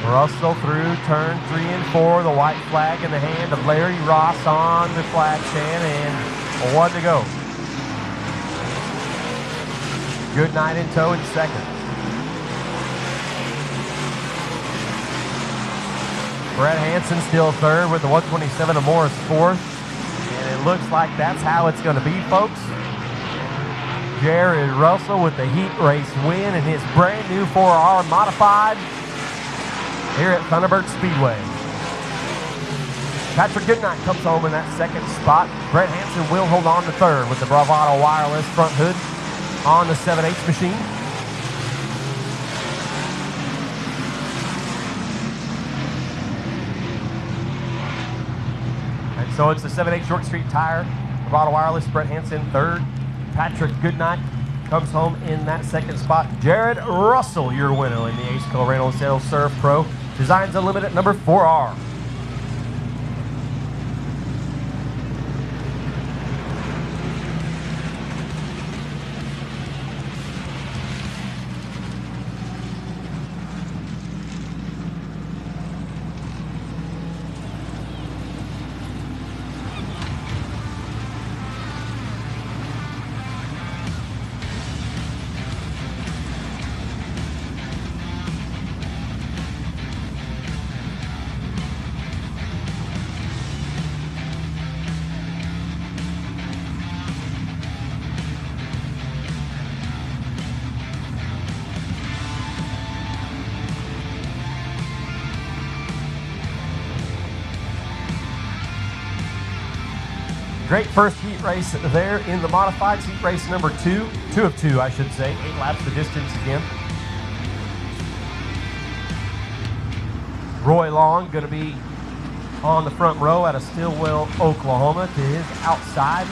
Russell through turn 3 and 4, the white flag in the hand of Larry Ross on the flag stand, and 1 to go. Goodnight in tow in second. Brett Hansen still third with the 127 of Morris fourth. And it looks like that's how it's going to be, folks. Jared Russell with the heat race win in his brand new 4R modified here at Thunderbird Speedway. Patrick Goodnight comes home in that second spot. Brett Hansen will hold on to third with the Bravado Wireless front hood on the 7H machine. And so it's the 7H York Street Tire, Bravado Wireless, Brett Hansen third. Patrick Goodnight comes home in that second spot. Jared Russell, your winner in the Ace Cole Rental Sales Surf Pro Designs Unlimited number 4R. Great first heat race there in the modifieds. Heat race number 2 of 2, I should say. 8 laps the distance again. Roy Long going to be on the front row out of Stillwell, Oklahoma. To his outside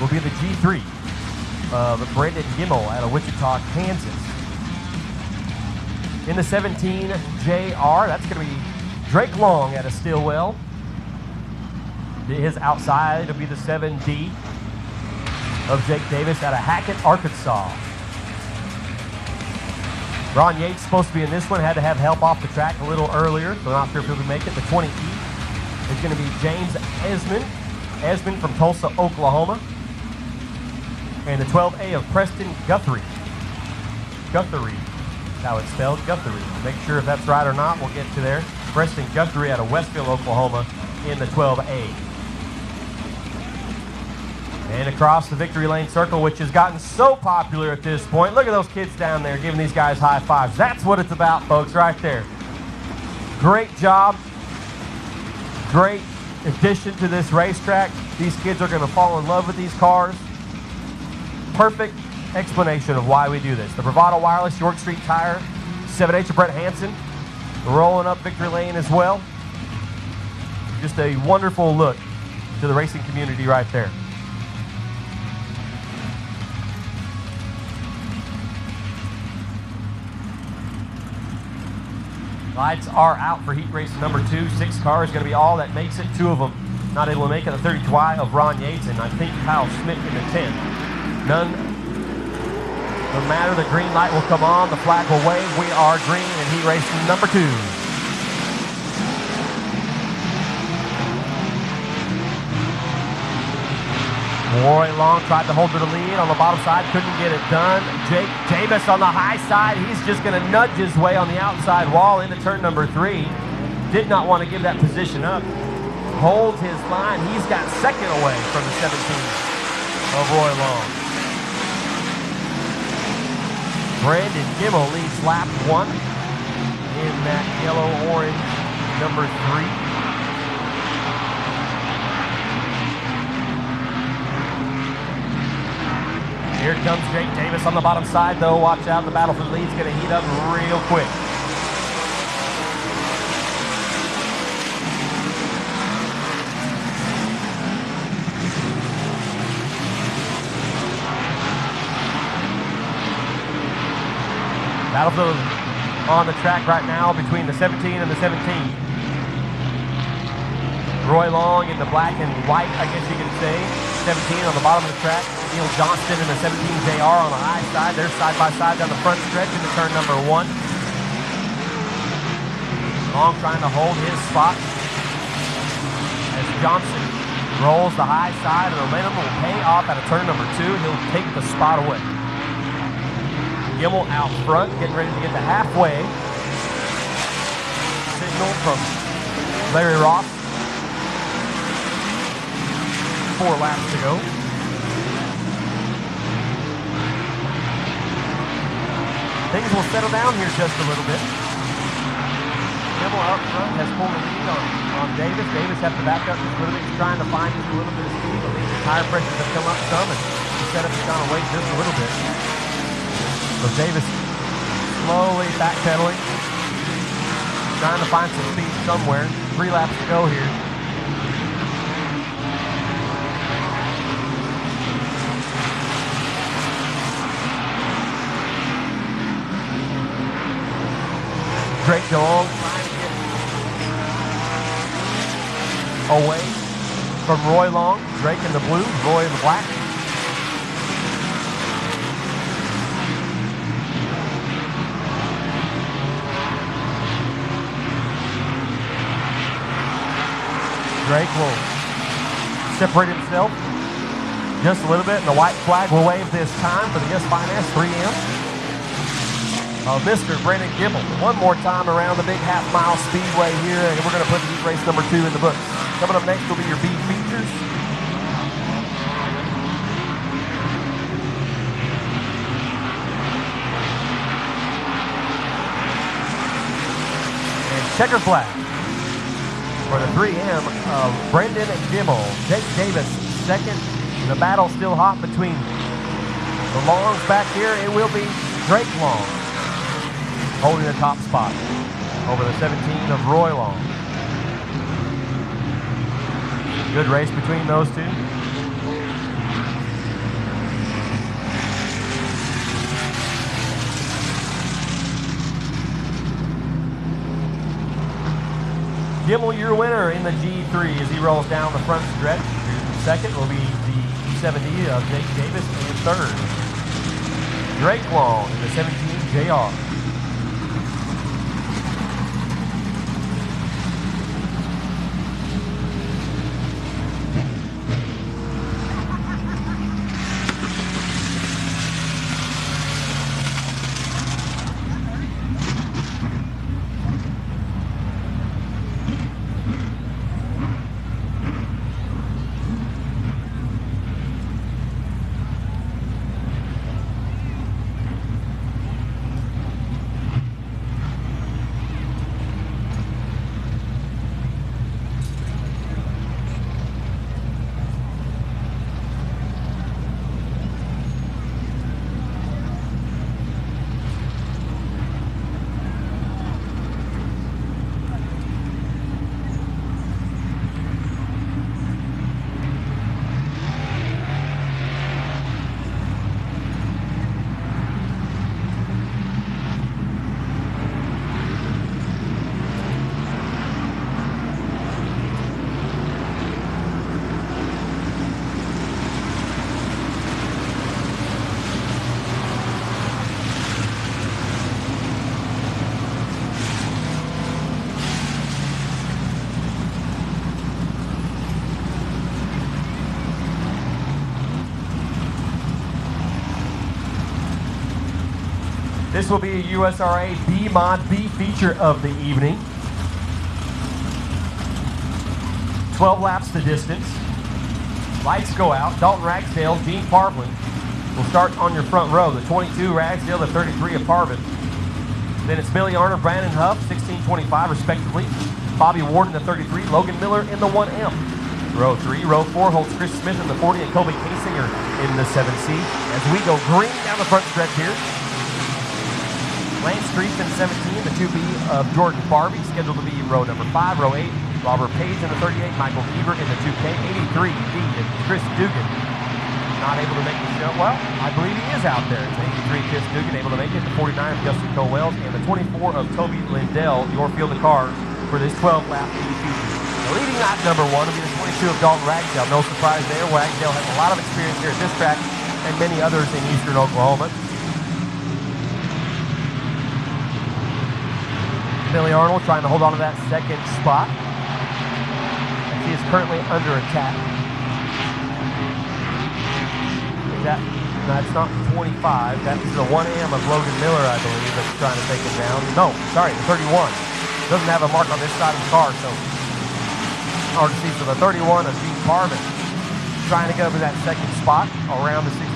will be the G3 of Brandon Gimmel out of Wichita, Kansas. In the 17 JR, that's going to be Drake Long out of Stillwell. To his outside will be the 7D of Jake Davis out of Hackett, Arkansas. Ron Yates supposed to be in this one, had to have help off the track a little earlier, so not sure if he'll make it. The 20E is going to be James Esmond from Tulsa, Oklahoma. And the 12A of Preston Guthrie. Guthrie, that's how it's spelled, Guthrie. Make sure if that's right or not, we'll get to there. Preston Guthrie out of Westville, Oklahoma in the 12A. And across the victory lane circle, which has gotten so popular at this point. Look at those kids down there giving these guys high fives. That's what it's about, folks, right there. Great job. Great addition to this racetrack. These kids are going to fall in love with these cars. Perfect explanation of why we do this. The Bravado Wireless, York Street Tire, 7H of Brett Hansen, rolling up victory lane as well. Just a wonderful look to the racing community right there. Lights are out for heat race number 2. 6 cars, going to be all that makes it. 2 of them not able to make it. The 32Y of Ron Yates, and I think Kyle Schmidt in the 10. No matter, the green light will come on, the flag will wave. We are green in heat race number 2. Roy Long tried to hold to the lead on the bottom side, couldn't get it done. Jake Davis on the high side, he's just going to nudge his way on the outside wall into turn number 3. Did not want to give that position up. Holds his line, he's got second away from the 17 of Roy Long. Brandon Gimmel leads lap 1 in that yellow-orange number 3. Here comes Jake Davis on the bottom side, though. Watch out, the battle for the lead's going to heat up real quick. Battlefield on the track right now between the 17 and the 17. Roy Long in the black and white, I guess you could say. 17 on the bottom of the track. Neil Johnston in the 17 JR on the high side. They're side by side down the front stretch into turn number 1. Long trying to hold his spot as Johnson rolls the high side, and momentum will pay off out of turn number 2. He'll take the spot away. Gimmel out front, getting ready to get to halfway. Signal from Larry Ross. 4 laps to go. Things will settle down here just a little bit. Gimmel up front has pulled the lead on Davis. Davis has to back up just a little bit. He's trying to find just a little bit of speed. I think the tire pressures have come up some, and the setup has gone away just a little bit. So Davis slowly backpedaling, trying to find some speed somewhere. 3 laps to go here. Drake DeLong trying to get away from Roy Long. Drake in the blue, Roy in the black. Drake will separate himself just a little bit, and the white flag will wave this time for the Yes Finance 3M. Mr. Brandon Gimmel, one more time around the big half-mile speedway here, and we're going to put heat race number 2 in the books. Coming up next will be your B features. And checker flag for the 3M of Brandon Gimmel. Jake Davis second. The battle's still hot between the Longs back here. It will be Drake Long holding the top spot over the 17 of Roy Long. Good race between those two. Kimmel, your winner in the G3 as he rolls down the front stretch. Second will be the E70 of Jake Davis, and third, Drake Long in the 17 JR. This will be a USRA B Mod B feature of the evening. 12 laps the distance. Lights go out. Dalton Ragsdale, Gene Parvin will start on your front row. The 22 Ragsdale, the 33 of Parvin. Then it's Billy Arner, Brandon Huff, 1625 respectively. Bobby Ward in the 33, Logan Miller in the 1M. Row 3, row 4 holds Chris Smith in the 40 and Kobe Kasinger in the 7C. As we go green down the front stretch here. Lance Street in 17, the 2B of Jordan Barbie, scheduled to be row number 5. Row 8, Robert Page in the 38, Michael Beaver in the 2K. 83D and Chris Dugan not able to make the show. Well, I believe he is out there. It's 83 Chris Dugan able to make it. The 49 of Justin Cole-Wells and the 24 of Toby Lindell, your field of cars for this 12-lap feature. The leading lap number 1 will be the 22 of Dalton Ragsdale. No surprise there. Ragsdale has a lot of experience here at this track and many others in eastern Oklahoma. Billy Arnold trying to hold on to that second spot. He is currently under attack. That's not 25. That's the 1M of Logan Miller, I believe, that's trying to take him down. No, sorry, the 31. Doesn't have a mark on this side of the car, so hard to see. So the 31 of Gene Parvin trying to get over that second spot around the 16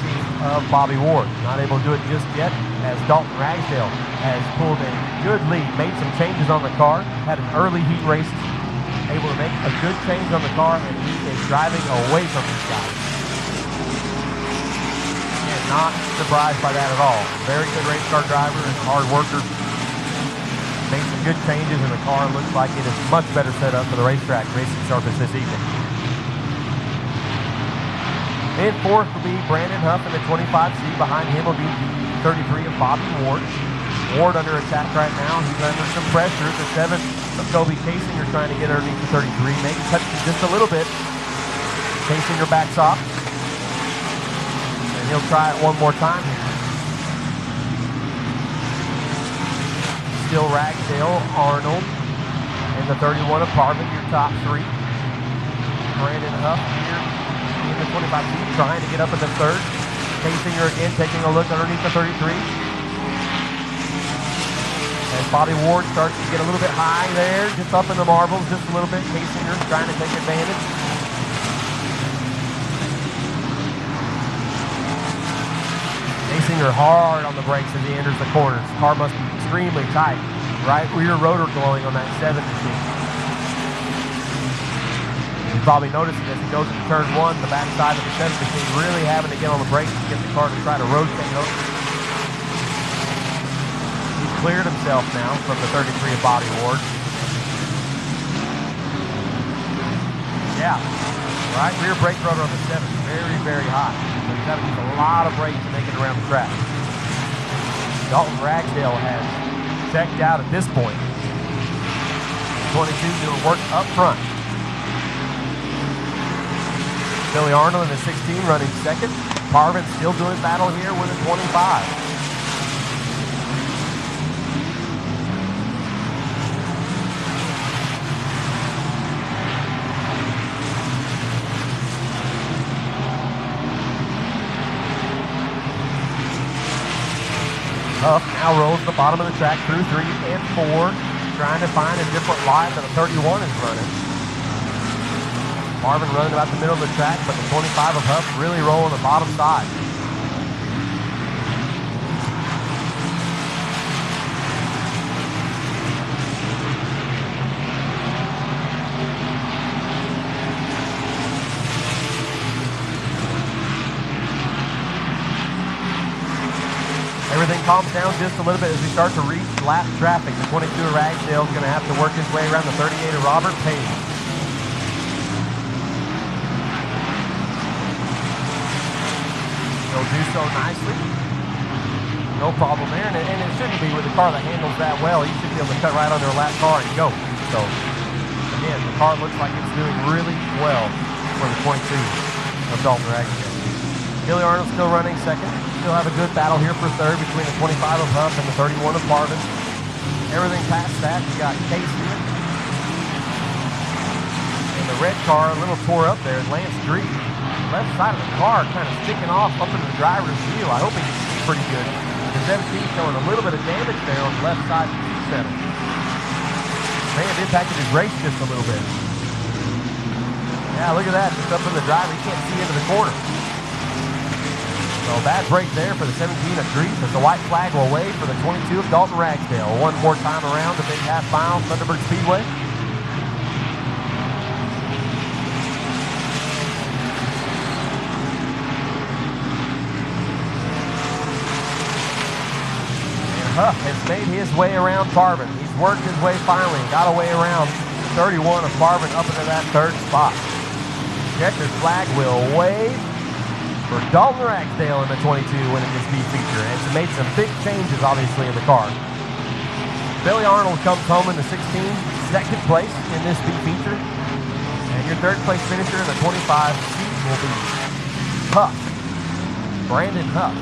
of Bobby Ward. Not able to do it just yet, as Dalton Ragsdale has pulled a good lead, made some changes on the car, had an early heat race, able to make a good change on the car, and he is driving away from these guys. And not surprised by that at all. Very good race car driver and hard worker. Made some good changes, and the car looks like it is much better set up for the racetrack racing surface this evening. In fourth will be Brandon Huff in the 25C. Behind him will be the 33 of Bobby Ward. Ward under attack right now. He's under some pressure. The 7 of Kobe Kasinger trying to get underneath the 33. Maybe touch him just a little bit. Kasinger backs off. And he'll try it one more time here. Still Ragsdale, Arnold, and the 31 of Parvin, your top 3. Brandon Huff here in the 25C, trying to get up at the 3rd. Kasinger again taking a look underneath the 33. As Bobby Ward starts to get a little bit high there, just up in the marbles just a little bit. Kasinger trying to take advantage. Kasinger hard on the brakes as he enters the corners. Car must be extremely tight. Right rear rotor glowing on that 7 machine. probably noticing as he goes into turn 1, the backside of the 7 machine really having to get on the brakes to get the car to try to rotate over. He's cleared himself now from the 33 of Bobby Ward. Yeah, right rear brake rotor on the 7 is very, very high. So he's having to use a lot of brakes to make it around the track. Dalton Ragsdale has checked out at this point. 22 doing work up front. Billy Arnold in the 16 running second. Parvin still doing battle here with a 25. Huff now rolls to the bottom of the track through 3 and 4, trying to find a different line that a 31 is running. Marvin running about the middle of the track, but the 25 of Huff really rolling the bottom side. Everything calms down just a little bit as we start to reach lap traffic. The 22 of Ragsdale is going to have to work his way around the 38 of Robert Payne. He'll do so nicely. No problem there, and it shouldn't be with a car that handles that well. He should be able to cut right under a lap car and go. So, again, the car looks like it's doing really well for the 22 of Dalton Ragsdale. Billy Arnold still running second. Still have a good battle here for third between the 25 of Huff and the 31 of Marvin. Everything past that, you got Casey. And the red car a little tore up there. Lance Drees, left side of the car kind of sticking off up into the driver's wheel. I hope he can see pretty good. The 17 showing a little bit of damage there on the left side of the seat center. May have impacted his race just a little bit. Yeah, look at that. Just up in the driver. He can't see into the corner. So bad break there for the 17 of Drees as the white flag will wave for the 22 of Dalton Ragsdale. One more time around the big half mile, Thunderbird Speedway. And Huff has made his way around Parvin. He's worked his way finally, got a way around 31 of Parvin up into that third spot. Checkered flag will wave for Dalton Ragsdale in the 22 winning this B feature. And it's made some big changes, obviously, in the car. Billy Arnold comes home in the 16, second place in this B feature. And your third place finisher in the 25 seat will be Huff, Brandon Huff.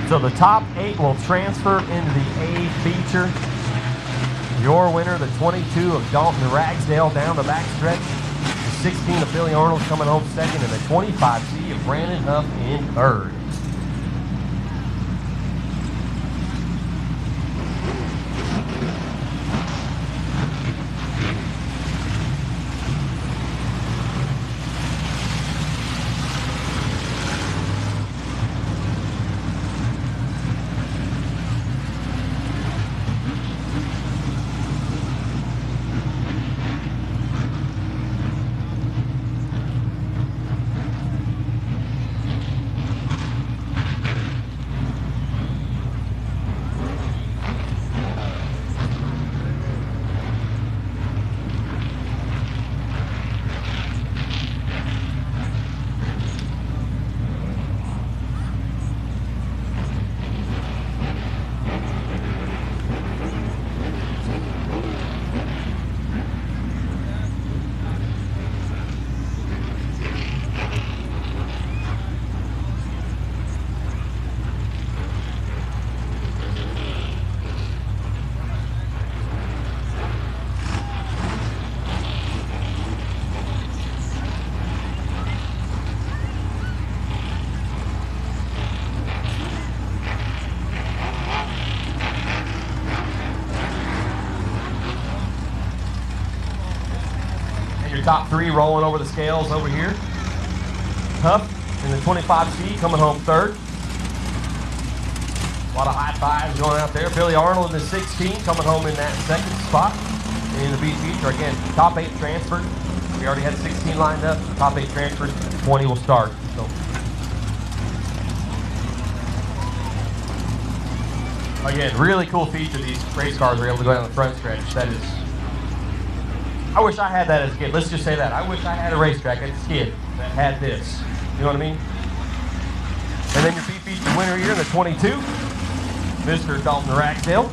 So the top 8 will transfer into the A feature. Your winner, the 22 of Dalton Ragsdale down the backstretch. The 16 of Billy Arnold coming home second, and the 25C of Brandon Huff in third. top 3 rolling over the scales over here. Huff in the 25C coming home 3rd. A lot of high fives going out there. Billy Arnold in the 16 coming home in that 2nd spot in the B feature. Again, top 8 transferred. We already had 16 lined up. Top 8 transferred. 20 will start. So. Again, really cool feature. These race cars are able to go down the front stretch. That is. I wish I had that as a kid. Let's just say that. I wish I had a racetrack as a kid that had this. You know what I mean? And then your B feature winner here in the 22. Mr. Dalton Ragsdale.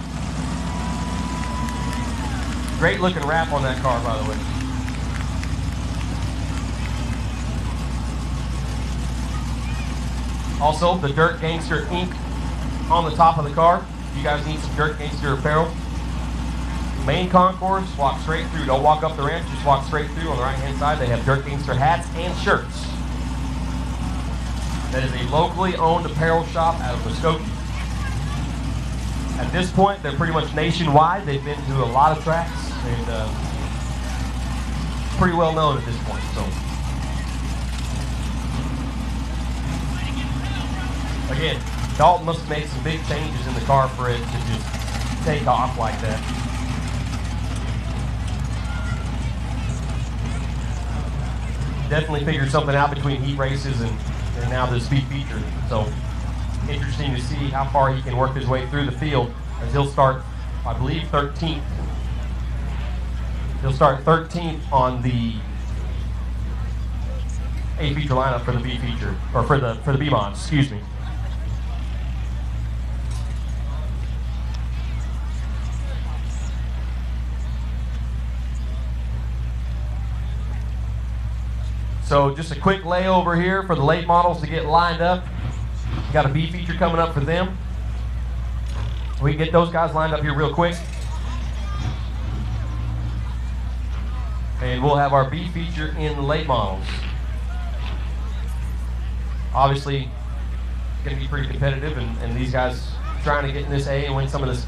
Great looking wrap on that car, by the way. Also, the Dirt Gangster ink on the top of the car. You guys need some Dirt Gangster apparel. Main concourse, walk straight through. Don't walk up the ramp, just walk straight through. On the right-hand side, they have Dirt Gangster hats and shirts. That is a locally owned apparel shop out of Muskogee. At this point, they're pretty much nationwide. They've been to a lot of tracks and pretty well known at this point. So, again, Dalton must have made some big changes in the car for it to just take off like that. Definitely figured something out between heat races and now the speed feature. So interesting to see how far he can work his way through the field as he'll start, I believe, 13th. He'll start 13th on the A feature lineup for the B feature, or for the B mods, excuse me. So just a quick layover here for the late models to get lined up. Got a B feature coming up for them. We can get those guys lined up here real quick. And we'll have our B feature in the late models. Obviously, it's going to be pretty competitive, and these guys trying to get in this A and win some of this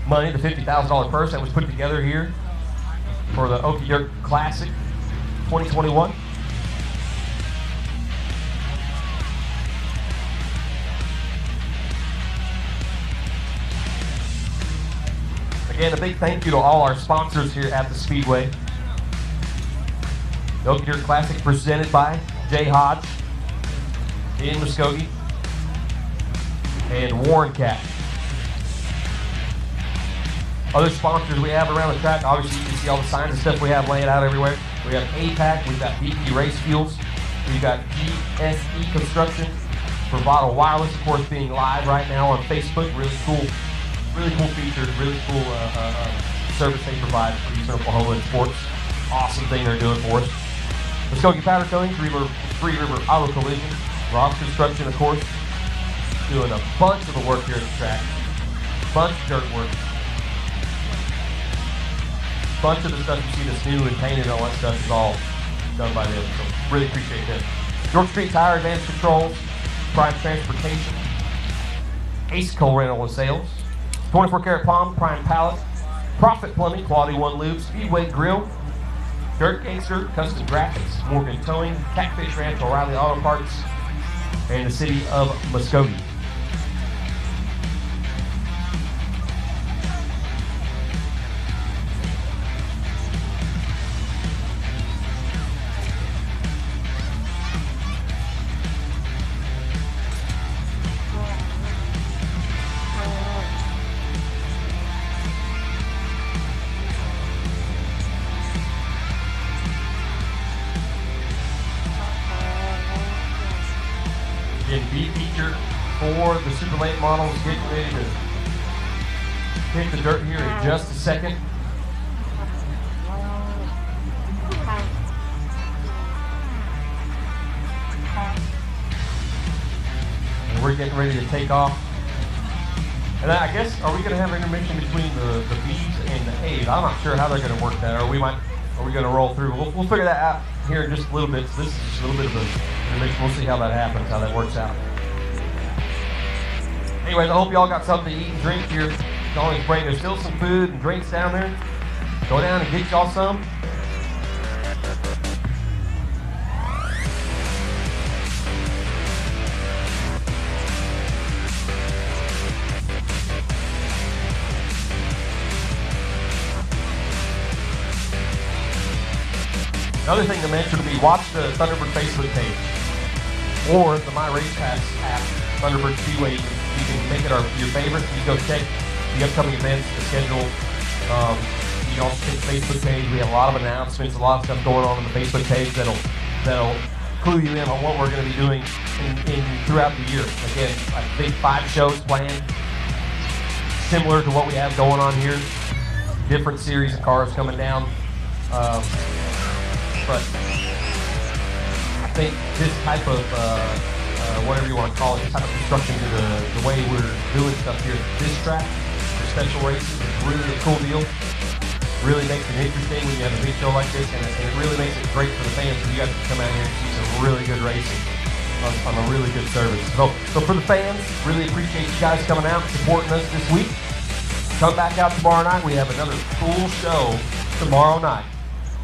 money, the $50,000 purse that was put together here for the Okie Dirt Classic 2021. Again, a big thank you to all our sponsors here at the Speedway. The Okie Dirt Classic presented by Jay Hodge in Muskogee and Warren Cat. Other sponsors we have around the track, obviously you can see all the signs and stuff we have laying out everywhere. We have APAC, we've got BP Race Fuels, we've got GSE Construction, Bravado Wireless, of course, being live right now on Facebook. Really cool feature, really cool service they provide for Eastern Oklahoma and sports. Awesome thing they're doing for us. Muskogee Powder Coating, Three River Auto Collision, Ross Construction, of course, doing a bunch of the work here at the track. Bunch of dirt work. Bunch of the stuff you see that's new and painted and all that stuff is all done by them. So really appreciate that. York Street Tire, Advanced Controls, Prime Transportation, Ace Coal Rental and Sales, 24 Karat Palm, Prime Pallet, Profit Plumbing, Quality One Lube, Speedway Grill, Dirt Gangster, Custom Graphics, Morgan Towing, Catfish Ranch, O'Reilly Auto Parts, and the City of Muskogee. B feature for the super late models, getting ready to hit the dirt here in just a second. And we're getting ready to take off. And I guess, are we going to have intermission between the B's and the A's? I'm not sure how they're going to work that, or are we going to roll through? We'll figure that out here in just a little bit. So this is just a little bit of an intermission. We'll see how that happens, how that works out. Anyways, I hope y'all got something to eat and drink here. Going spring. There's still some food and drinks down there. Go down and get y'all some. Another thing to mention would be watch the Thunderbird Facebook page or the My Race Pass app, Thunderbird Speedway. You can make it your favorite. You go check the upcoming events, the schedule. You can also check the Facebook page. We have a lot of announcements, a lot of stuff going on the Facebook page that'll clue you in on what we're going to be doing throughout the year. Again, I think 5 shows planned, similar to what we have going on here. Different series of cars coming down. But I think this type of, whatever you want to call it, this type of construction to the way we're doing stuff here, this track for special races is really a cool deal. Really makes it interesting when you have a big show like this, and it really makes it great for the fans because you guys can come out here and see some really good racing on a really good service. So for the fans, really appreciate you guys coming out and supporting us this week. Come back out tomorrow night. We have another cool show tomorrow night.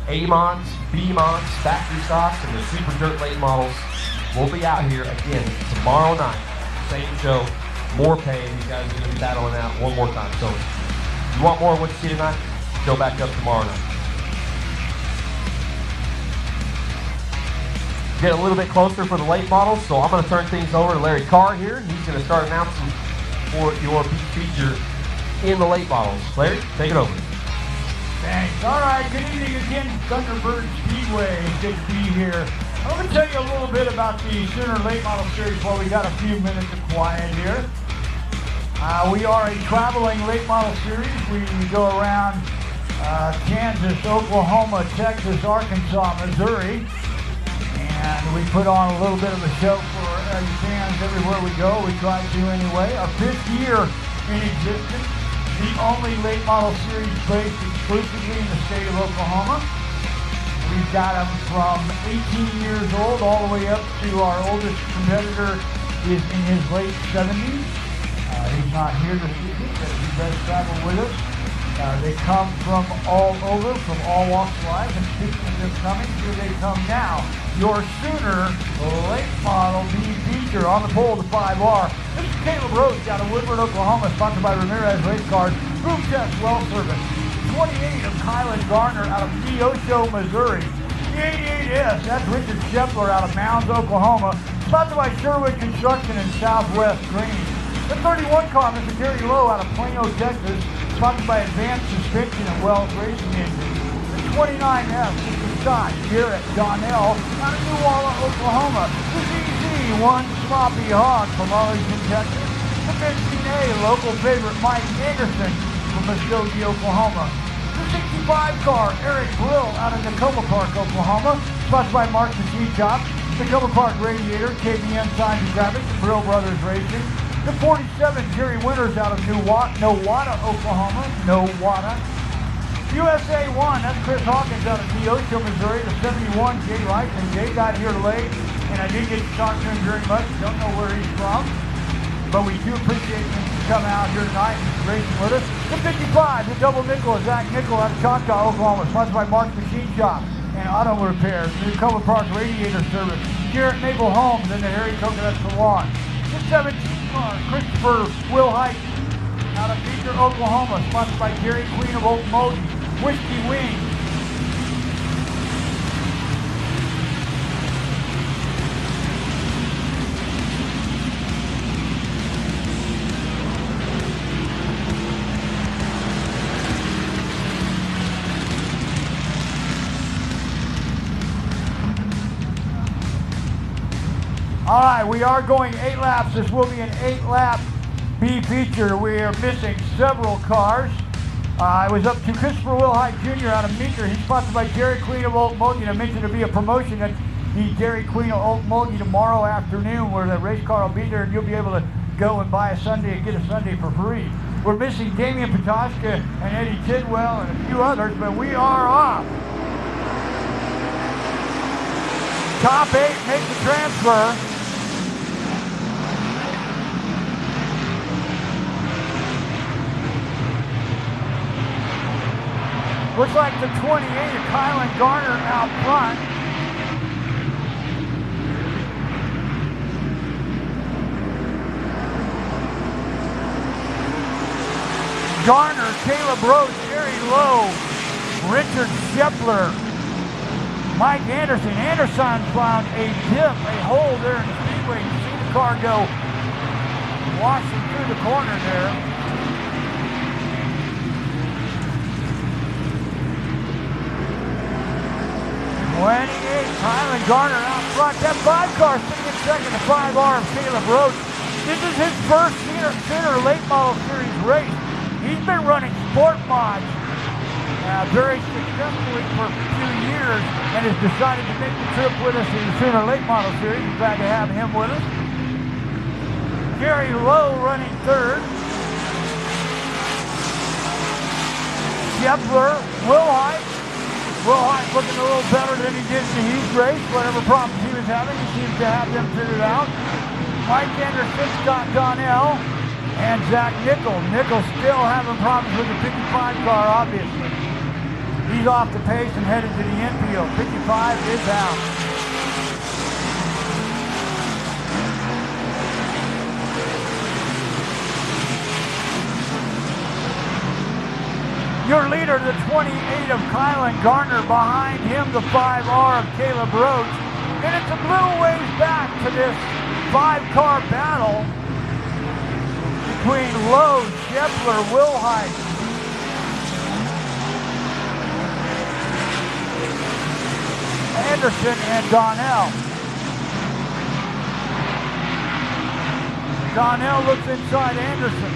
A-Mods, B-Mods, factory stocks, and the Super Dirt late models will be out here again tomorrow night. Same show, more pay. These guys are going to be battling out one more time. So if you want more of what you see tonight, go back up tomorrow night. Get a little bit closer for the late models, so I'm going to turn things over to Larry Carr here. He's going to start announcing for your feature in the late models. Larry, take it over. Thanks. All right, good evening again, Thunderbird Speedway. Good to be here. I'm going to tell you a little bit about the Sooner Late Model Series while we got a few minutes of quiet here. We are a traveling late model series. We go around Kansas, Oklahoma, Texas, Arkansas, Missouri, and we put on a little bit of a show for you fans everywhere we go. We try to anyway. Our 5th year in existence. The only late model series based exclusively in the state of Oklahoma. We've got them from 18 years old all the way up to our oldest competitor is in his late 70s. He's not here this evening, but he does travel with us. They come from all over, from all walks of life, and speaking of them coming, here they come now. Your Sooner late model B feature on the pole, the 5R. This is Caleb Rhodes out of Woodward, Oklahoma, sponsored by Ramirez Race Cars, Boom Test Well Service. 28 of Kylan Garner out of Neosho, Missouri. The 88S, that's Richard Shepler out of Mounds, Oklahoma, sponsored by Sherwood Construction and Southwest Green. The 31 car, Mr. Gary Lowe out of Plano, Texas, sponsored by Advanced Suspension and Wells Racing Engine. The 29F, Mr. Scott Garrett Donnell out of New Orleans, Oklahoma. The ZZ, one sloppy hog from Arlington, Texas. The 15A, local favorite Mike Anderson from Muskogee, Oklahoma. The 65 car, Eric Brill out of Tacoma Park, Oklahoma, sponsored by Mark's Machine Shop. Tacoma Park Radiator, KBN Signs and Graphics, and Brill Brothers Racing. The 47, Jerry Winters out of Nowata, Oklahoma. Nowata. USA 1, that's Chris Hawkins out of Neosho, Missouri. The 71, Jay Rice, and Jay got here late, and I didn't get to talk to him very much. Don't know where he's from, but we do appreciate him to come out here tonight and racing with us. The 55, the double nickel, Zach Nickel out of Choctaw, Oklahoma, sponsored by Mark's Machine Shop and Auto Repair. The Tacoma Park Radiator Service, Garrett Maple Homes, and the Harry Coconut Salon. The 17 car, Christopher Will Height out of Beecher, Oklahoma, sponsored by Gary Queen of Oak Moton, Whiskey Wing. All right, we are going 8 laps. This will be an 8-lap B feature. We are missing several cars. I was up to Christopher Wilhite Jr. out of Meeker. He's sponsored by Jerry Queen of Oak Moulton. I mentioned there'll be a promotion at the Jerry Queen of Oak Moulton tomorrow afternoon where the race car will be there and you'll be able to go and buy a Sunday and get a Sunday for free. We're missing Damian Patoshka and Eddie Tidwell and a few others, but we are off. Top 8 make the transfer. Looks like the 28 of Kylan Garner out front. Garner, Caleb Rhodes, Jerry Lowe, Richard Shepler, Mike Anderson. Anderson found a dip, a hole there in the speedway. You see the car go washing through the corner there. Kylan Garner out front. That 5 car sitting in second, the 5R of Caleb Roach. This is his first Sooner Late Model Series race. He's been running sport mods very successfully for a few years and has decided to make the trip with us in the Sooner Late Model Series. We're glad to have him with us. Gary Lowe running third. Shepler, Wilhite. Wilhite looking a little better than he did in the heat race. Whatever problems he was having, he seems to have them figured out. Mike Anderson, Scott Donnell, and Zach Nickel. Nickel still having problems with the 55 car, obviously. He's off the pace and headed to the infield. 55 is out. Your leader, the 28 of Kylan Garner. Behind him, the 5R of Caleb Roach. And it's a little ways back to this 5-car battle between Lowe, Shepler, Wilhite. Anderson and Donnell. Donnell looks inside Anderson.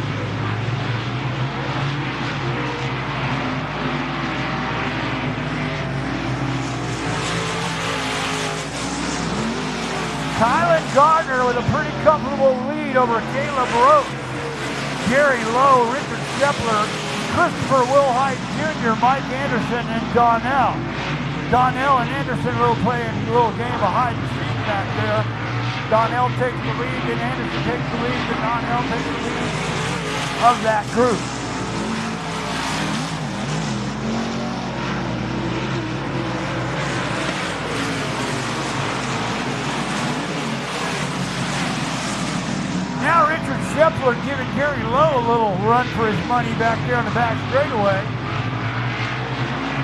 Kylan Gardner with a pretty comfortable lead over Caleb Roach. Gary Lowe, Richard Shepler, Christopher Wilhite Jr., Mike Anderson, and Donnell. Donnell and Anderson will play a little game of hide and seek back there. Donnell takes the lead, then Anderson takes the lead, then Donnell takes the lead of that group. Now Richard Shepler giving Gary Lowe a little run for his money back there on the back straightaway.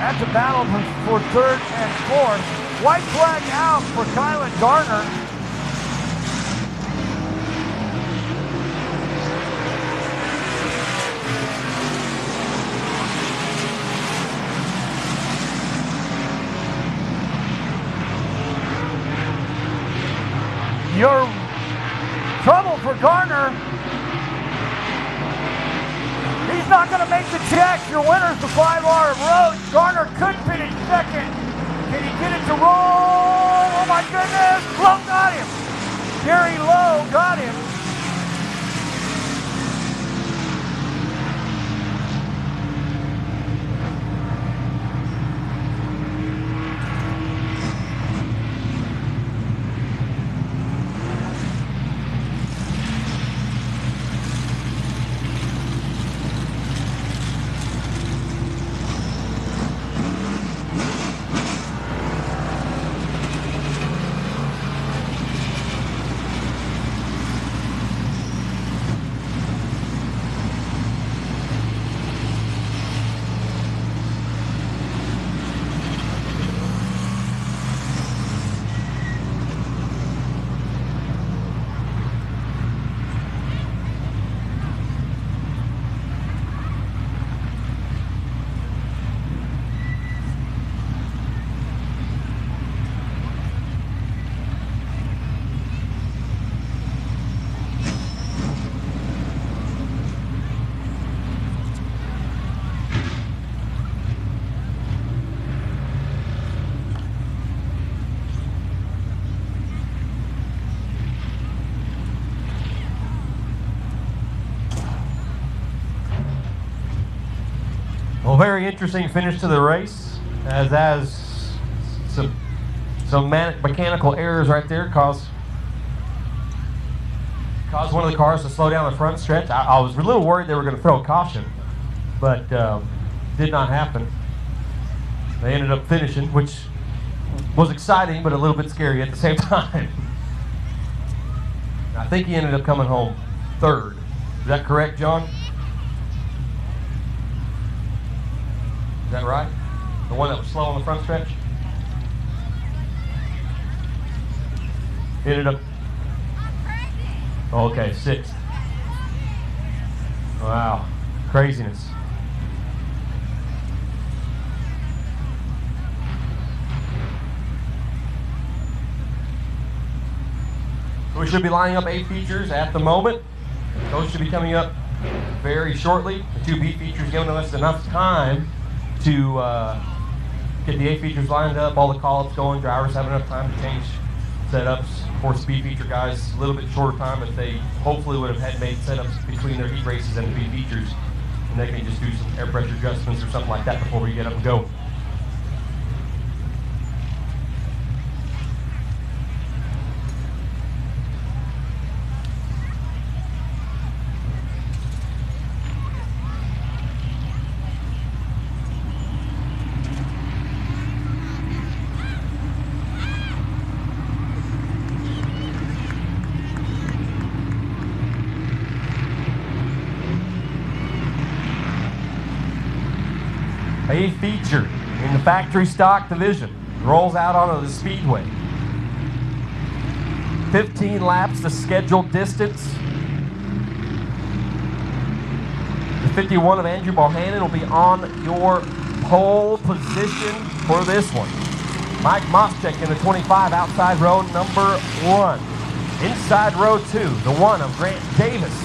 That's a battle for third and fourth. White flag out for Kylan Garner. Your trouble for Garner. He's not going to make the check. Your winner's the 5R of Roach. Garner could finish second. Can he get it to roll? Oh my goodness. Lowe got him. Gary Lowe got him. Well, very interesting finish to the race, as some mechanical errors right there caused one of the cars to slow down the front stretch. I was a little worried they were going to throw a caution, but did not happen. They ended up finishing, which was exciting but a little bit scary at the same time. I think he ended up coming home third. Is that correct, John? Is that right? The one that was slow on the front stretch? Ended up. Okay, 6th. Wow, craziness. We should be lining up A features at the moment. Those should be coming up very shortly. The 2 B features giving us enough time to get the A features lined up, all the call-ups going, drivers have enough time to change setups. For speed feature guys, a little bit shorter time, but they hopefully would have had made setups between their heat races and the B features, and they can just do some air pressure adjustments or something like that before we get up and go. A feature in the factory stock division rolls out onto the speedway. 15 laps the scheduled distance. The 51 of Andrew Bohannon will be on your pole position for this one. Mike Moschek in the 25, outside row number 1. Inside row 2, the 1 of Grant Davis.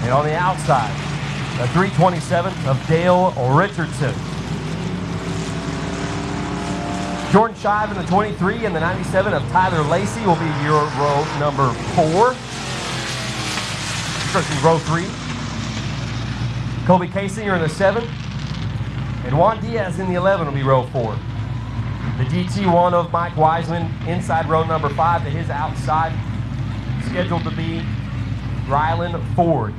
And on the outside, the 327 of Dale Richardson. Jordan Shive in the 23 and the 97 of Tyler Lacey will be your row number 4. Row 3. Colby Casinger in the 7. And Juan Diaz in the 11 will be row 4. The GT1 of Mike Wiseman inside row number 5 to his outside. Scheduled to be Rylan Ford.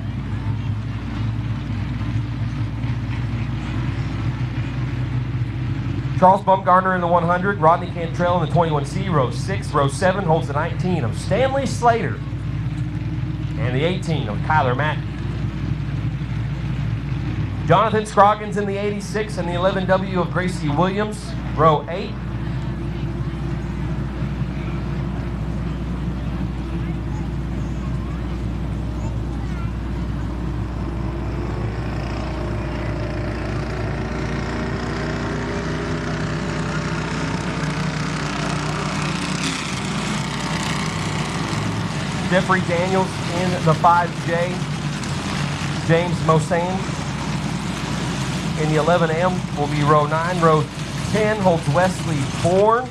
Charles Bumgarner in the 100, Rodney Cantrell in the 21C, row 6. Row 7 holds the 19 of Stanley Slater and the 18 of Kyler Mack. Jonathan Scroggins in the 86 and the 11W of Gracie Williams, row 8. Jeffrey Daniels in the 5J. James Mosan in the 11M will be row 9. Row 10 holds Wesley Bourne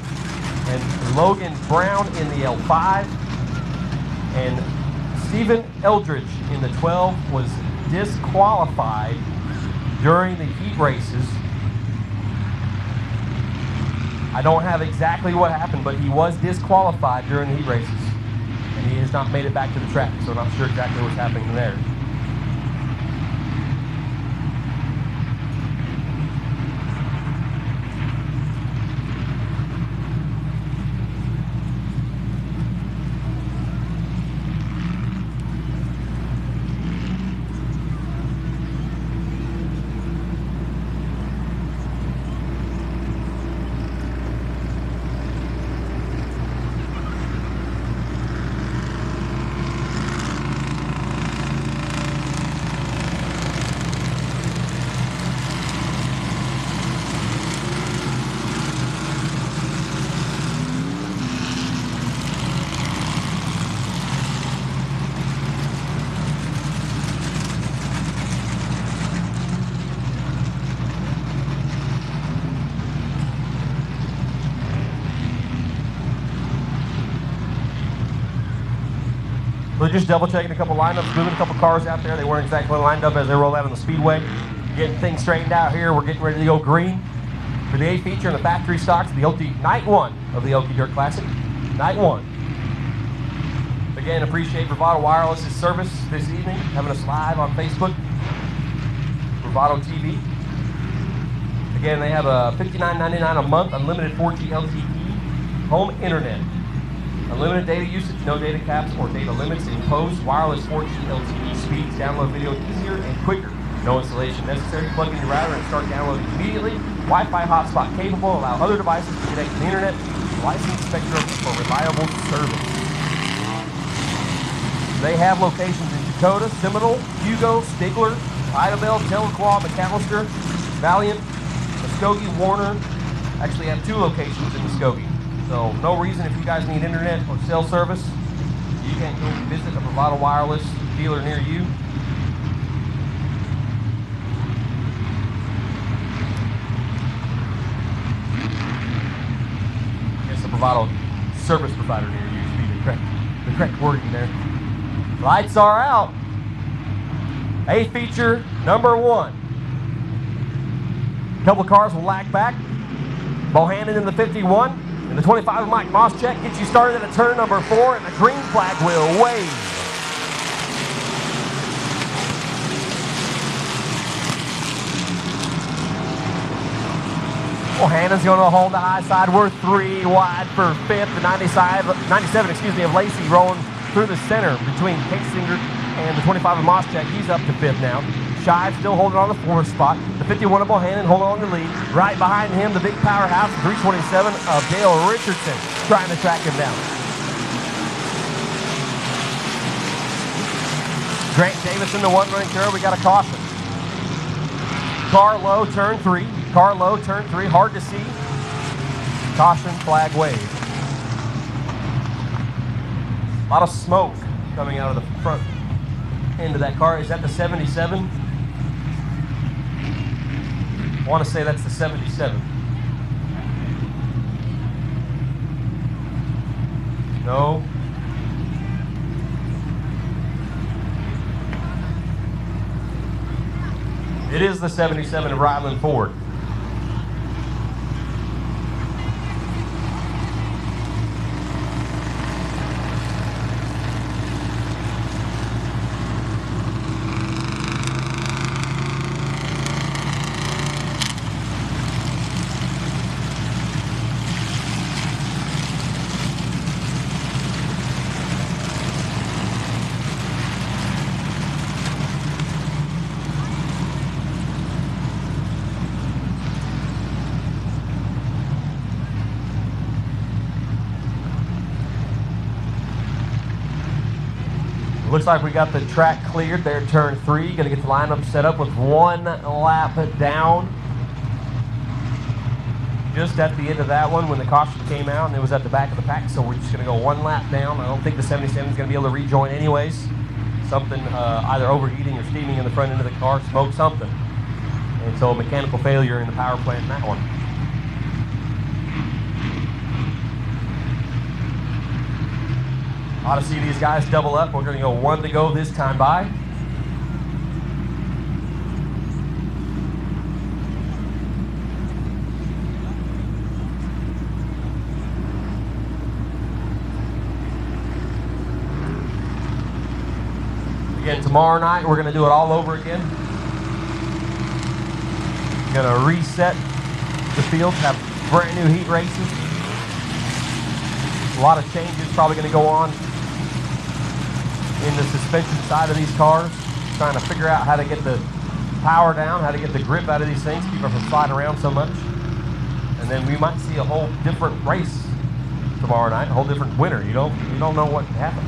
and Logan Brown in the L5. And Stephen Eldridge in the 12 was disqualified during the heat races. I don't have exactly what happened, but he was disqualified during the heat races. And he has not made it back to the track, so I'm not sure exactly what's happening there. We're just double checking a couple lineups, moving a couple cars out there. They weren't exactly lined up as they rolled out on the speedway. Getting things straightened out here. We're getting ready to go green for the A feature and the factory stocks, the night 1 of the Okie Dirt Classic. Night 1. Again, appreciate Bravado Wireless' service this evening, having us live on Facebook, Bravado TV. Again, they have a $59.99 a month, unlimited 4G LTE, home internet. Unlimited data usage, no data caps or data limits imposed. Wireless 4G LTE speeds. Download video easier and quicker. No installation necessary. Plug in your router and start downloading immediately. Wi-Fi hotspot capable. Allow other devices to connect to the internet. licensed spectrum for reliable service. They have locations in Dakota, Seminole, Hugo, Stigler, Idabel, Tahlequah, McAllister, Valiant, Muskogee, Warner. Actually have 2 locations in Muskogee. So no reason if you guys need internet or cell service, you can't go visit a Bravado Wireless dealer near you. It's a Bravado service provider near you should be the correct wording there. Lights are out. A feature number 1. A couple of cars will lag back. Bohannon in the 51, and the 25 of Mike Moschek gets you started at turn number 4, and the green flag will wave. Bohannon's going to hold the high side. We're 3 wide for 5th. The 97 of Lacey rolling through the center between Kasinger and the 25 of Moschek. He's up to 5th now. Shive still holding on the 4th spot. The 51 of Bohannon holding on the lead. Right behind him, the big powerhouse, the 327 of Dale Richardson, trying to track him down. Grant Davis in the 1 running curve. We got a caution. Car low, turn 3. Car low, turn 3. Hard to see. Caution, flag wave. A lot of smoke coming out of the front end of that car. Is that the 77? I want to say that's the 77. No. It is the 77 of Ryland Ford. Looks like we got the track cleared there, turn 3. Gonna get the lineup set up with 1 lap down. Just at the end of that one when the caution came out and it was at the back of the pack, so we're just gonna go 1 lap down. I don't think the 77 is gonna be able to rejoin anyways. Something either overheating or steaming in the front end of the car, smoked something. And so a mechanical failure in the power plant in that one. Ought to see these guys double up. We're going to go 1 to go this time by. Again, tomorrow night we're going to do it all over again. Going to reset the field, have brand new heat races. A lot of changes probably going to go on in the suspension side of these cars, trying to figure out how to get the power down, how to get the grip out of these things, keep them from sliding around so much. And then we might see a whole different race tomorrow night, a whole different winner. You don't know what can happen.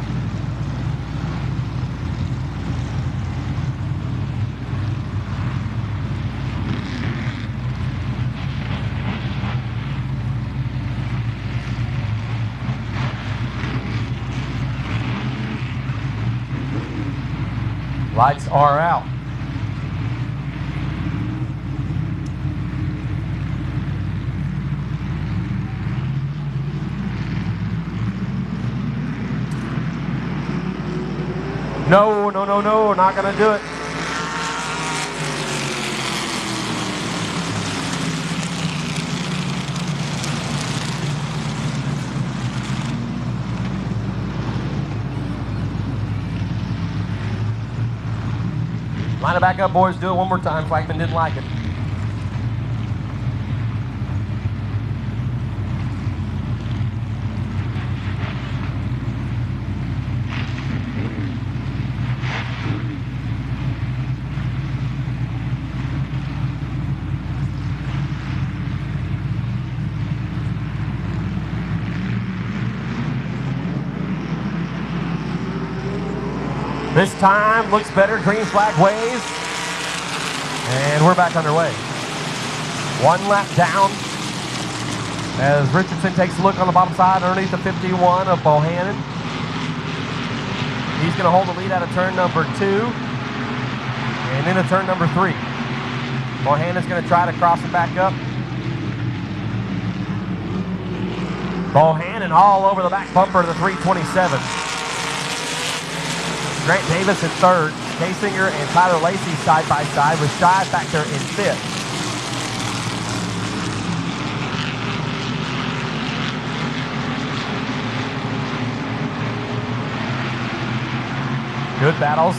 Lights are out. No, not gonna do it. Line it back up, boys. Do it one more time. Flagman didn't like it. This time looks better. Green flag waves. And we're back underway. 1 lap down as Richardson takes a look on the bottom side underneath the 51 of Bohannon. He's going to hold the lead out of turn number 2 and into turn number 3. Bohannon's going to try to cross it back up. Bohannon all over the back bumper of the 327. Grant Davis in third. Kasinger and Tyler Lacey side by side with Shy back there in 5th. Good battles.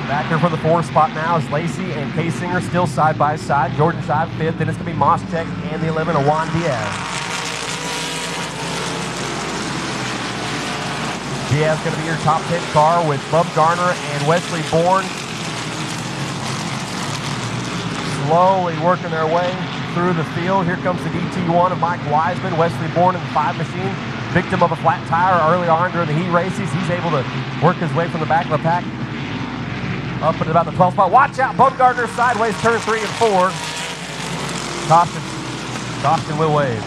Back here for the 4th spot now is Lacey and Kasinger still side by side. Jordan Shy 5th. Then it's going to be Moschek and the 11 of Juan Diaz. Diaz going to be your top 10 car with Bub Garner and Wesley Bourne slowly working their way through the field. Here comes the DT1 of Mike Wiseman. Wesley Bourne in the 5 machine. Victim of a flat tire early on during the heat races. He's able to work his way from the back of the pack up at about the 12th spot. Watch out, Bumgarner sideways, turn 3 and 4. Caution will wave.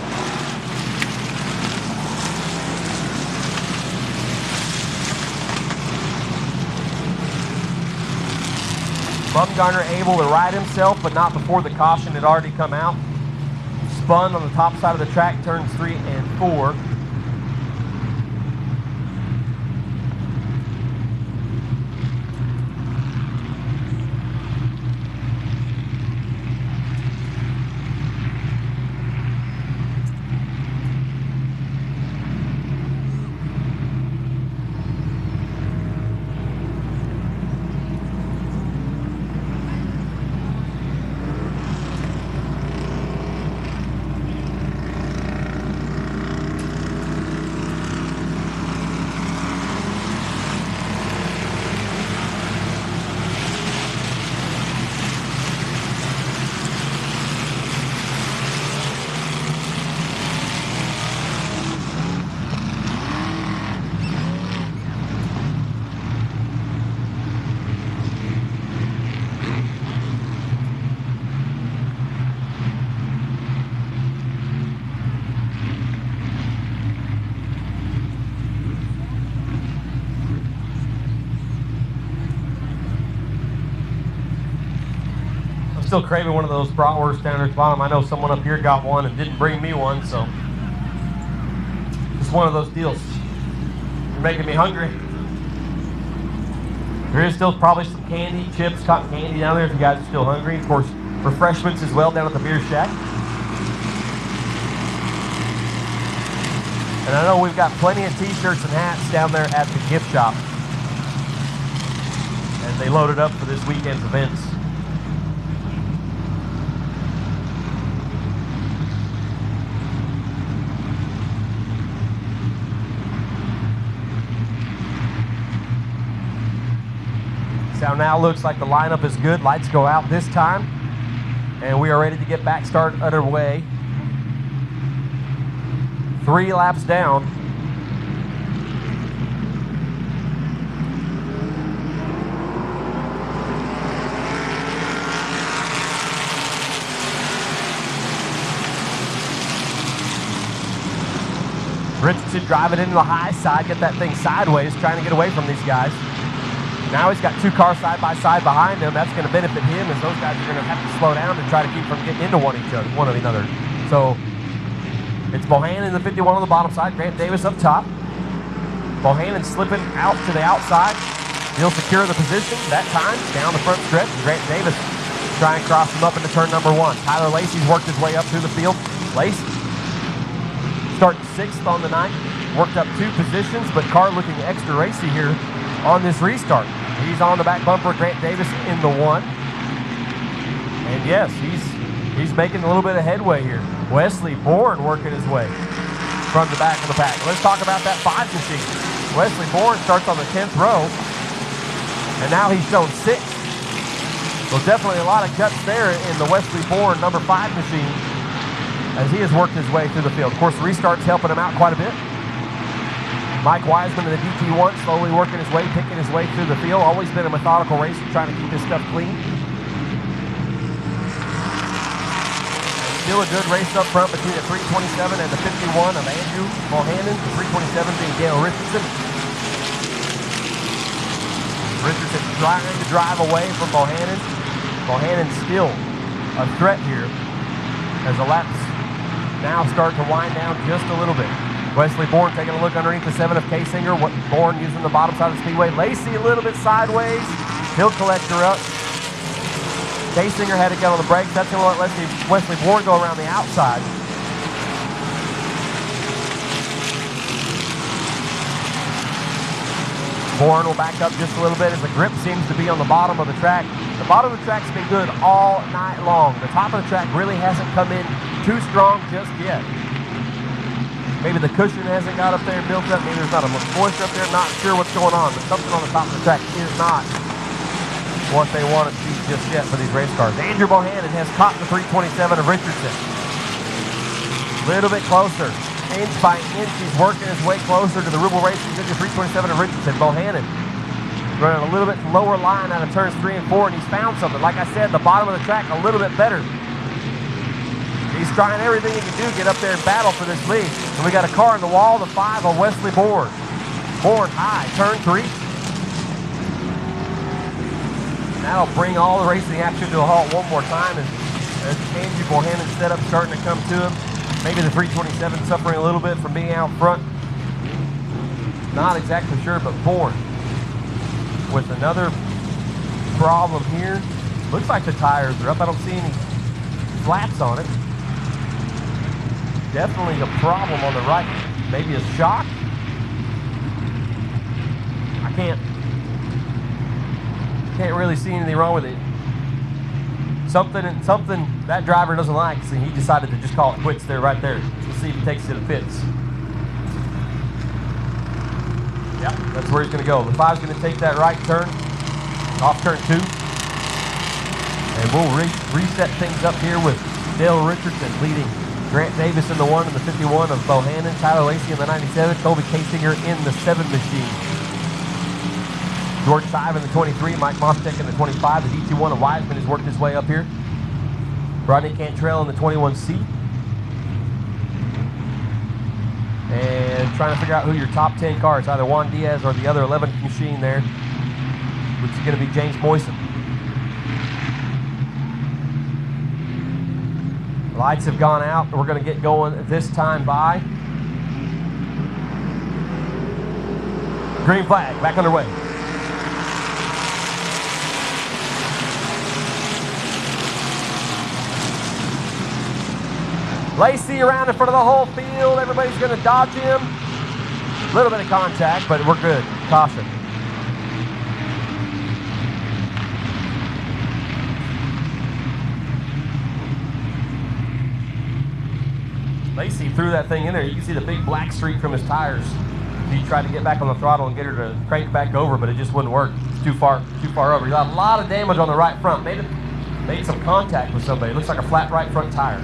Bumgarner able to ride himself, but not before the caution had already come out. Spun on the top side of the track, turns 3 and 4. Still craving one of those bratwurst down there at the bottom. I know someone up here got one and didn't bring me one, so it's one of those deals. You're making me hungry. There is still probably some candy, chips, cotton candy down there if you guys are still hungry. Of course, refreshments as well down at the beer shack. And I know we've got plenty of t-shirts and hats down there at the gift shop as they loaded up for this weekend's events. So now looks like the lineup is good. Lights go out this time. And we are ready to get back start underway. 3 laps down. Richardson driving into the high side, get that thing sideways, trying to get away from these guys. Now he's got 2 cars side by side behind him. That's going to benefit him as those guys are going to have to slow down to try to keep from getting into one of another. So it's Bohannon in the 51 on the bottom side, Grant Davis up top. Bohannon slipping out to the outside. He'll secure the position. That time down the front stretch. Grant Davis trying to cross him up into turn number 1. Tyler Lacey's worked his way up through the field. Lacey starting 6th on the night. Worked up 2 positions, but car looking extra racy here on this restart. He's on the back bumper, Grant Davis in the 1. And yes, he's making a little bit of headway here. Wesley Bourne working his way from the back of the pack. Let's talk about that 5 machine. Wesley Bourne starts on the 10th row, and now he's shown 6th. So definitely a lot of guts there in the Wesley Bourne number 5 machine as he has worked his way through the field. Of course, restart's helping him out quite a bit. Mike Wiseman in the DT1, slowly working his way, picking his way through the field. Always been a methodical racer, trying to keep his stuff clean. Still a good race up front between the 327 and the 51 of Andrew Bohannon. The 327 being Dale Richardson. Richardson trying to drive away from Bohannon. Bohannon still a threat here as the laps now start to wind down just a little bit. Wesley Bourne taking a look underneath the 7 of Kasinger. Bourne using the bottom side of the speedway. Lacey a little bit sideways. He'll collect her up. Kasinger had to get on the brakes. That's going to let Wesley Bourne go around the outside. Bourne will back up just a little bit as the grip seems to be on the bottom of the track. The bottom of the track's been good all night long. The top of the track really hasn't come in too strong just yet. Maybe the cushion hasn't got up there and built up. Maybe there's not enough moisture up there. Not sure what's going on, but something on the top of the track is not what they want to see just yet for these race cars. Andrew Bohannon has caught the 327 of Richardson. A little bit closer. Inch by inch, he's working his way closer to the Rubel Racing Junior 327 of Richardson. Bohannon running a little bit lower line out of turns 3 and 4, and he's found something. Like I said, the bottom of the track a little bit better. He's trying everything he can do to get up there and battle for this lead. And we got a car in the wall, the 5 of Wesley Bourne. Bourne high, turn 3. That'll bring all the racing action to a halt one more time as Andrew Bohannon's setup starting to come to him. Maybe the 327 suffering a little bit from being out front. Not exactly sure, but Bourne with another problem here. Looks like the tires are up. I don't see any flats on it. Definitely a problem on the right. Maybe a shock. I can't really see anything wrong with it. Something that driver doesn't like, so he decided to just call it quits there, right there. Let's see if he takes it to the pits. Yep, that's where he's going to go. The 5's going to take that right turn, off turn 2. And we'll reset things up here with Dale Richardson leading Grant Davis in the 1 and the 51 of Bohannon, Tyler Lacey in the 97, Colby Kasinger in the 7 machine. George Sive in the 23, Mike Mostek in the 25. The DT1 of Wiseman has worked his way up here. Rodney Cantrell in the 21C. And trying to figure out who your top 10 car is, either Juan Diaz or the other 11th machine there, which is going to be James Moyson. Lights have gone out. We're going to get going this time by. Green flag, back underway. Lacey around in front of the whole field. Everybody's going to dodge him. A little bit of contact, but we're good. Caution. Lacey threw that thing in there. You can see the big black streak from his tires. He tried to get back on the throttle and get her to crank back over, but it just wouldn't work. It's too far over. He got a lot of damage on the right front. Made some contact with somebody. It looks like a flat right front tire.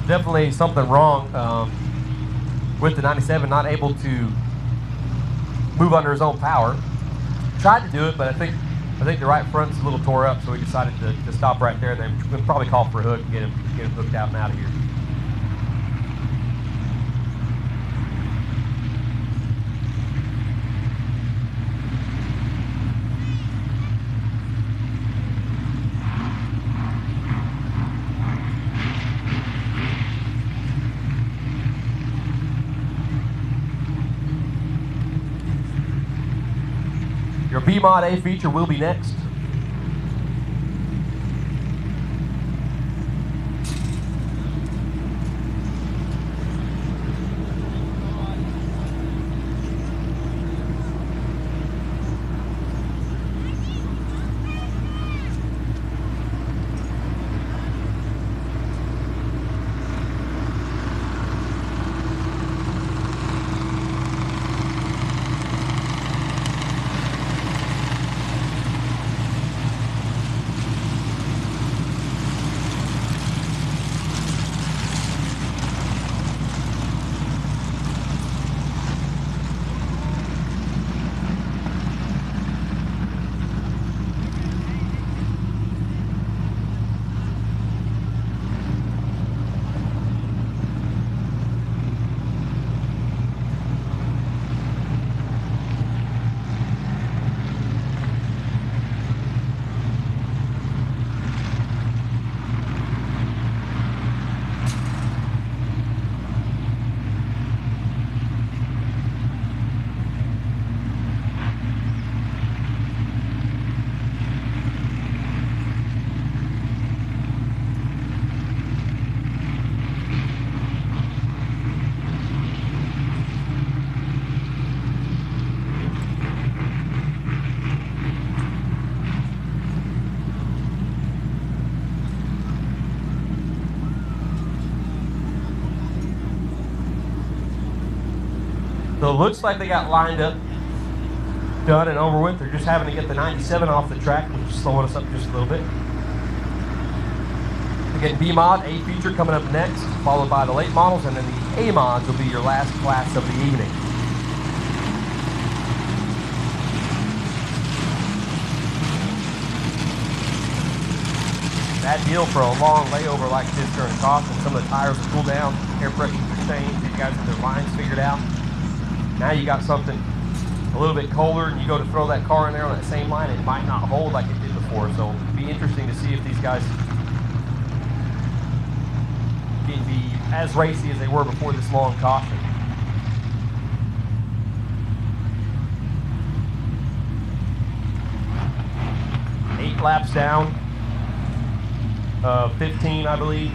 Definitely something wrong with the 97, not able to move under his own power. Tried to do it, but I think the right front's a little tore up, so we decided to stop right there. Then we'll probably call for a hook and get him hooked out and out of here. Your B-Mod A feature will be next. So it looks like they got lined up, done and over with. They're just having to get the 97 off the track, which is slowing us up just a little bit. Again, B mod, A feature coming up next, followed by the late models, and then the A mods will be your last class of the evening. Bad deal for a long layover like this during caution. Some of the tires will cool down, air pressures are changed, you guys have their lines figured out. Now you got something a little bit colder, and you go to throw that car in there on that same line, it might not hold like it did before. So it'll be interesting to see if these guys can be as racy as they were before this long caution. Eight laps down, 15, I believe.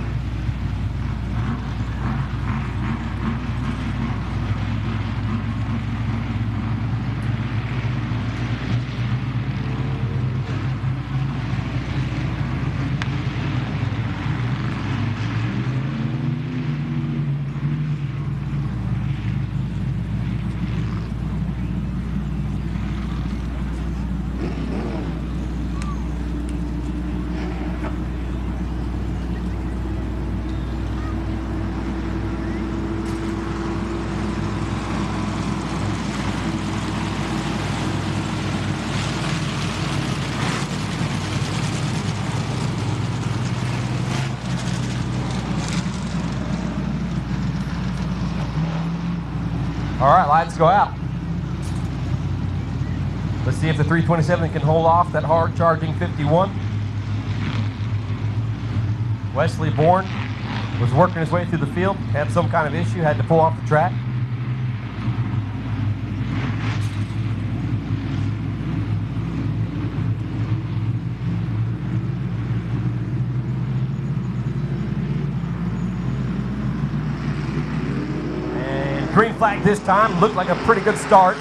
All right, lights go out. Let's see if the 327 can hold off that hard charging 51. Wesley Bourne was working his way through the field, had some kind of issue, had to pull off the track. Green flag this time, looked like a pretty good start.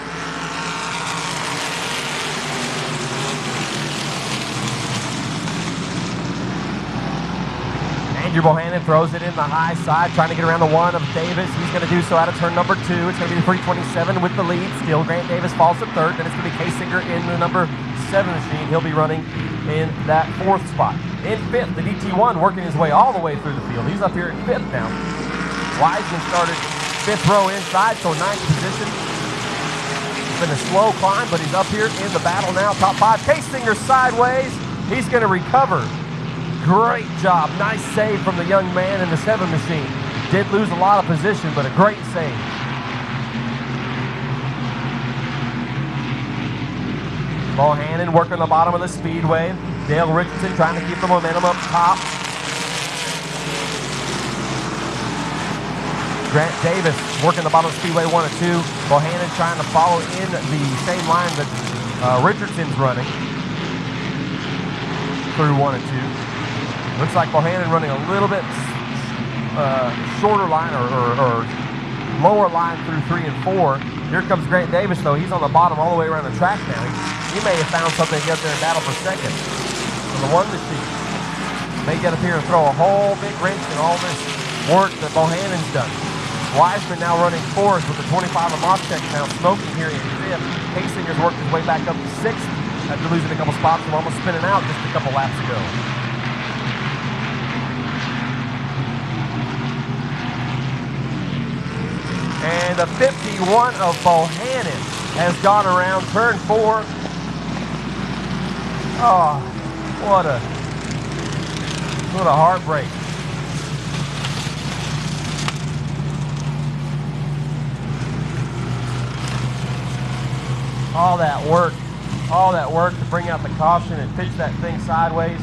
Andrew Bohannon throws it in the high side, trying to get around the one of Davis. He's going to do so out of turn number 2. It's going to be the 327 with the lead. Still Grant Davis falls to third. Then it's going to be Kasinger in the number 7 machine. He'll be running in that 4th spot. In 5th, the DT1 working his way all the way through the field. He's up here in 5th now. Wiseman started 5th row inside, so 9th position. It's been a slow climb, but he's up here in the battle now. Top 5. Kasinger sideways. He's going to recover. Great job. Nice save from the young man in the 7 machine. Did lose a lot of position, but a great save. Bohannon working the bottom of the speedway. Dale Richardson trying to keep the momentum up top. Grant Davis working the bottom of Speedway 1 and 2. Bohannon trying to follow in the same line that Richardson's running through 1 and 2. Looks like Bohannon running a little bit shorter line or lower line through 3 and 4. Here comes Grant Davis, though. He's on the bottom all the way around the track now. He may have found something to get up there and battle for second. On the 1 machine, may get up here and throw a whole big wrench in all this work that Bohannon's done. Wiseman now running 4th with the 25 of Mopcheck now smoking here in 5th. Kasinger's worked his way back up to 6th after losing a couple spots and almost spinning out just a couple laps ago. And the 51 of Bohannon has gone around turn 4. Oh, what a heartbreak. All that work to bring out the caution and pitch that thing sideways.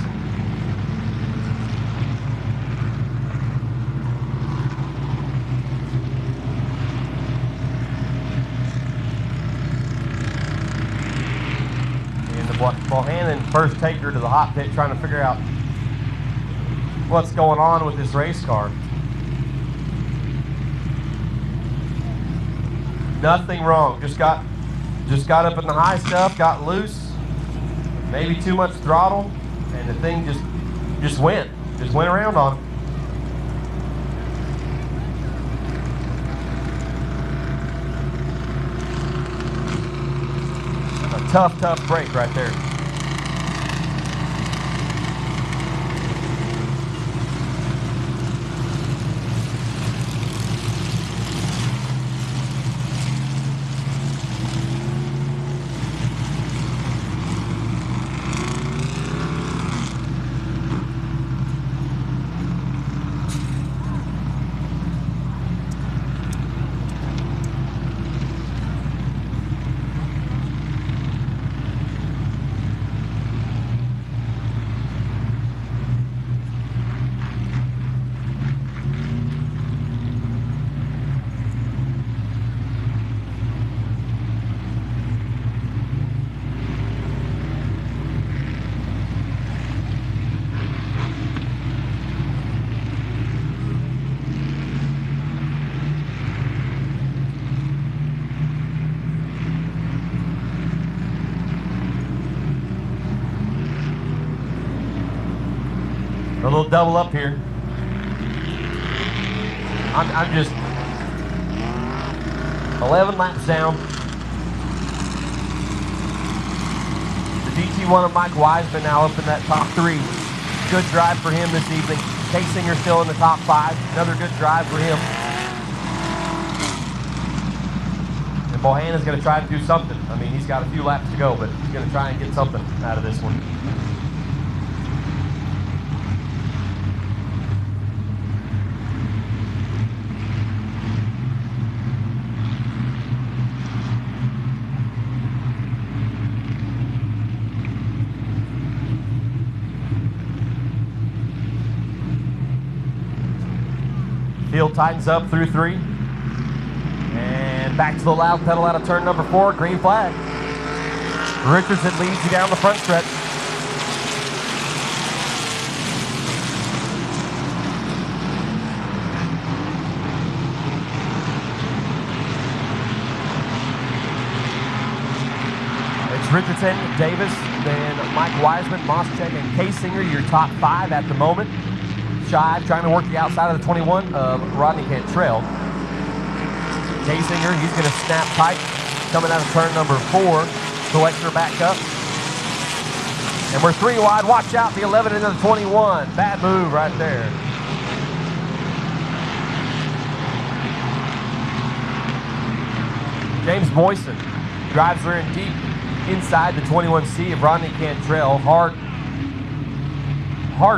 And the Bohannon first taker to the hot pit, trying to figure out what's going on with this race car. Nothing wrong, just got up in the high stuff, got loose, maybe too much throttle, and the thing just went around on him. tough break right there. A little double up here. I'm just 11 laps down. The DT1 of Mike Wiseman now up in that top 3. Good drive for him this evening. Kasinger still in the top 5. Another good drive for him. And Bohannon's going to try to do something. I mean, he's got a few laps to go, but he's going to try and get something out of this one. Field tightens up through 3. And back to the loud pedal out of turn number 4, green flag. Richardson leads you down the front stretch. It's Richardson, Davis, then Mike Wiseman, Moschek, and Kasinger, your top 5 at the moment. Shive trying to work the outside of the 21 of Rodney Cantrell. Kasinger, he's going to snap tight coming out of turn number 4. Selector back up. And we're 3 wide. Watch out, the 11 into the 21. Bad move right there. James Moyson drives her in deep inside the 21C of Rodney Cantrell. Hard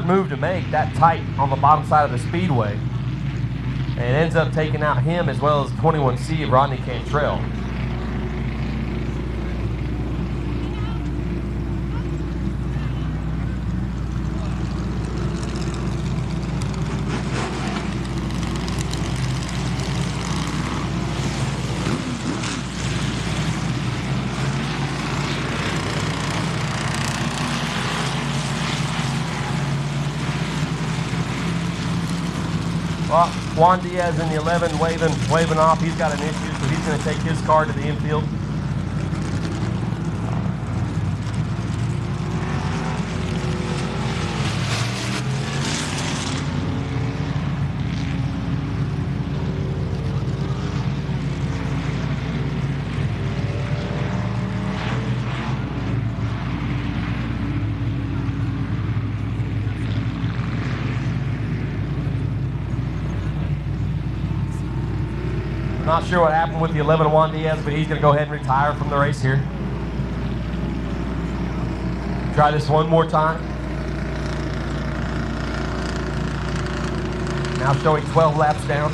move to make, that tight on the bottom side of the speedway. And ends up taking out him as well as 21C of Rodney Cantrell. Well, Juan Diaz in the 11 waving off. He's got an issue, so he's going to take his car to the infield. Not sure what happened with the 11 Juan Diaz, but he's going to go ahead and retire from the race here. Try this one more time. Now showing 12 laps down.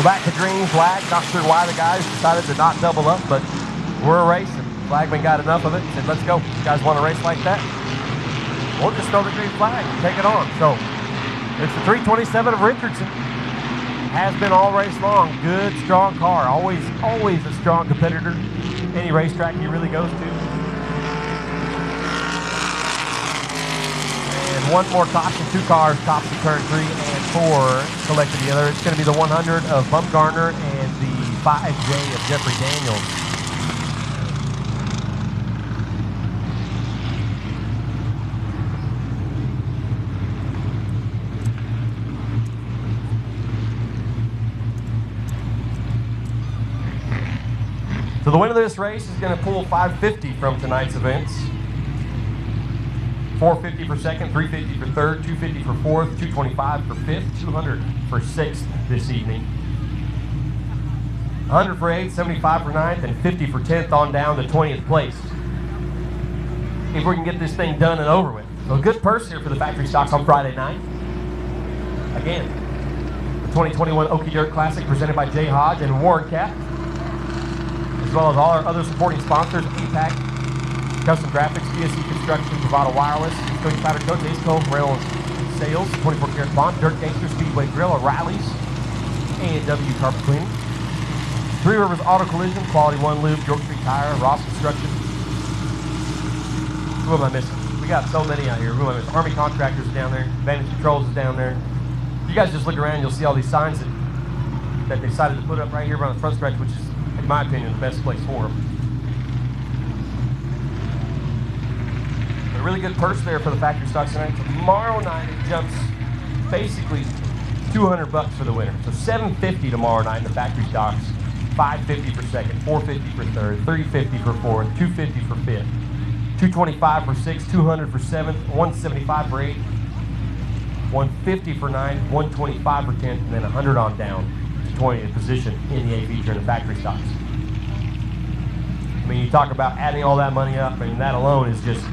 back to green flag. Not sure why the guys decided to not double up, but we're a race, and flagman got enough of it. He said, let's go. You guys want to race like that? We'll just throw the green flag and take it on. So it's the 327 of Richardson. Has been all race long. Good, strong car. Always a strong competitor. Any racetrack he really goes to. And one more caution. 2 cars, tops of turn 3 and 4 collected together. It's going to be the 100 of Bumgarner and the 5J of Jeffrey Daniels. So the winner of this race is going to pull 550 from tonight's events. 450 for second, 350 for third, 250 for fourth, 225 for fifth, 200 for sixth this evening. 100 for eighth, 75 for ninth, and 50 for 10th on down to 20th place. If we can get this thing done and over with. So a good purse here for the factory stocks on Friday night. Again, the 2021 Okie Dirt Classic presented by Jay Hodge and Warren Cap, as well as all our other supporting sponsors, APAC, Custom Graphics, DSC Construction, Bravado Wireless, Muskogee Powder Coats, Ace Cove, Rail Sales, 24 Karat Bond, Dirt Gangster, Speedway Grill, O'Reilly's, A&W Carpet Cleaning, Three Rivers Auto Collision, Quality One Lube, York Street Tire, Ross Construction. Who am I missing? We got so many out here. Who am I missing? Army Contractors is down there, Advantage Controls is down there. If you guys just look around, you'll see all these signs that they decided to put up right here around the front stretch, which is, in my opinion, the best place for them. A really good purse there for the factory stocks tonight. Tomorrow night it jumps basically $200 for the winner. So $750 tomorrow night in the factory stocks. $550 for second, $450 for third, $350 for fourth, $250 for fifth, $225 for sixth, $200 for seventh, $175 for eighth, $150 for ninth, $125 for 10th, and then $100 on down to 20th position in the A feature in the factory stocks. I mean, you talk about adding all that money up, and that alone is just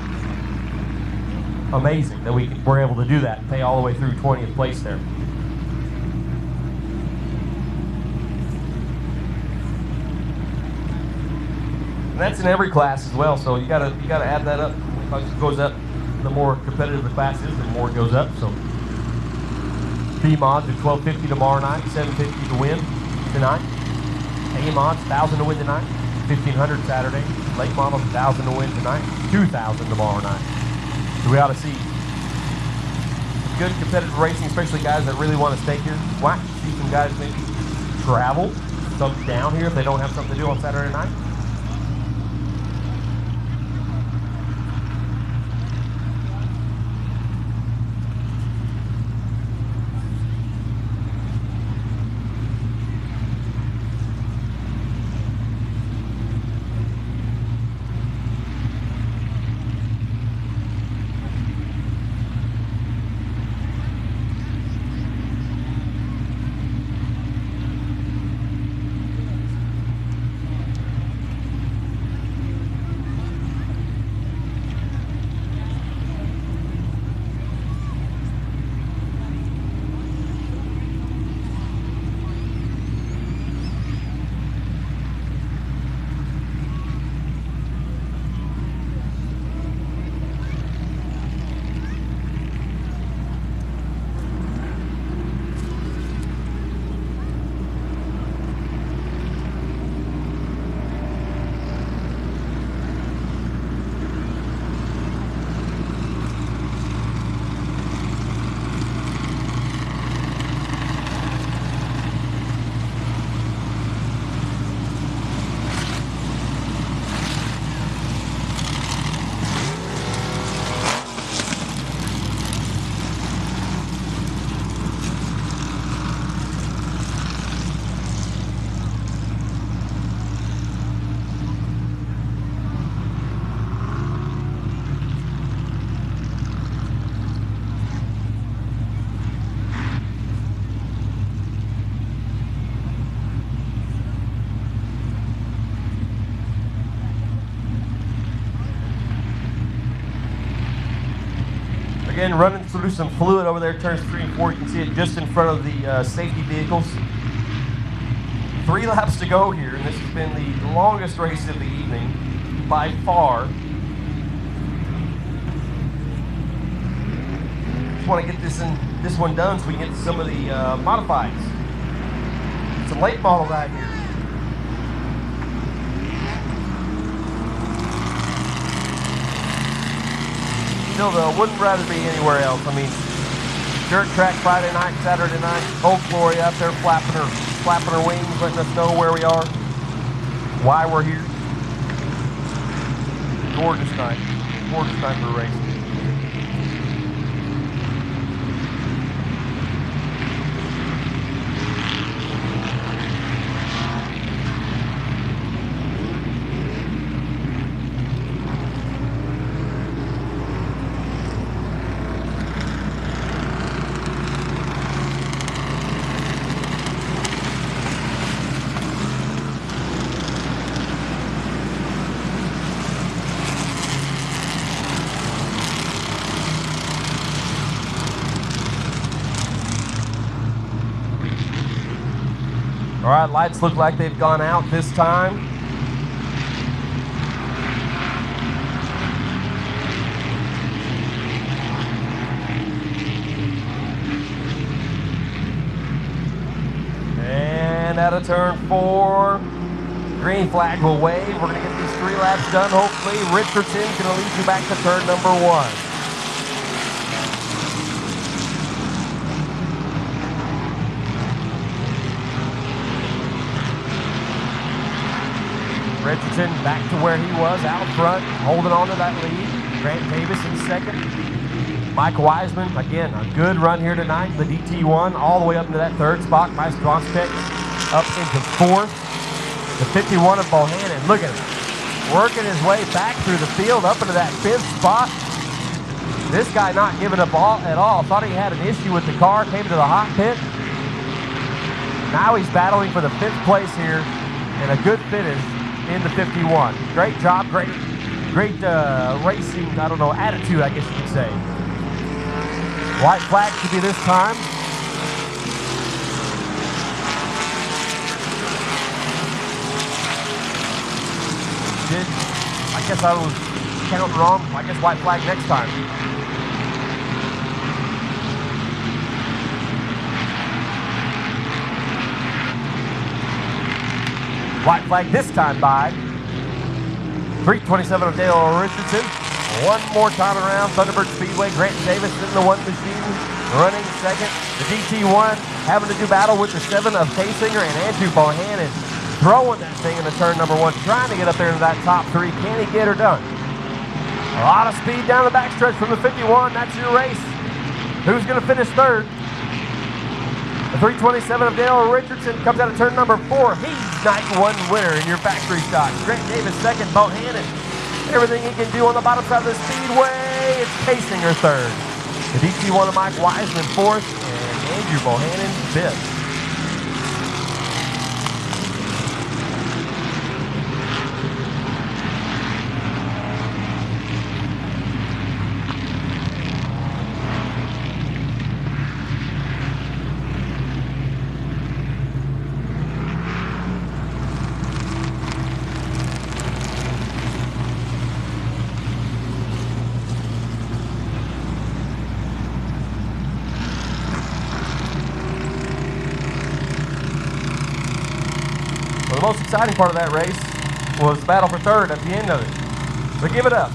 amazing that we're able to do that and pay all the way through 20th place there. And that's in every class as well, so you gotta add that up. As it goes up, the more competitive the class is, the more it goes up. So B mods at $1250 tomorrow night, $750 to win tonight. A mods $1,000 to win tonight, $1,500 Saturday. Late models $1,000 to win tonight, $2,000 tomorrow night. So we ought to see good competitive racing, especially guys that really want to stay here. Why see some guys maybe travel some down here if they don't have something to do on Saturday night? Again, running through some fluid over there, turns 3 and 4. You can see it just in front of the safety vehicles. 3 laps to go here, and this has been the longest race of the evening by far. Just want to get this one done so we can get some of the modifieds. Some late models out here. Still though, wouldn't rather be anywhere else. I mean, dirt track Friday night, Saturday night, Old Glory out there flapping her wings, letting us know where we are, why we're here. Gorgeous night for racing. All right, lights look like they've gone out this time. And out of turn 4, green flag will wave. We're gonna get these 3 laps done. Hopefully Richardson's gonna lead you back to turn number 1. Richardson back to where he was, out front, holding on to that lead. Grant Davis in second. Mike Wiseman, again, a good run here tonight. The DT1 all the way up into that 3rd spot. Bryce Gronspeck up into 4th. The 51 of Bohannon, look at him, working his way back through the field up into that 5th spot. This guy not giving up at all. Thought he had an issue with the car, came to the hot pit. Now he's battling for the 5th place here and a good finish in the 51. Great job, great racing, I don't know, attitude, I guess you could say. White flag should be this time. I guess I was counting wrong. I guess white flag next time. White flag this time by 327 of Dale Richardson. One more time around, Thunderbird Speedway. Grant Davis in the 1 machine, running second. The DT1 having to do battle with the 7 of K-Singer, and Andrew Bohannon throwing that thing into turn number 1, trying to get up there into that top 3. Can he get her done? A lot of speed down the backstretch from the 51. That's your race. Who's going to finish 3rd? The 327 of Dale Richardson comes out of turn number 4. He's night 1 winner in your factory stock. Grant Davis second, Bohannon. Everything he can do on the bottom side of the speedway. It's K-Singer 3rd. The DT1 of Mike Wiseman 4th, and Andrew Bohannon 5th. The most exciting part of that race was the battle for 3rd at the end of it. So give it up.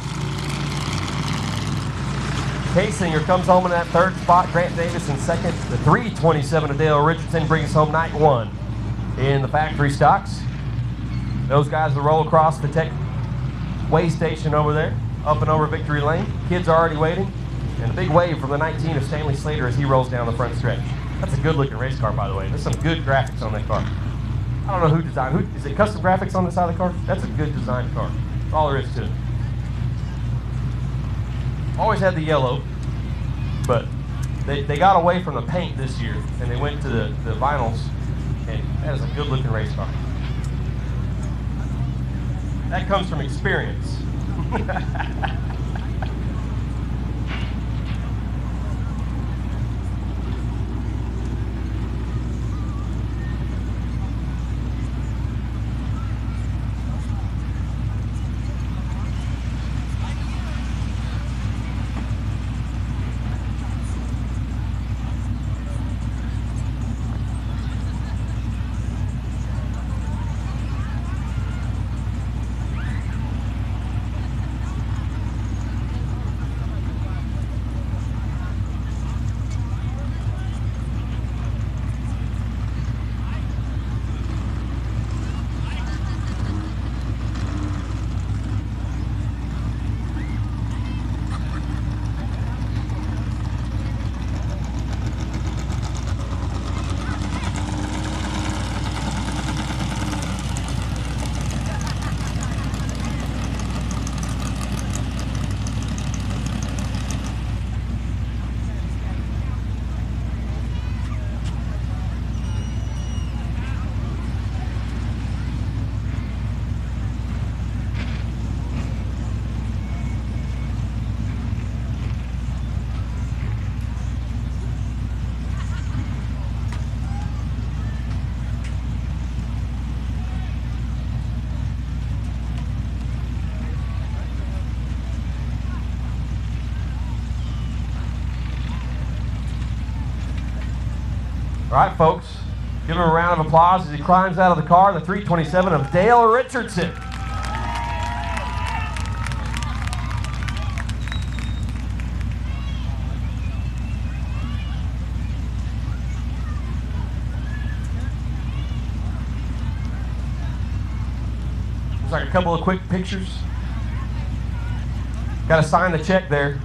K-Singer comes home in that 3rd spot. Grant Davis in 2nd. The 327 of Dale Richardson brings home night 1 in the factory stocks. Those guys will roll across the tech way station over there, up and over Victory Lane. Kids are already waiting. And a big wave from the 19 of Stanley Slater as he rolls down the front stretch. That's a good looking race car, by the way. There's some good graphics on that car. I don't know who designed, is it custom graphics on the side of the car? That's a good designed car. That's all there is to it. Always had the yellow, but they got away from the paint this year and they went to the vinyls, and that is a good looking race car. That comes from experience. All right, folks, give him a round of applause as he climbs out of the car, the 327 of Dale Richardson. Looks like a couple of quick pictures. Got to sign the check there.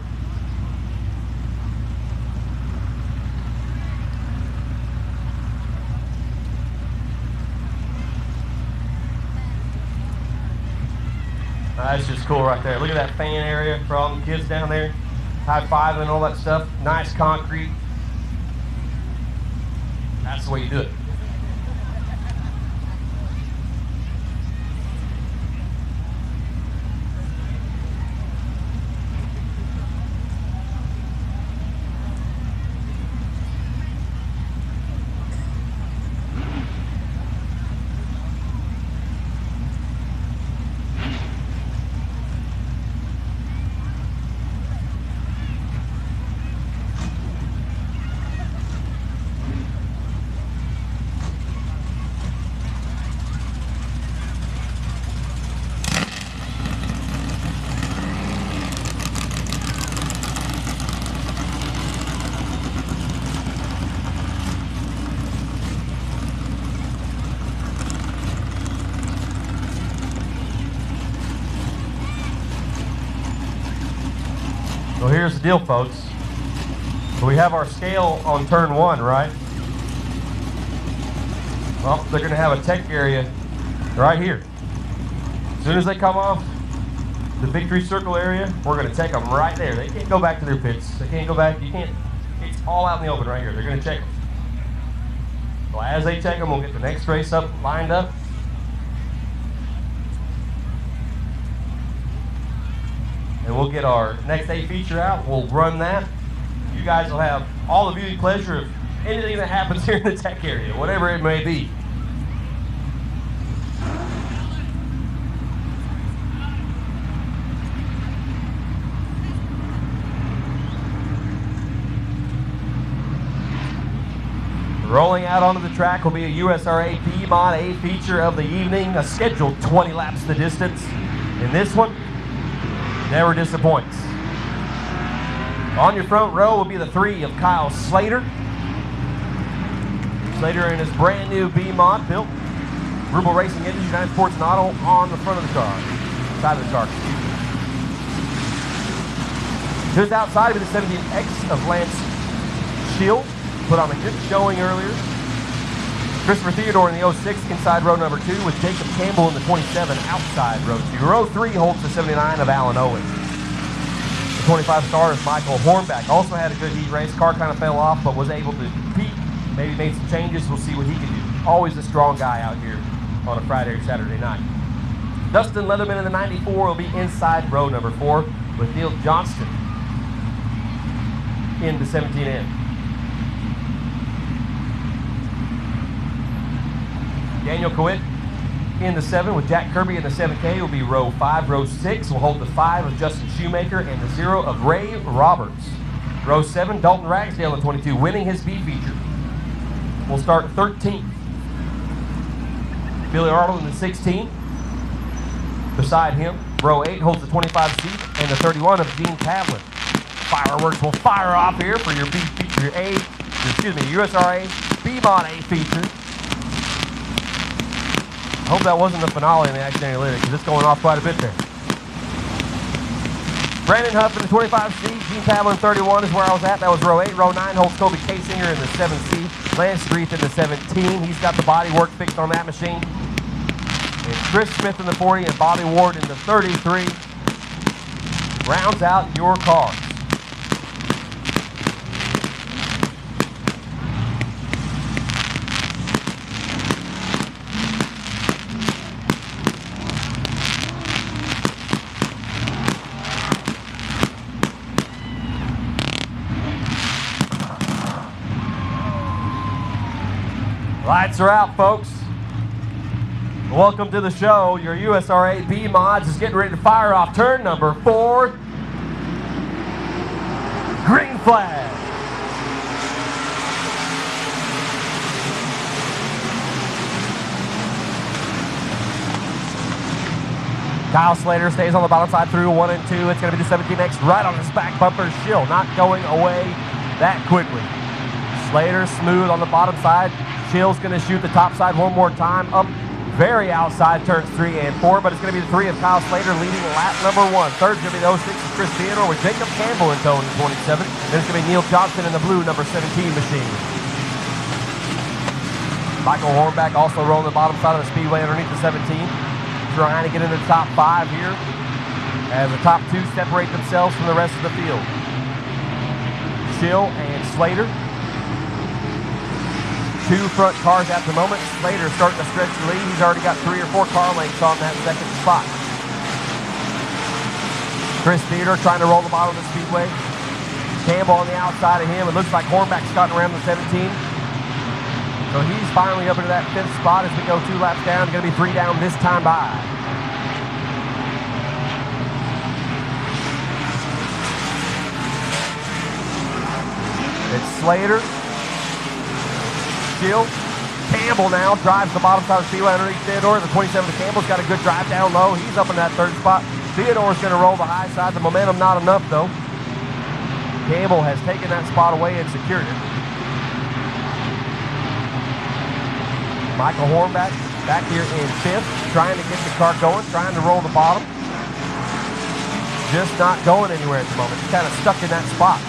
That's just cool right there. Look at that fan area for all the kids down there. High-fiving and all that stuff. Nice concrete. That's the way you do it. So here's the deal, folks. So we have our scale on turn 1, right? Well, they're going to have a tech area right here. As soon as they come off the victory circle area, we're going to take them right there. They can't go back to their pits. They can't go back. You can't. It's all out in the open right here. They're going to check them. So as they check them, we'll get the next race up, lined up. And we'll get our next A feature out. We'll run that. You guys will have all the beauty pleasure of anything that happens here in the tech area, whatever it may be. Rolling out onto the track will be a USRA B-Mod A feature of the evening, a scheduled 20 laps the distance. And this one never disappoints. On your front row will be the 3 of Kyle Slater. Slater in his brand new B-Mod built. Rubel Racing Engine, United Sports and Auto on the front of the car. Side of the car. Just outside will be the 17X of Lance Shield. Put on a good showing earlier. Christopher Theodore in the 06 inside row number 2 with Jacob Campbell in the 27 outside row 2. Row 3 holds the 79 of Alan Owen. The 25 star is Michael Hornback. Also had a good heat race. Car kind of fell off but was able to compete. Maybe made some changes. We'll see what he can do. Always a strong guy out here on a Friday or Saturday night. Dustin Leatherman in the 94 will be inside row number 4 with Neil Johnston in the 17N. Daniel Coit in the 7 with Jack Kirby in the 7K will be row 5. Row 6 will hold the 5 of Justin Shoemaker and the 0 of Ray Roberts. Row 7, Dalton Ragsdale in 22, winning his B feature. Will start 13th. Billy Arnold in the 16. Beside him, row 8 holds the 25 seat and the 31 of Gene Pavlin. Fireworks will fire off here for your B feature USRA B-Mod A feature. I hope that wasn't the finale in the accidentally lit it, because it's going off quite a bit there. Brandon Huff in the 25C, Gene Pavlin 31 is where I was at. That was row 8. Row 9 holds Kobe Kasinger in the 7C. Lance Street in the 17. He's got the body work fixed on that machine. And Chris Smith in the 40 and Bobby Ward in the 33 rounds out your car. Lights are out, folks. Welcome to the show. Your USRA B-Mods is getting ready to fire off turn number 4. Green flag. Kyle Slater stays on the bottom side through 1 and 2. It's going to be the 17X right on his back bumper. Schill not going away that quickly. Slater smooth on the bottom side. Schill's going to shoot the top side one more time. Up very outside turns 3 and 4, but it's going to be the 3 of Kyle Slater leading lap number 1. Third's going to be the 06 of Chris Theodore with Jacob Campbell in tow in 27. Then it's going to be Neil Johnson in the blue number 17 machine. Michael Hornback also rolling the bottom side of the speedway underneath the 17. Trying to get into the top 5 here as the top 2 separate themselves from the rest of the field. Schill and Slater. 2 front cars at the moment. Slater starting to stretch the lead. He's already got 3 or 4 car lengths on that second spot. Chris Theodore trying to roll the bottom of the speedway. Campbell on the outside of him. It looks like Hornback's gotten around the 17. So he's finally up into that 5th spot as we go 2 laps down. Going to be 3 down this time by. It's Slater. Schill. Campbell now drives the bottom side of the speedway underneath Theodore. The 27 of Campbell's got a good drive down low. He's up in that 3rd spot. Theodore's going to roll the high side. The momentum not enough though. Campbell has taken that spot away and secured it. Michael Hornback back here in 5th, trying to get the car going, trying to roll the bottom. Just not going anywhere at the moment. He's kind of stuck in that spot.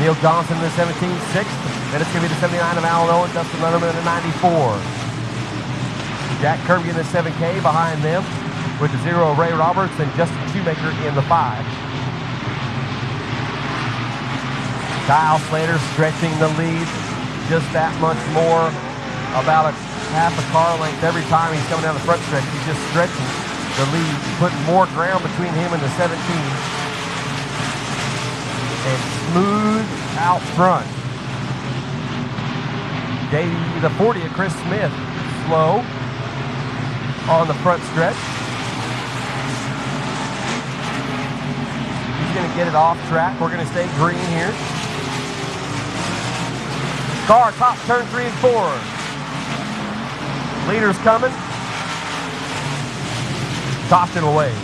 Neil Johnson in the 17, 6th. Then it's going to be the 79 of Alan Owen, Dustin Letterman in the 94. Jack Kirby in the 7K behind them with the 0 of Ray Roberts and Justin Shoemaker in the 5. Kyle Slater stretching the lead just that much more. About a half a car length every time he's coming down the front stretch. He's just stretching the lead, putting more ground between him and the 17. And smooth out front. The 40 of Chris Smith, slow on the front stretch. He's going to get it off track. We're going to stay green here. Car top turn 3 and 4. Leader's coming. Tossed it away.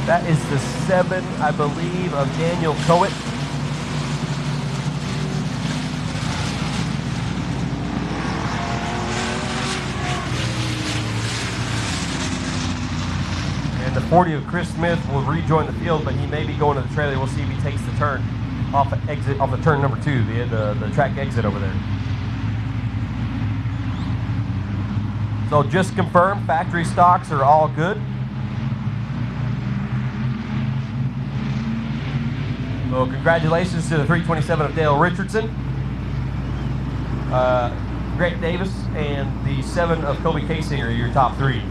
That is the 7, I believe, of Daniel Coet. And the 40 of Chris Smith will rejoin the field, but he may be going to the trailer. We'll see if he takes the turn off the exit, off the turn number 2, the track exit over there. So just confirm, factory stocks are all good. So congratulations to the 327 of Dale Richardson, Greg Davis, and the 7 of Kobe Kasinger, your top 3.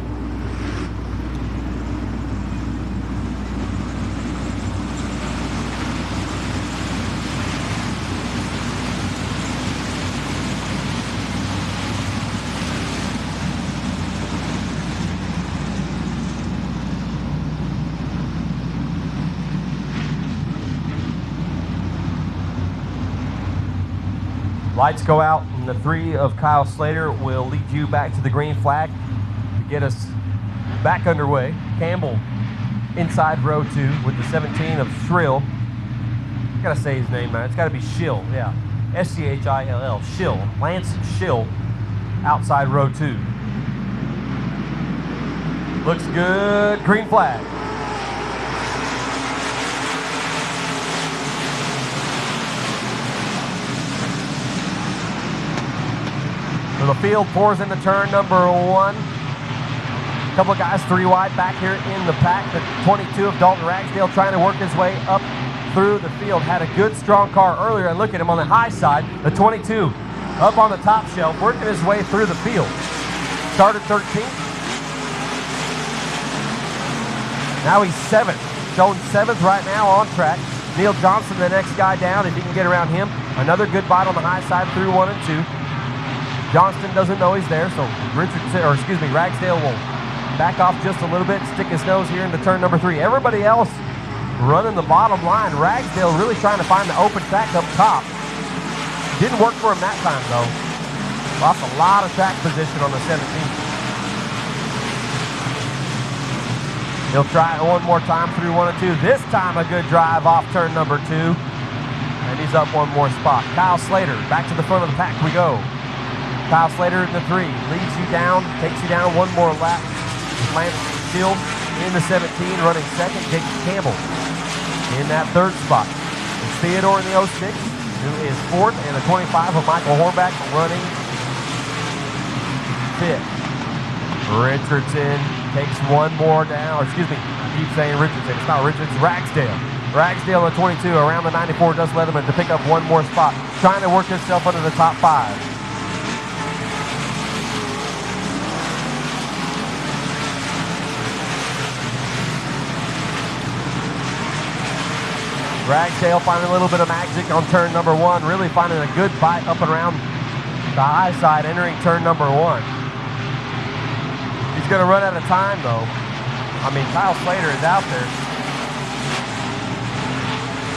Lights go out, and the 3 of Kyle Slater will lead you back to the green flag to get us back underway. Campbell inside row 2 with the 17 of Schrill. I gotta say his name, man. It's gotta be Schill, yeah. S-C-H-I-L-L, Schill, Lance Schill, outside row 2. Looks good, green flag. So the field pours into turn number 1. A couple of guys 3 wide back here in the pack. The 22 of Dalton Ragsdale trying to work his way up through the field. Had a good, strong car earlier, and look at him on the high side. The 22 up on the top shelf, working his way through the field. Started 13th. Now he's 7th. showing 7th right now on track. Neil Johnson, the next guy down, if he can get around him. Another good bite on the high side through 1 and 2. Johnston doesn't know he's there, so Ragsdale will back off just a little bit, stick his nose here into turn number 3. Everybody else running the bottom line. Ragsdale really trying to find the open track up top. Didn't work for him that time, though. Lost a lot of track position on the 17th. He'll try it one more time through 1 and 2. This time a good drive off turn number 2. And he's up 1 more spot. Kyle Slater, back to the front of the pack we go. Kyle Slater in the 3, leads you down, takes you down 1 more lap. Lance still in the 17, running 2nd. Jake Campbell in that 3rd spot. It's Theodore in the 06, who is 4th, and the 25 of Michael Hornback running 5th. Richardson takes 1 more down, or excuse me, I keep saying Richardson. It's not Richardson, it's Ragsdale. Ragsdale at 22, around the 94, Dust Leatherman to pick up 1 more spot, trying to work himself under the top 5. Ragsdale finding a little bit of magic on turn number 1, really finding a good bite up and around the high side entering turn number 1. He's going to run out of time, though. I mean, Kyle Slater is out there.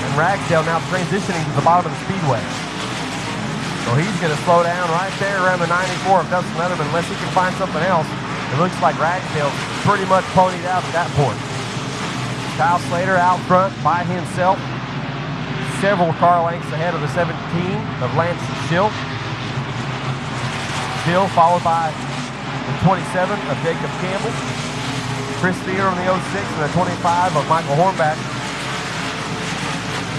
And Ragsdale now transitioning to the bottom of the speedway. So he's going to slow down right there around the 94 of Dustin Leatherman unless he can find something else. It looks like Ragsdale's pretty much ponied out at that point. Kyle Slater out front by himself. Several car lengths ahead of the 17 of Lance Schill. Schill followed by the 27 of Jacob Campbell. Chris Theodore on the 06 and the 25 of Michael Hornback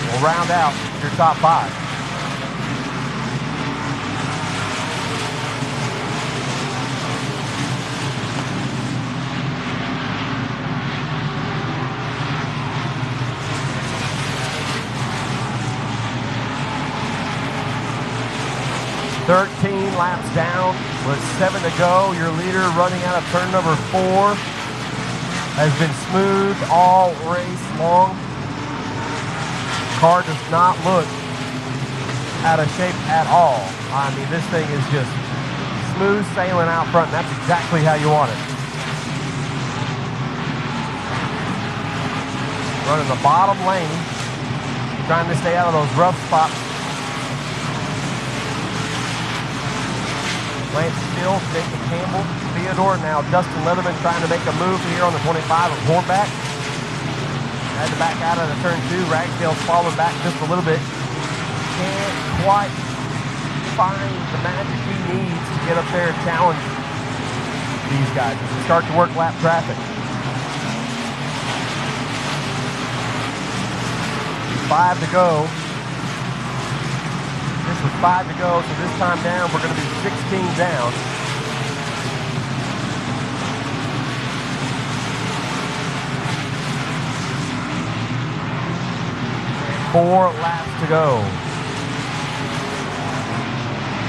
will round out your top 5. Laps down with 7 to go. Your leader running out of turn number 4 has been smooth all race long. Car does not look out of shape at all. I mean, this thing is just smooth sailing out front. That's exactly how you want it. Running the bottom lane, trying to stay out of those rough spots. Lance Schill, Jacob Campbell, Theodore, now Dustin Leatherman trying to make a move here on the 25 of Hornback. Had to back out of the turn 2. Ragsdale's followed back just a little bit. Can't quite find the magic he needs to get up there and challenge these guys as we start to work lap traffic. 5 to go. This was 5 to go, so this time down, we're going to be 16 down. And 4 laps to go.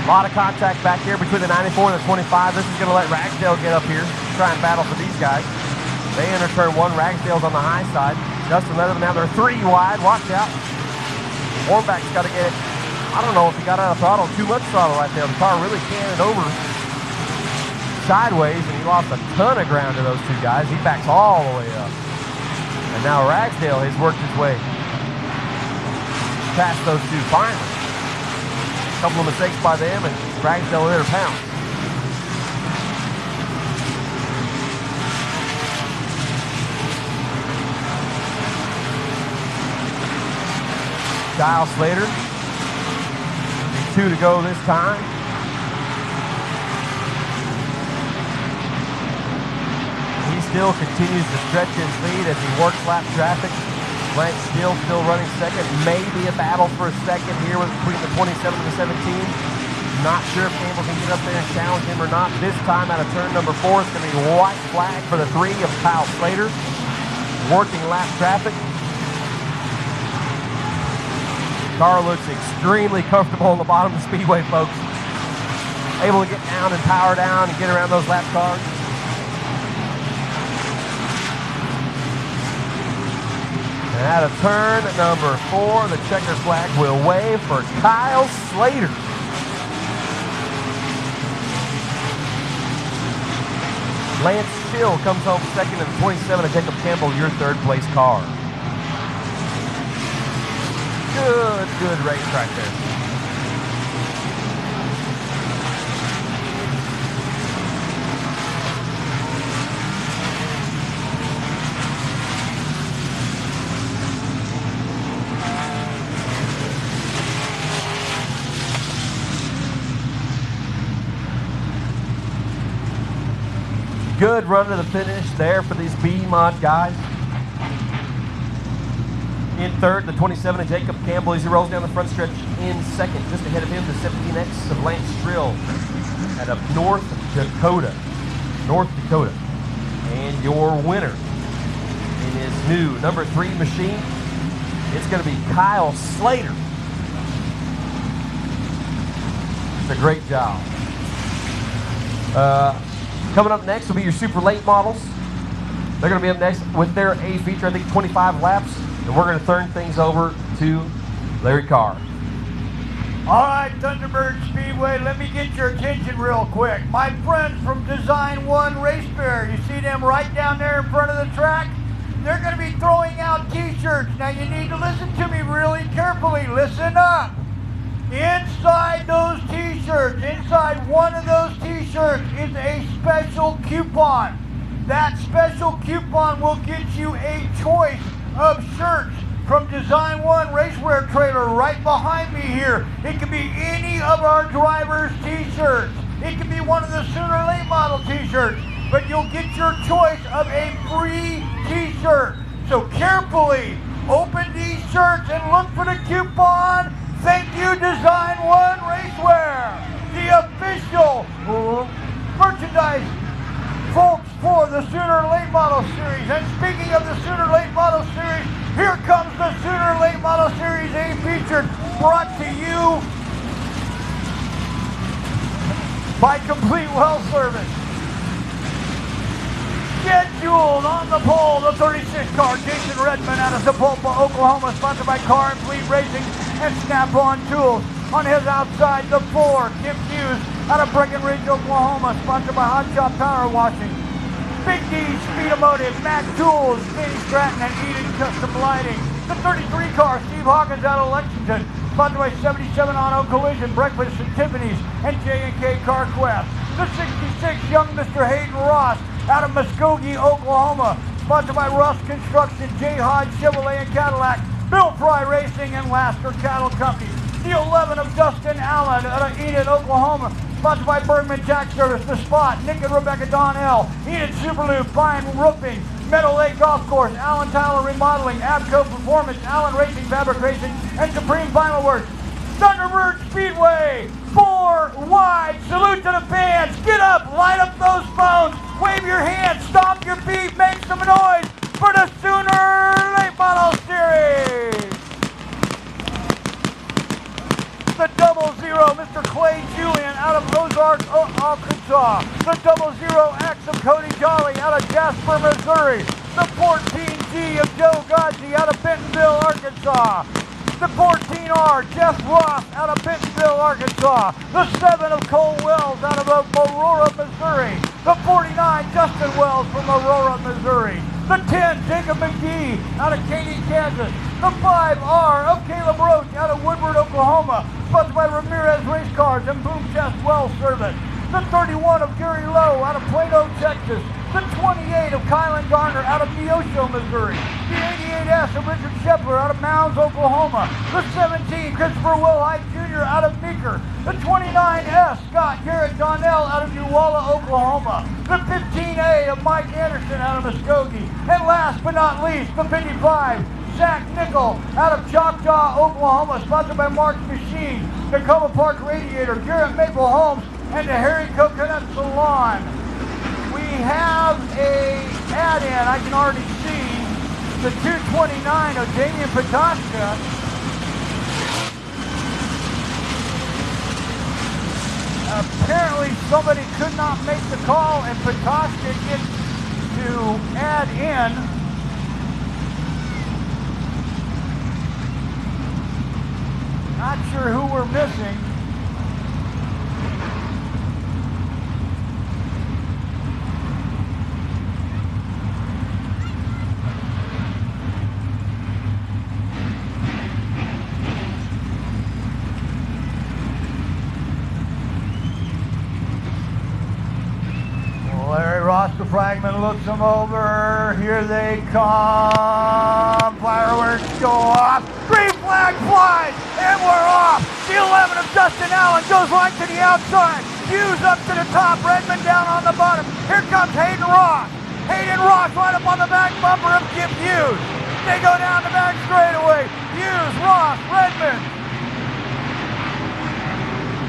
A lot of contact back here between the 94 and the 25. This is going to let Ragsdale get up here, try and battle for these guys. They enter turn 1. Ragsdale's on the high side. Dustin Leatherman now, they're 3 wide. Watch out. Hornback's got to get it. I don't know if he got out of throttle, too much throttle right there. The car really cannoned over sideways, and he lost a ton of ground to those 2 guys. He backs all the way up. And now Ragsdale has worked his way past those 2 finally. A couple of mistakes by them, and Ragsdale there to pounce. Kyle Slater. 2 to go this time. He still continues to stretch his lead as he works lap traffic. Lance still running 2nd. Maybe a battle for a 2nd here between the 27 and the 17. Not sure if Campbell can get up there and challenge him or not. This time out of turn number 4, it's going to be a white flag for the 3 of Kyle Slater. Working lap traffic. Car looks extremely comfortable on the bottom of the speedway, folks. Able to get down and power down and get around those lap cars. And out of turn number 4, the checker flag will wave for Kyle Slater. Lance Schill comes home second, and 27 of Jacob Campbell, your third place car. Good race right there. Good run to the finish there for these B-Mod guys. In third, the 27 of Jacob Campbell as he rolls down the front stretch in second. Just ahead of him, the 17X of Lance Strill out of North Dakota. And your winner in his new number 3 machine, it's going to be Kyle Slater. It's a great job. Coming up next will be your super late models. They're going to be up next with their A feature, I think 25 laps, and we're going to turn things over to Larry Carr. All right, Thunderbird Speedway, let me get your attention real quick. My friends from Design One Race Fair, you see them right down there in front of the track? They're going to be throwing out t-shirts. Now you need to listen to me really carefully. Listen up. Inside those t-shirts, inside one of those t-shirts is a special coupon. That special coupon will get you a choice of shirts from Design One Racewear trailer right behind me here. It can be any of our drivers' t-shirts. It can be one of the Sooner Late Model t-shirts, but you'll get your choice of a free t-shirt. So carefully open these shirts and look for the coupon. Thank you, Design One Racewear, the official merchandise folks for the Sooner Late Model Series. And speaking of the Sooner Late Model Series, here comes the Sooner Late Model Series A feature, brought to you by Complete Well Service. Scheduled on the pole, the 36 car, Jason Redman out of Sapulpa, Oklahoma, sponsored by Car and Fleet Racing and Snap-on Tools. On his outside, the 4, Kim Hughes out of Breckenridge, Oklahoma, sponsored by Hot Shot Power Washing. Big D Speedomotive, Mac Tools, Danny Stratton and Eden Custom Lighting. The 33 car, Steve Hawkins out of Lexington, sponsored by 77 Auto Collision, Breakfast at Tiffany's, and J&K Car Quest. The 66 young Mr. Hayden Ross out of Muskogee, Oklahoma, sponsored by Russ Construction, J. Hodge Chevrolet and Cadillac, Bill Fry Racing, and Lasker Cattle Company. The 11 of Dustin Allen out of Enid, Oklahoma, sponsored by Bergman Tax Service, The Spot, Nick and Rebecca Donnell, Enid Superloop, Fine Roofing, Meadow Lake Golf Course, Allen Tyler Remodeling, Abco Performance, Allen Racing Fabric Racing, and Supreme Vinyl Works. Thunderbird Speedway, 4 wide, salute to the fans, get up, light up those phones, wave your hands, stomp your feet, make some noise for the Sooner Late Model Series. The 00, Mr. Clay Julian out of Ozark, Arkansas. The 00X of Cody Jolly out of Jasper, Missouri. The 14G of Joe Godzi out of Bentonville, Arkansas. The 14R, Jeff Ross out of Bentonville, Arkansas. The 7 of Cole Wells out of Aurora, Missouri. The 49, Justin Wells from Aurora, Missouri. The 10, Jacob McGee out of Katy, Kansas. The 5R of Caleb Roach out of Woodward, Oklahoma, sponsored by Ramirez Race Cars and Boom Chest Well Service. The 31 of Gary Lowe out of Plano, Texas. The 28 of Kylan Garner out of Neosho, Missouri. The 88S of Richard Shepler out of Mounds, Oklahoma. The 17, Christopher Wilhite Jr. out of Meeker. The 29S, Scott Garrett Donnell out of Uwalla, Oklahoma. The 15A of Mike Anderson out of Muskogee. And last but not least, the 55, Zach Nickel out of Choctaw, Oklahoma, sponsored by Mark's Machine, Tacoma Park Radiator, Garrett Maple Homes, and the Harry Coconut Salon. We have a add-in, I can already see, the 229 of Damian Patoshka. Apparently somebody could not make the call and Patoshka gets to add in not sure who we're missing. Larry Ross, the flagman, looks them over. Here they come. Fireworks go off. Green flag flies, and we're off. The 11 of Justin Allen goes right to the outside. Hughes up to the top. Redmond down on the bottom. Here comes Hayden Ross. Hayden Ross right up on the back bumper of Kip Hughes. They go down the back straightaway. Hughes, Ross, Redmond.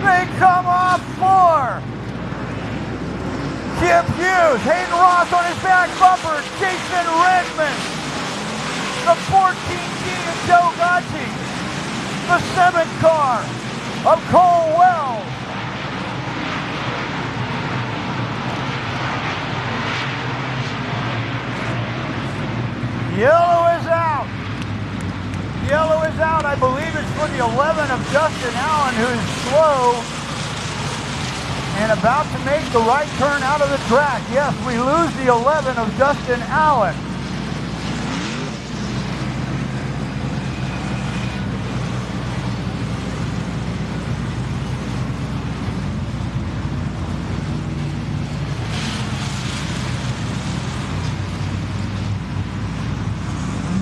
They come off 4. Kip Hughes, Hayden Ross on his back bumper, Jason Redmond, the 14D of Joe Gotchi, the 7th car of Cole Wells. Yellow is out. Yellow is out. I believe it's for the 11 of Justin Allen, who's slow and about to make the right turn out of the track. Yes, we lose the 11 of Justin Allen.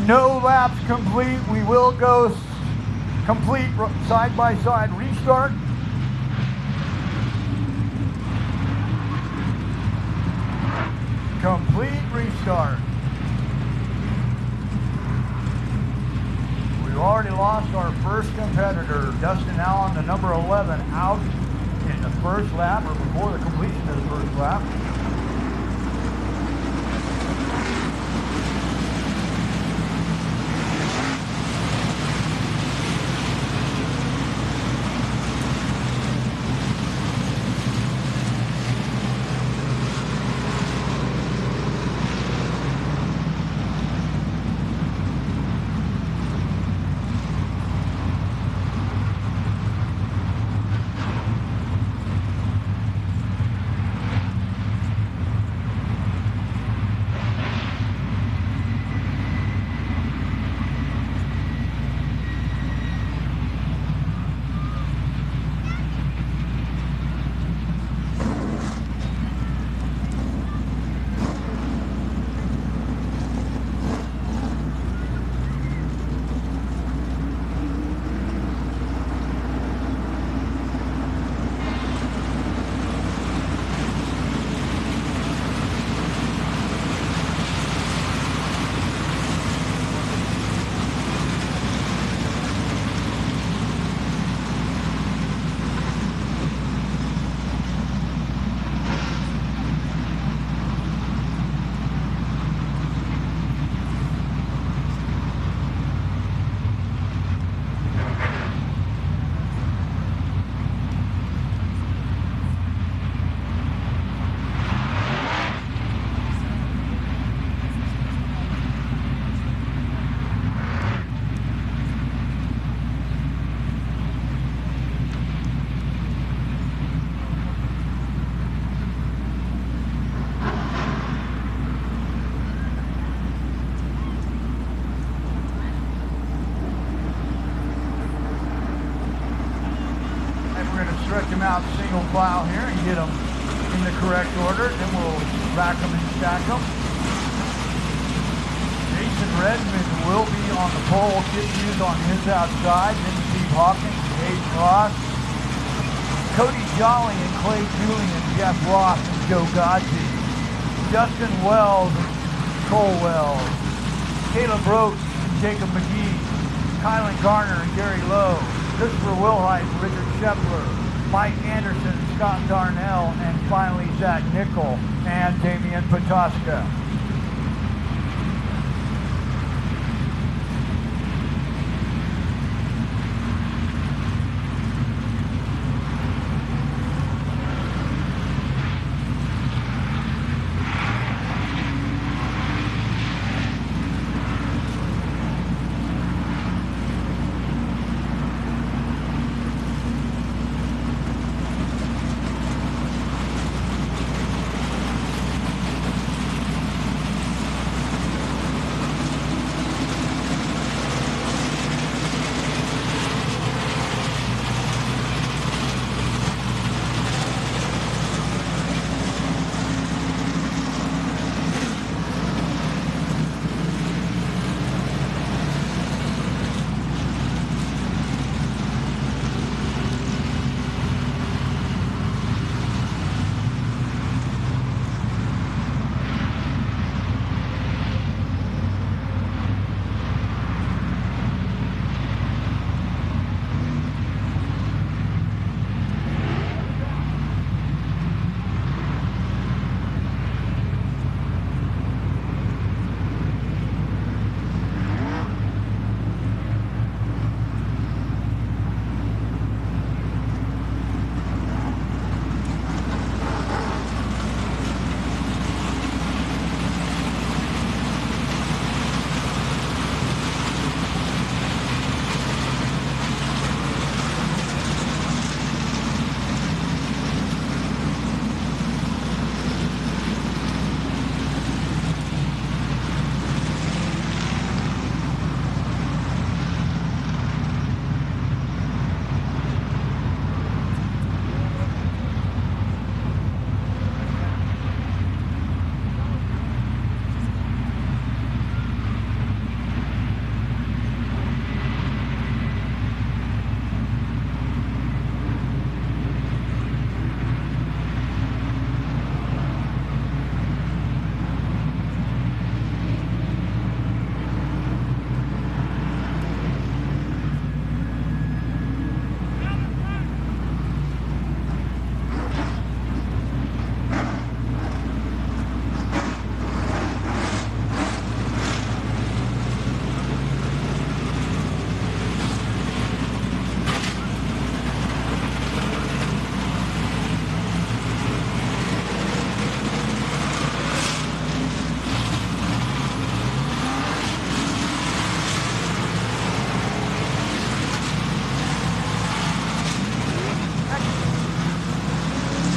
No laps complete. We will go complete side-by-side restart. Complete restart. We've already lost our first competitor, Justin Allen, the number 11, out in the first lap, or before the completion of the first lap. Out single file here and get them in the correct order. Then we'll rack them and stack them. Jason Redmond will be on the pole. Kip Hughes on his outside. Then Steve Hawkins, Hayden Ross, Cody Jolly and Clay Julian, Jeff Ross and Joe Gotchi, Justin Wells and Cole Wells, Caleb Roach and Jacob McGee, Kylan Garner and Gary Lowe, Christopher Wilhite and Richard Shepler, Mike Anderson, Scott Darnell, and finally Zach Nickel and Damian Patoska.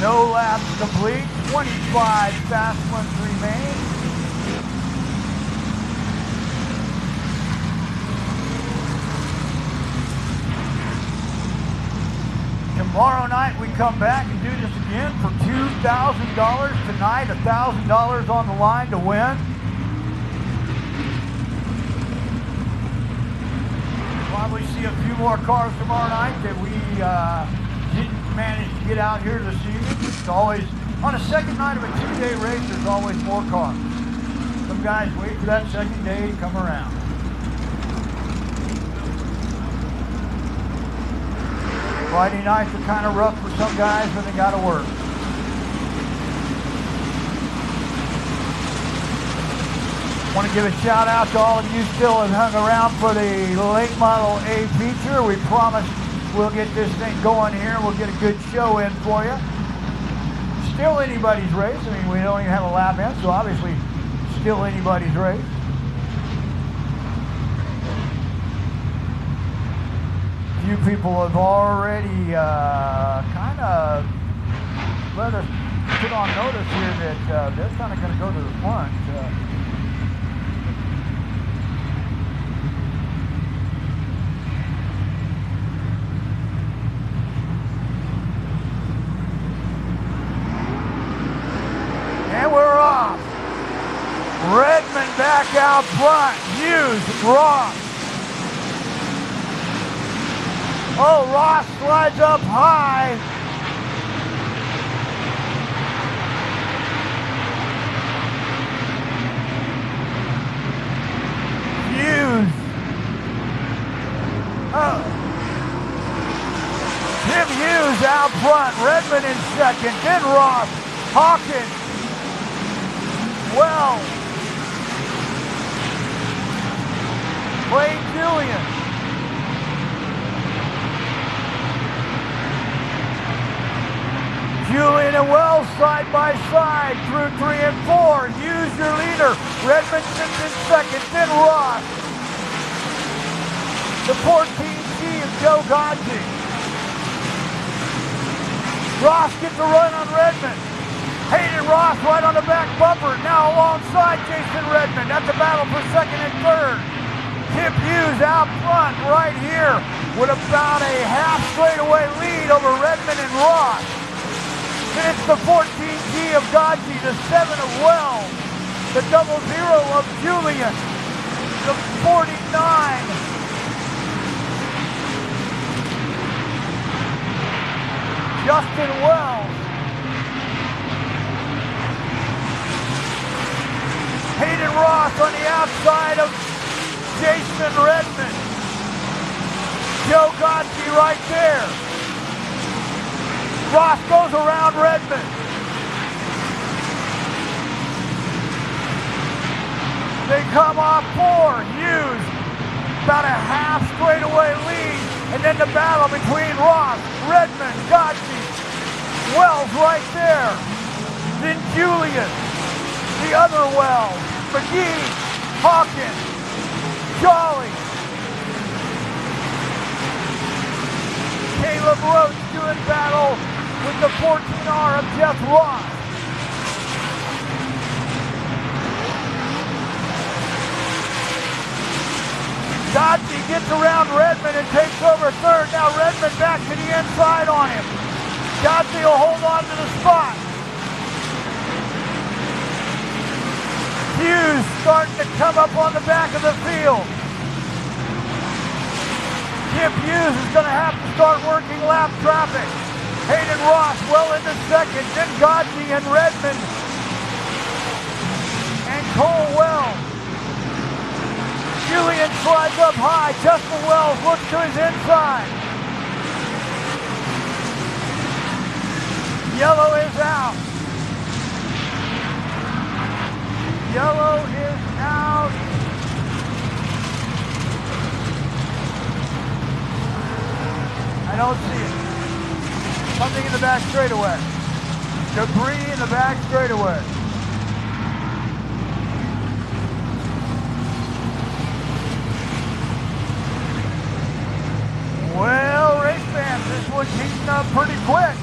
No laps complete. 25 fast ones remain. Tomorrow night we come back and do this again for $2,000. Tonight, $1,000 on the line to win. Probably see a few more cars tomorrow night that we didn't manage to get out here this evening. It's always, on a second night of a two-day race, there's always more cars. Some guys wait for that second day to come around. Friday nights are kind of rough for some guys when they got to work. Want to give a shout out to all of you still have hung around for the late model A feature. We promise we'll get this thing going here. We'll get a good show in for you. Still anybody's race. I mean, we don't even have a lap in, so obviously still anybody's race. Few people have already kind of let us put on notice here that they're kind of going to go to the front. And we're off. Redmond back out front. Hughes, Ross. Oh, Ross slides up high. Hughes. Oh. Tim Hughes out front. Redmond in second. Then Ross. Hawkins. Wells. Clay Julian. Julian and Wells side by side through 3 and 4. Hughes your leader. Redmond sits in second, then Ross. The 14G of Joe Godzi. Ross gets a run on Redmond. Hayden Ross right on the back bumper. Now alongside Jason Redmond. That's a battle for second and third. Tim Hughes out front right here with about a half straightaway lead over Redmond and Ross. Then it's the 14G of Godzi, the 7 of Wells, the 00 of Julian, the 49. Justin Wells. Hayden Ross on the outside of Jason Redmond. Joe Godzi right there. Ross goes around Redmond. They come off 4. Hughes, about a half straightaway lead. And then the battle between Ross, Redmond, Godzi, Wells right there. Then Julian, the other Wells, McGee, Hawkins, Jolly. Caleb Roach doing battle with the 14R of Jeff Ross. Godzi gets around Redmond and takes over third. Now Redmond back to the inside on him. Godzi will hold on to the spot. Hughes starting to come up on the back of the field. Tim Hughes is going to have to start working lap traffic. Hayden Ross well into second, then Godzi and Redmond and Cole Wells. Julian slides up high. Justin Wells looks to his inside. Yellow is out. Yellow is out. I don't see it. Something in the back straightaway. Debris in the back straightaway. Well, race fans, this one's heating up pretty quick.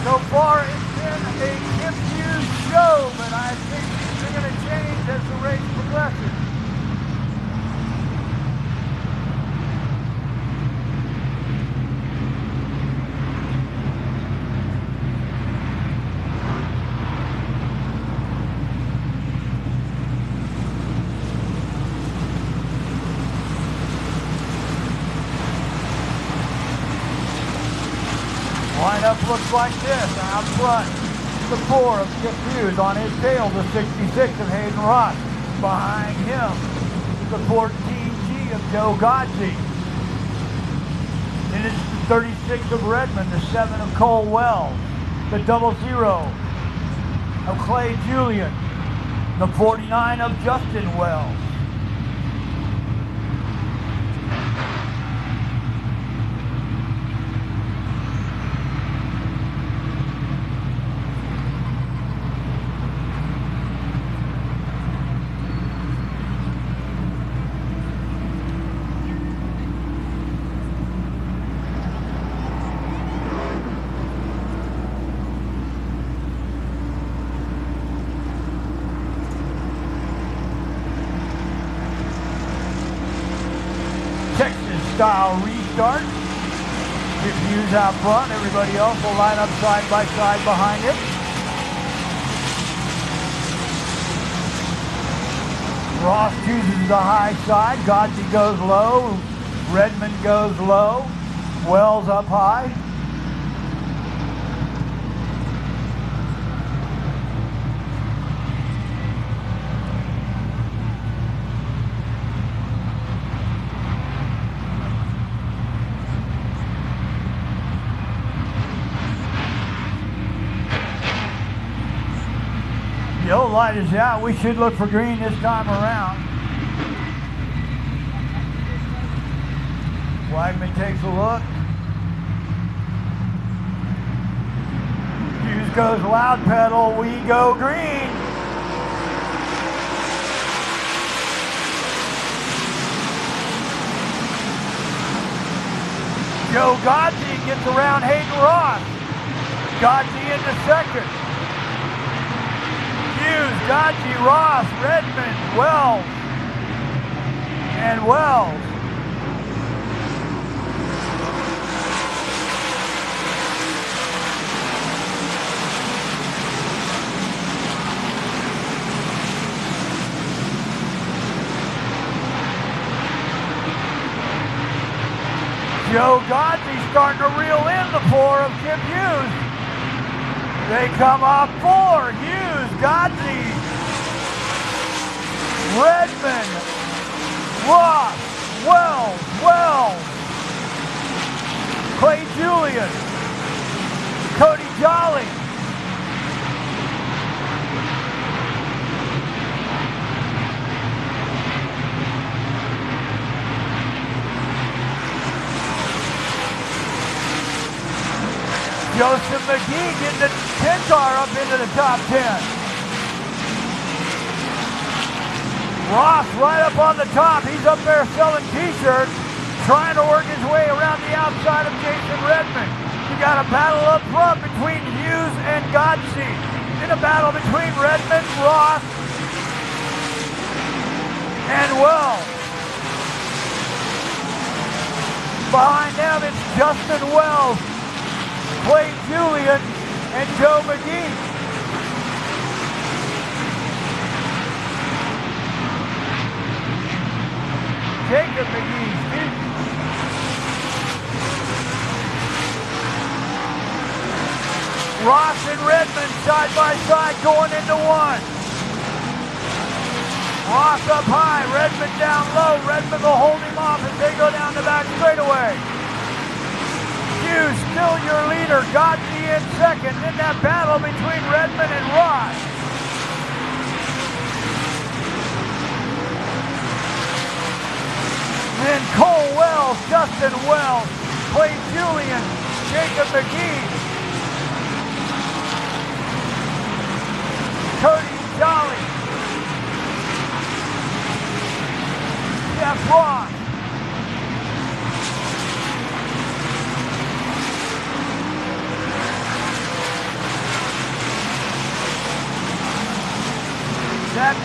So far, it's been a confused show, but I think things are going to change as the race progresses. Lineup looks like this. Out front, the 4 of Chip Hughes. On his tail, the 66 of Hayden Ross. Behind him, the 14G of Joe Godsey. And it's the 36 of Redmond, the 7 of Cole Wells, the 00 of Clay Julian, the 49 of Justin Wells. Style restart. Chip Hughes out front. Everybody else will line up side by side behind him. Ross chooses the high side. Godsey goes low. Redmond goes low. Wells up high. Yellow light is out. We should look for green this time around. Wagman takes a look. Hughes goes loud pedal. We go green. Joe Godsey gets around Hayden Ross. Godsey into second. Hughes, Godsey, Ross, Redmond, Wells, and Wells. Joe Godsey starting to reel in the 4 of Chip Hughes. They come off 4. Hughes, Godsey, Redmond, Ross, Wells, Clay Julian, Cody Jolly. Joseph McGee getting the 10 car up into the top 10. Ross right up on the top. He's up there selling t-shirts, trying to work his way around the outside of Jason Redmond. You got a battle up front between Hughes and Godsey. In a battle between Redmond, Ross, and Wells. Behind them, it's Justin Wells, Clay Julian, and Joe McGee. Jacob McGee, excuse me. Ross and Redmond side by side going into one. Ross up high, Redmond down low. Redmond will hold him off as they go down the back straightaway. Hughes still your leader, Godsey in second in that battle between Redmond and Ross. Then Cole Wells, Justin Wells, Clay Julian, Jacob McGee, Cody Jolly, Jeff Ross.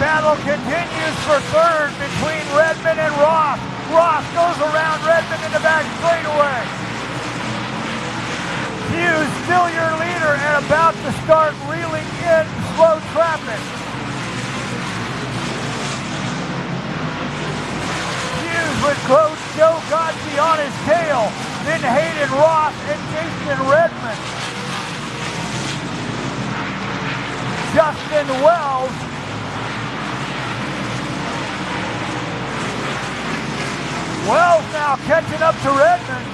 battle continues for third between Redmond and Ross. Ross goes around Redmond in the back straightaway. Hughes still your leader and about to start reeling in slow traffic. Hughes with Coach Joe Godsey on his tail. Then Hayden Ross and Jason Redmond. Justin Wells now catching up to Redmond.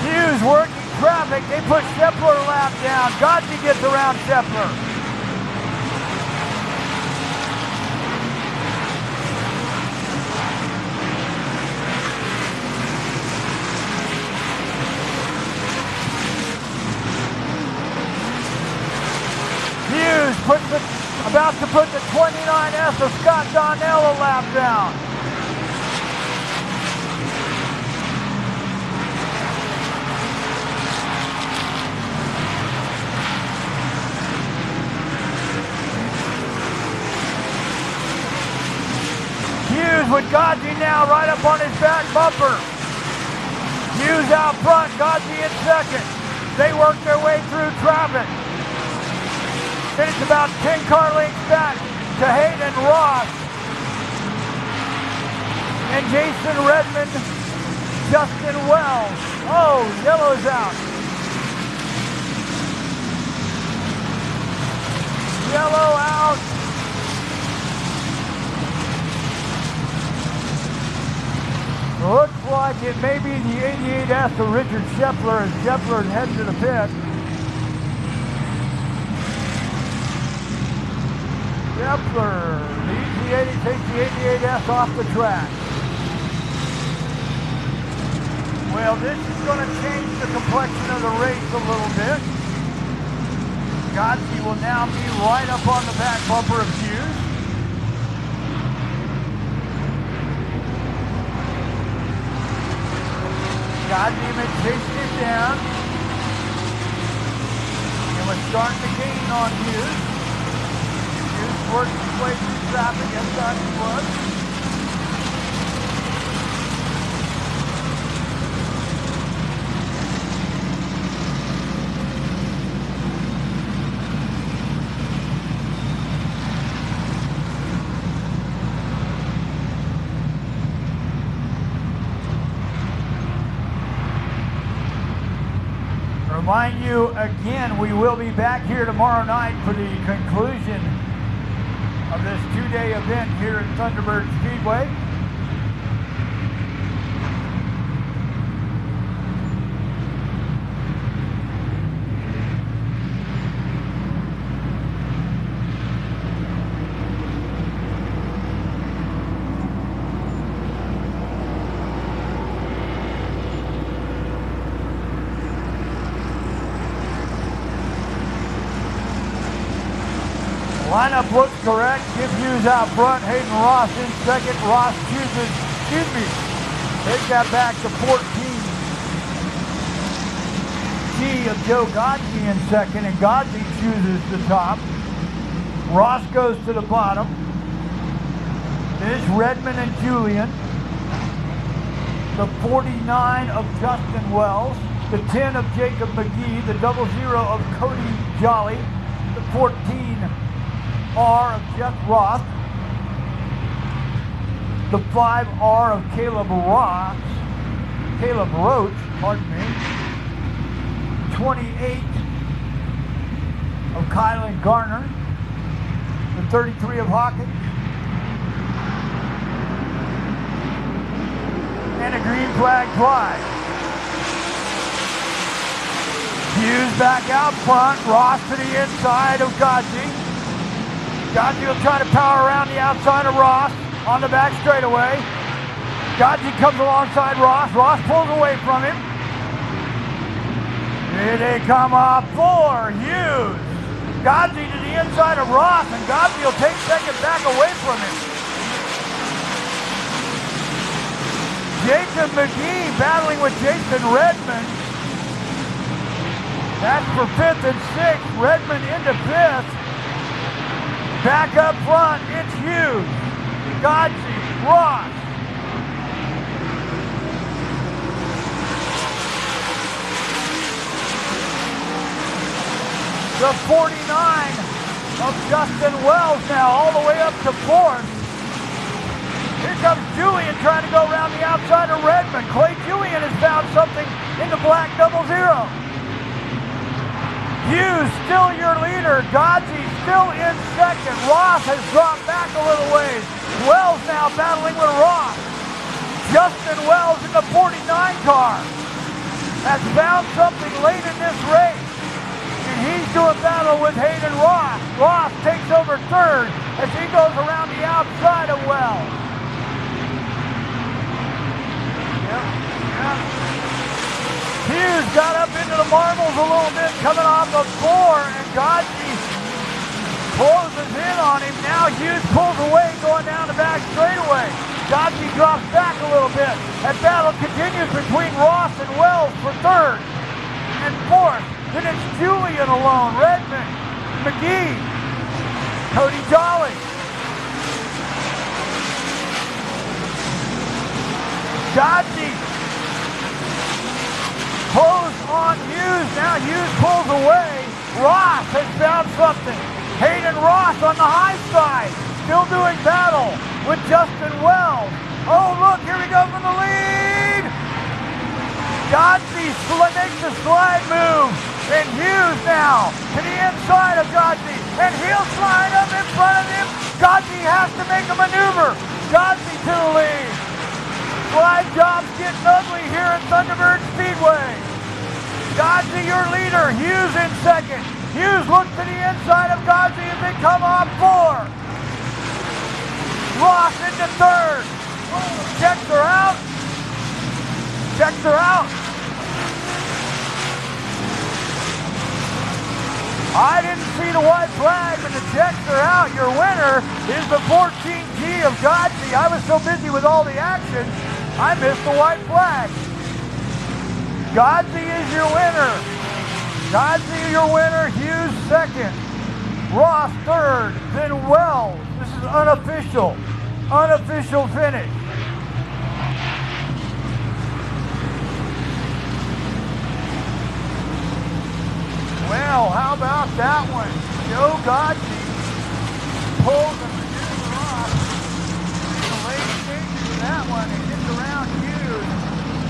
Hughes working traffic. They put Shepler a lap down. Godsey gets around Shepler. About to put the 29S of Scott Donnell a lap down. Hughes with Godsey now right up on his back bumper. Hughes out front, Godsey in second. They work their way through traffic. It's about 10 car lengths back to Hayden Ross and Jason Redmond, Justin Wells. Oh, yellow's out. Yellow out. Looks like it may be the 88S of Richard Shepler as Shepler is heading to the pit. Shepler leads the 80, takes the 88S off the track. Well, this is going to change the complexion of the race a little bit. Godsey will now be right up on the back bumper of Hughes. Godsey been chasing it down. And was starting to gain on Hughes. Working his way through traffic, yes, Godsey was. Remind you again, we will be back here tomorrow night for the conclusion of this two-day event here at Thunderbird Speedway. Lineup looks correct. Give Hughes out front. Hayden Ross in second. Ross chooses, take that back to 14. G of Joe Godsey in second, and Godsey chooses the top. Ross goes to the bottom. There's Redmond and Julian. The 49 of Justin Wells. The 10 of Jacob McGee. The 00 of Cody Jolly. The 14 R of Jeff Roth, the 5R of Caleb Roach, pardon me, 28 of Kylan Garner, the 33 of Hawkins, and a green flag flag. Hughes back out front, Ross to the inside of Godsey. Godsey will try to power around the outside of Ross on the back straightaway. Godsey comes alongside Ross. Ross pulls away from him. Here they come off for Hughes. Godsey to the inside of Ross, and Godsey will take second back away from him. Jacob McGee battling with Jason Redmond. That's for 5th and 6th. Redmond into 5th. Back up front, it's Hughes, Godsey, Ross. The 49 of Justin Wells now all the way up to 4th. Here comes Julian trying to go around the outside of Redmond. Clay Julian has found something in the black 00. Hughes still your leader. Godsey still in 2nd. Ross has dropped back a little ways. Wells now battling with Ross. Justin Wells in the 49 car has found something late in this race. And he's doing battle with Hayden Ross. Ross takes over 3rd as he goes around the outside of Wells. Hughes got up into the marbles a little bit coming off of 4, and Godsey closes in on him. Now Hughes pulls away going down the back straightaway. Godsey drops back a little bit. That battle continues between Ross and Wells for 3rd and 4th. Then it's Julian alone, Redmond, McGee, Cody Jolly. Godsey pulls on Hughes. Now Hughes pulls away. Ross has found something. Hayden Ross on the high side, still doing battle with Justin Wells. Oh, look, here we go from the lead. Godsey makes the slide move. And Hughes now to the inside of Godsey. And he'll slide up in front of him. Godsey has to make a maneuver. Godsey to the lead. Slide job's getting ugly here at Thunderbird Speedway. Godsey your leader. Hughes in 2nd. Hughes looks to the inside of Godsey as they come off 4. Ross into 3rd. Checks her out. Checks her out. I didn't see the white flag, but the checks are out. Your winner is the 14G of Godsey. I was so busy with all the action, I missed the white flag. Godsey is your winner. Godsey your winner. Hughes 2nd. Ross 3rd. Then Wells. This is unofficial. Unofficial finish. Well, how about that one? Joe Godsey pulls him to Ross. The late stages of that one. It gets around Hughes.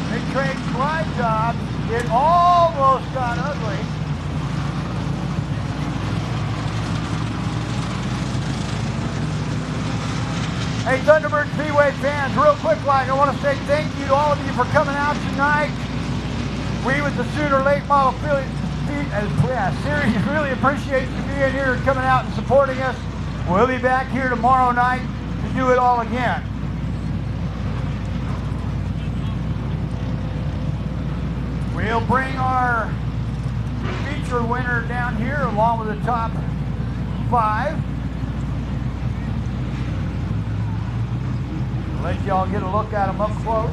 They trade slide jobs. It almost got ugly. Hey, Thunderbird Speedway fans, real quick, I want to say thank you to all of you for coming out tonight. We with the Sooner Late Model series really appreciate you being here and coming out and supporting us. We'll be back here tomorrow night to do it all again. We'll bring our feature winner down here along with the top 5. Let y'all get a look at them up close.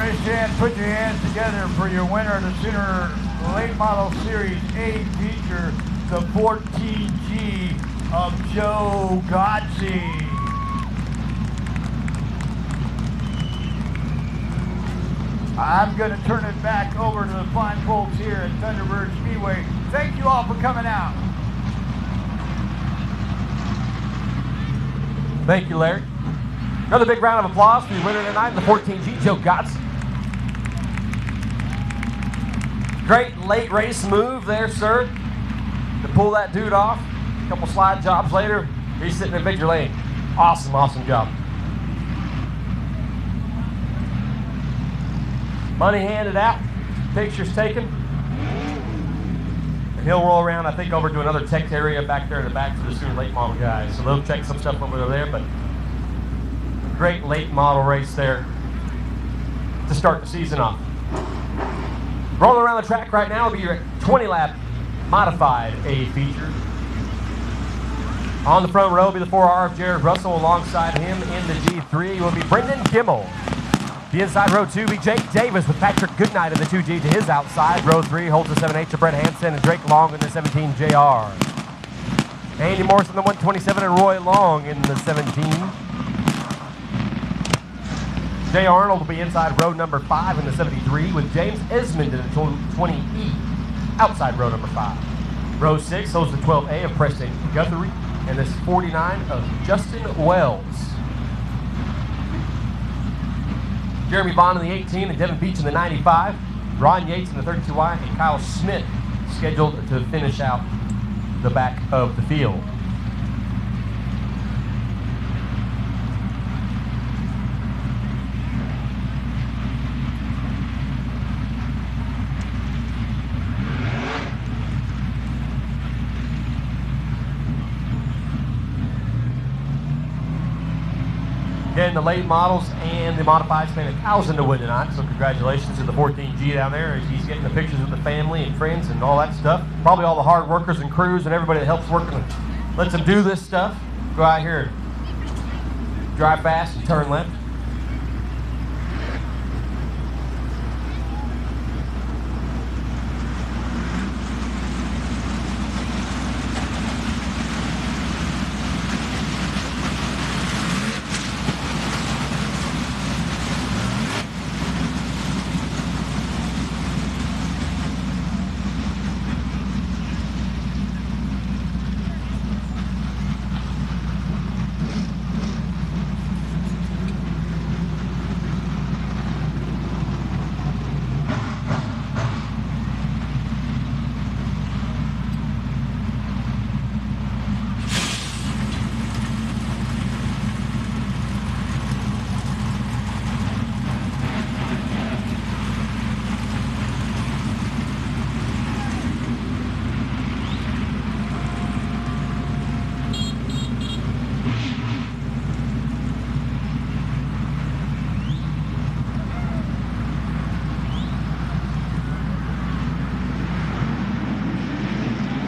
raise your hand, put your hands together for your winner of the Sooner Late Model Series A feature, the 14G of Joe Godsey. I'm going to turn it back over to the fine folks here at Thunderbird Speedway. Thank you all for coming out. Thank you, Larry. Another big round of applause for the winner tonight, the 14G, Joe Godsey. Great late race move there, sir, to pull that dude off. A couple slide jobs later, he's sitting in victory lane. Awesome, awesome job. Money handed out, pictures taken. And he'll roll around, I think, over to another tech area back there in the back for the Sooner late model guys. So they'll check some stuff over there, but great late model race there to start the season off. Rolling around the track right now will be your 20-lap modified A feature. On the front row will be the 4R of Jared Russell. Alongside him in the G3 will be Brendan Kimmel. The inside row 2 will be Jake Davis with Patrick Goodnight in the 2G to his outside. Row 3 holds the 7H of Brett Hansen and Drake Long in the 17 JR. Andy Morrison in the 127 and Roy Long in the 17. Jay Arnold will be inside row number 5 in the 73 with James Esmond in the 20E outside row number 5. Row 6 holds the 12A of Preston Guthrie and this 49 of Justin Wells. Jeremy Bond in the 18 and Devin Beach in the 95. Ron Yates in the 32Y and Kyle Schmidt scheduled to finish out the back of the field. Again, the late models and the modifieds paying $1,000 to win tonight, so congratulations to the 14G down there as he's getting the pictures with the family and friends and all that stuff. Probably all the hard workers and crews and everybody that helps work and lets them do this stuff. Go out here and drive fast and turn left.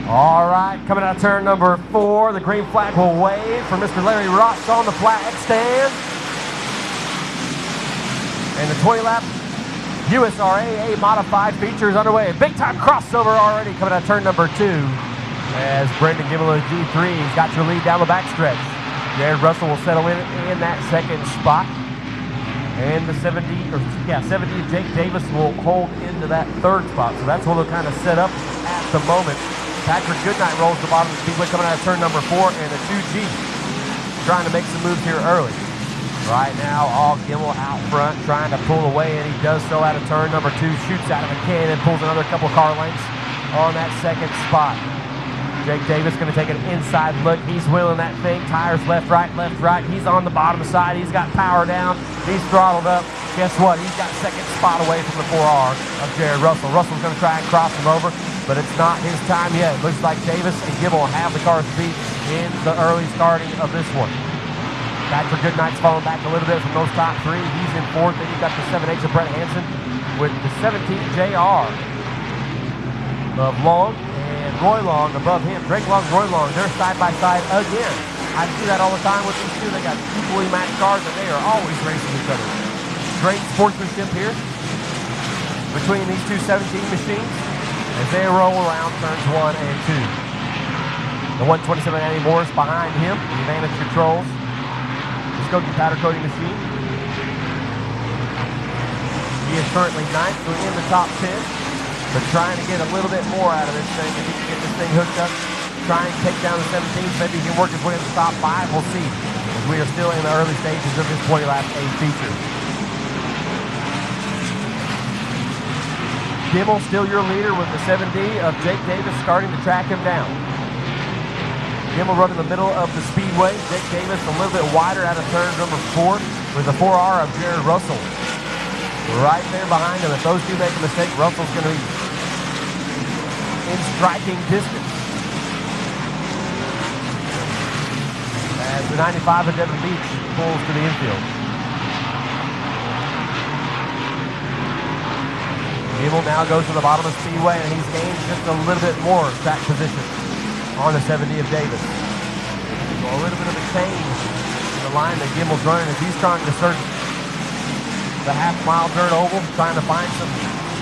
All right, coming out of turn number 4, the green flag will wave for Mr. Larry Ross on the flag stand. And the 20-lap USRA modified feature is underway. Big time crossover already coming out of turn number 2 as Brendan Gimmel of G3 has got your lead down the backstretch. Jared Russell will settle in that second spot. And the 70 of Jake Davis will hold into that third spot. So that's what they'll kind of set up at the moment. Patrick Goodnight rolls the bottom of the speedway coming out of turn number 4 and a 2G. Trying to make some moves here early. Right now, all Gimmel out front trying to pull away, and he does so out of turn number 2. Shoots out of a cannon, pulls another couple car lengths on that second spot. Jake Davis going to take an inside look. He's wheeling that thing. Tires left, right, left, right. He's on the bottom side. He's got power down. He's throttled up. Guess what? He's got second spot away from the 4R of Jared Russell. Russell's going to try and cross him over, but it's not his time yet. Looks like Davis and Gimmel have the car's feet in the early starting of this one. Patrick Goodnight's falling back a little bit from those top 3. He's in 4th. Then you've got the 7H of Brett Hansen with the 17 JR of Long and Roy Long above him. Drake Long, Roy Long, they're side by side again. I see that all the time with these two. They got equally matched cars and they are always racing each other. great sportsmanship here between these two 17 machines as they roll around turns 1 and 2. The 127 Andy Morris behind him, the Advantage Controls Muskogee powder coating machine. He is currently 9th, so in the top 10, but trying to get a little bit more out of this thing. If he can get this thing hooked up, try and take down the 17s, maybe he can work his way to the top 5, we'll see. As we are still in the early stages of this 20 lap A feature. Gimmel still your leader with the 7D of Jake Davis starting to track him down. Gimmel running the middle of the speedway. Jake Davis a little bit wider out of turn number 4 with the 4R of Jared Russell. Right there behind him. If those two make a mistake, Russell's going to be in striking distance. As the 95 of Devon Beach pulls to the infield. Gimmel now goes to the bottom of the speedway, and he's gained just a little bit more track position on the 70 of Davis. So a little bit of a change in the line that Gimmel's running as he's trying to search the half-mile dirt oval, trying to find some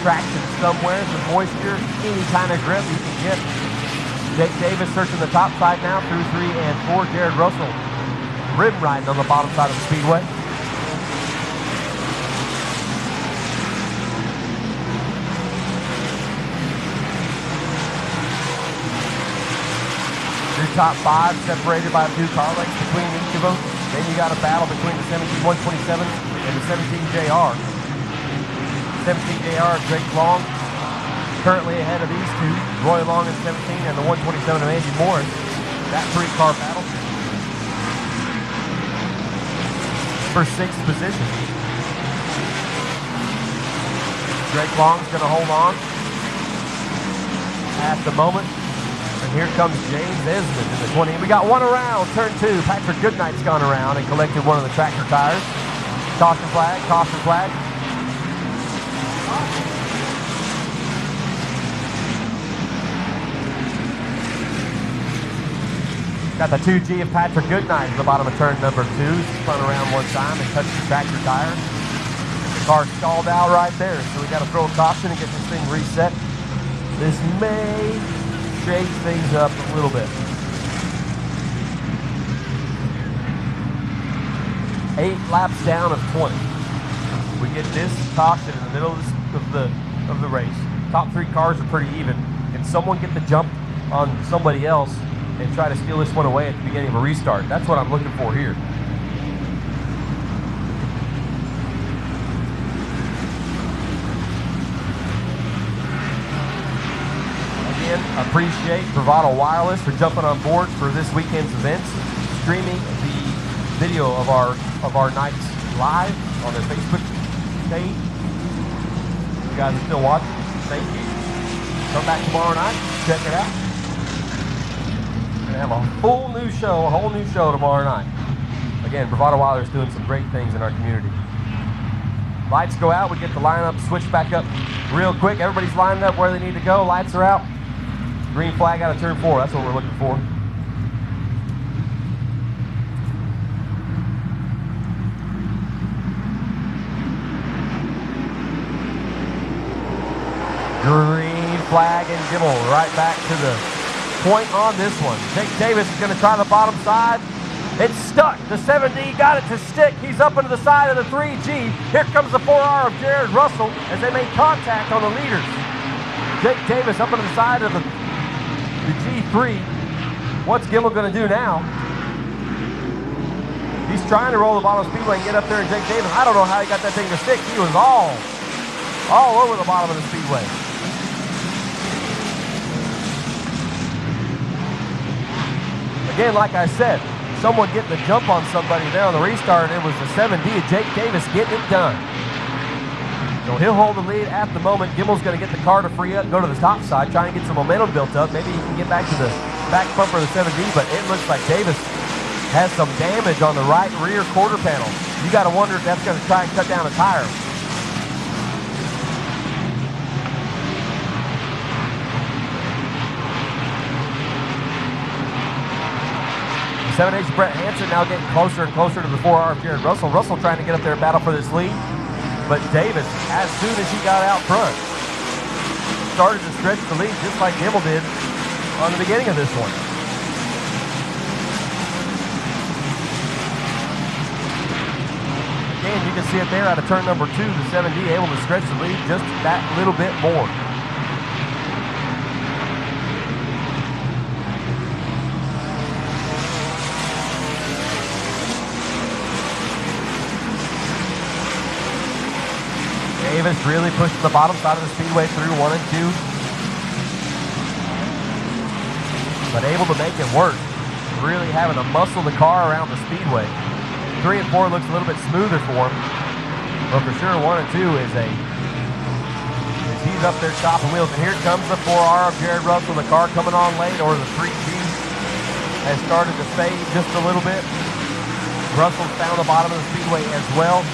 traction somewhere, some moisture, any kind of grip he can get. Jake Davis searching the top side now through 3 and 4. Jared Russell rim riding on the bottom side of the speedway. Your top 5 separated by a few car lengths between each of them. Then you got a battle between the 17-127 and the 17JR. 17JR, Drake Long, currently ahead of these two. Roy Long in 17 and the 127 of Andy Morris. That 3-car battle for 6th position. Drake Long's going to hold on at the moment. And here comes James Esmond in the 20. We got one around, turn 2. Patrick Goodnight's gone around and collected one of the tractor tires. Caution flag, caution flag. Got the 2G of Patrick Goodnight at the bottom of turn number 2. Spun around one time and touched the tractor tire. The car stalled out right there, so we got to throw a caution and get this thing reset. This may shake things up a little bit. 8 laps down of 20. We get this caution in the middle of the race. Top 3 cars are pretty even. Can someone get the jump on somebody else and try to steal this one away at the beginning of a restart? That's what I'm looking for here. Appreciate Bravado Wireless for jumping on board for this weekend's events, streaming the video of our nights live on their Facebook page. You guys are still watching. Thank you. Come back tomorrow night. Check it out. We're gonna have a whole new show tomorrow night. Again, Bravado Wireless doing some great things in our community. Lights go out. We get the lineup switched back up real quick. Everybody's lined up where they need to go. Lights are out. Green flag out of turn 4, that's what we're looking for. Green flag and Gimmel right back to the point on this one. Jake Davis is going to try the bottom side. It's stuck. The 7D got it to stick. He's up into the side of the 3G. Here comes the 4R of Jared Russell as they make contact on the leaders. Jake Davis up into the side of the G3. What's Gimmel going to do now? He's trying to roll the bottom of the speedway and get up there, and Jake Davis, I don't know how he got that thing to stick. He was all over the bottom of the speedway. Again, like I said, someone getting the jump on somebody there on the restart, and it was the 7D of Jake Davis getting it done. So he'll hold the lead at the moment. Gimmel's going to get the car to free up, go to the top side, try and get some momentum built up. Maybe he can get back to the back bumper of the 7D, but it looks like Davis has some damage on the right rear quarter panel. You got to wonder if that's going to try and cut down a tire. The 7H Brett Hansen now getting closer and closer to the 4R of Jared Russell. Russell trying to get up there and battle for this lead. but Davis, as soon as he got out front, started to stretch the lead just like Gimmel did on the beginning of this one. Again, you can see it there out of turn number 2, the 7D able to stretch the lead just that little bit more. Davis really pushed the bottom side of the speedway through 1 and 2. But able to make it work. Really having to muscle the car around the speedway. 3 and 4 looks a little bit smoother for him. But for sure 1 and 2 is he's up there chopping wheels. And here comes the 4R of Jared Russell. The car coming on late, or the 3G has started to fade just a little bit. Russell's found the bottom of the speedway as well.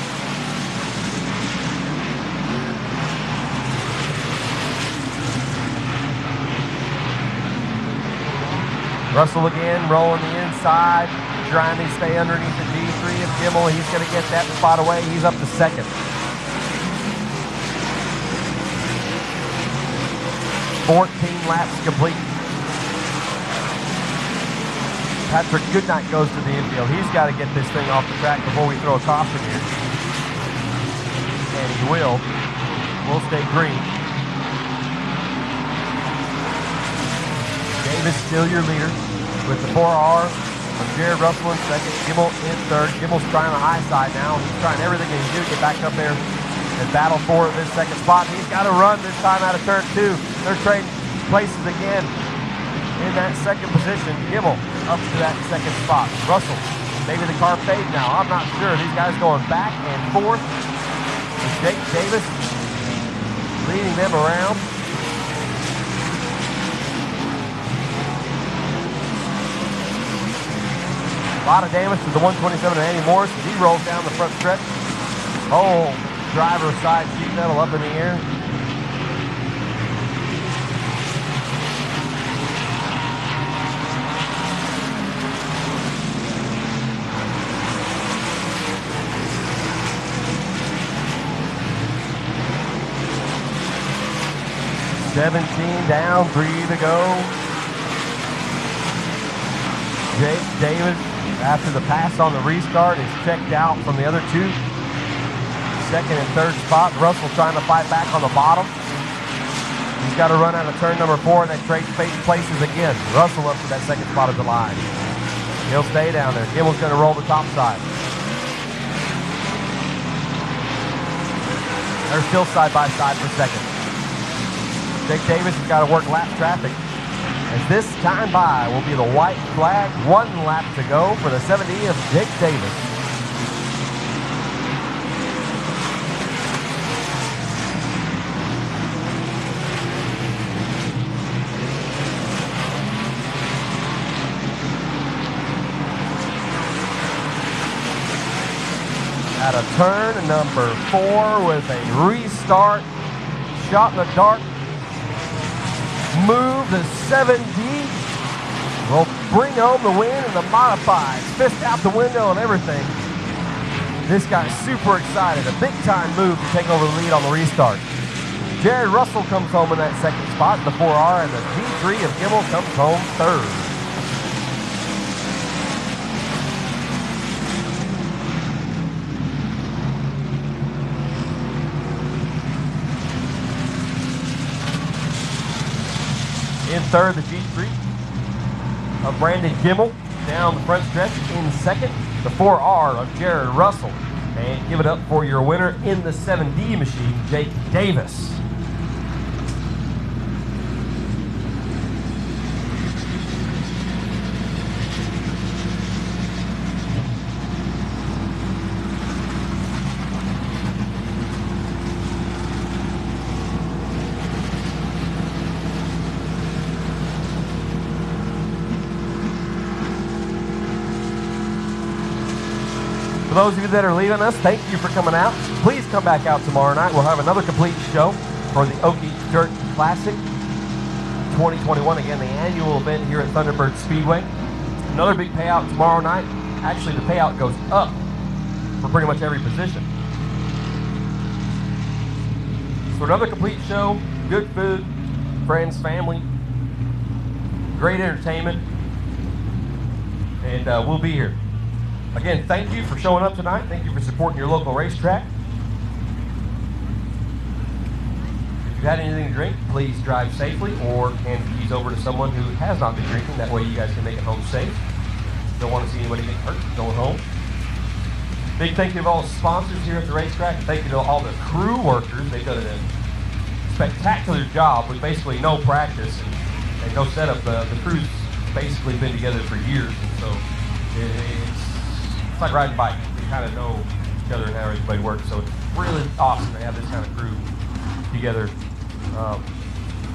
Russell again, rolling the inside, trying to stay underneath the G3 of Gimmel. He's going to get that spot away. He's up to second. 14 laps complete. Patrick Goodnight goes to the infield. He's got to get this thing off the track before we throw a caution here. And he will. We'll stay green. Davis still your leader with the 4R of Jared Russell in second, Gimmel in third. Gimmel's trying the high side now. He's trying everything he can do to get back up there and battle for this second spot. He's got to run this time out of turn 2. They're trading places again in that second position. Gimmel up to that second spot. Russell, maybe the car fade now. I'm not sure. These guys going back and forth. Jake Davis leading them around. A lot of damage to the 127 of Andy Morris as he rolls down the front stretch. Whole driver's side sheet metal up in the air. Down, 3 to go. Jake Davis, after the pass on the restart, is checked out from the other 2. Second and third spot. Russell trying to fight back on the bottom. He's got to run out of turn number 4, and they trade places again. Russell up to that second spot of the line. He'll stay down there. Gimmel's going to roll the top side. They're still side by side for second. Jake Davis has got to work lap traffic. As this time by will be the white flag. 1 lap to go for the 70 of Jake Davis. At a turn number 4 with a restart, shot in the dark. Move the 7D will bring home the win in the modified. Fist out the window and everything. This guy's super excited. A big time move to take over the lead on the restart. Jared Russell comes home in that second spot, the 4R, and the G3 of Gimmel comes home third. In third, the G3 of Brandon Gimmel down the front stretch. In second, the 4R of Jared Russell. And give it up for your winner in the 7D machine, Jake Davis. For those of you that are leaving us, thank you for coming out. Please come back out tomorrow night. We'll have another complete show for the Okie Dirt Classic 2021. Again, the annual event here at Thunderbird Speedway. Another big payout tomorrow night. Actually, the payout goes up for pretty much every position. So another complete show, good food, friends, family, great entertainment, and we'll be here. Again, thank you for showing up tonight. Thank you for supporting your local racetrack. If you've had anything to drink, please drive safely or hand the keys over to someone who has not been drinking. That way you guys can make it home safe. Don't want to see anybody get hurt going home. Big thank you to all the sponsors here at the racetrack. And thank you to all the crew workers. They've done a spectacular job with basically no practice and no setup. The crew's basically been together for years, and so it's like riding bikes. We kind of know each other and how everybody works. So it's really awesome to have this kind of crew together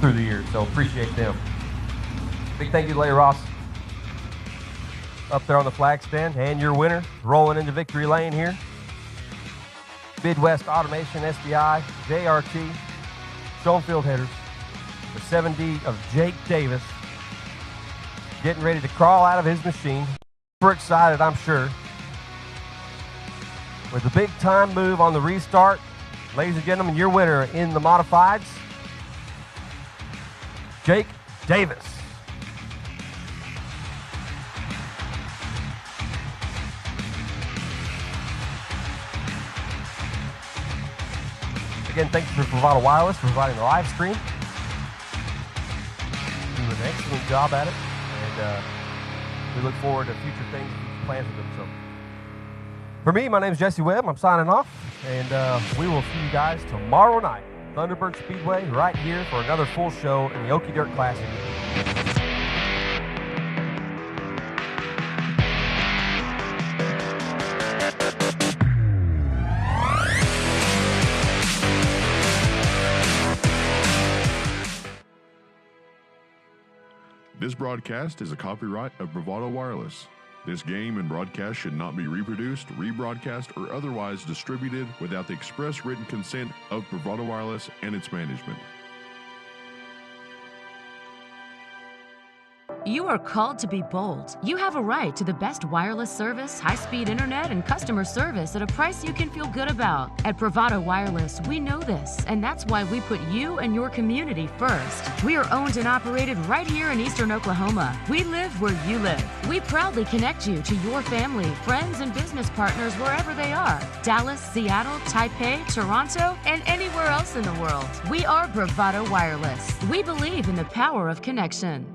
through the years. So appreciate them. Big thank you to Larry Ross up there on the flag stand, and your winner rolling into victory lane here. Midwest Automation, SBI, JRT, Schoenfield headers, the 7D of Jake Davis, getting ready to crawl out of his machine. Super excited, I'm sure. With a big time move on the restart, ladies and gentlemen, your winner in the modifieds, Jake Davis. Again, thank you to Bravado Wireless for providing the live stream. Doing an excellent job at it, and we look forward to future things and future plans with them. So, for me, my name is Jesse Webb. I'm signing off, and we will see you guys tomorrow night, Thunderbird Speedway, right here for another full show in the Okie Dirt Classic. This broadcast is a copyright of Bravado Wireless. This game and broadcast should not be reproduced, rebroadcast, or otherwise distributed without the express written consent of Bravado Wireless and its management. You are called to be bold. You have a right to the best wireless service, high-speed internet, and customer service at a price you can feel good about. At Bravado Wireless, we know this, and that's why we put you and your community first. We are owned and operated right here in Eastern Oklahoma. We live where you live. We proudly connect you to your family, friends, and business partners wherever they are. Dallas, Seattle, Taipei, Toronto, and anywhere else in the world. We are Bravado Wireless. We believe in the power of connection.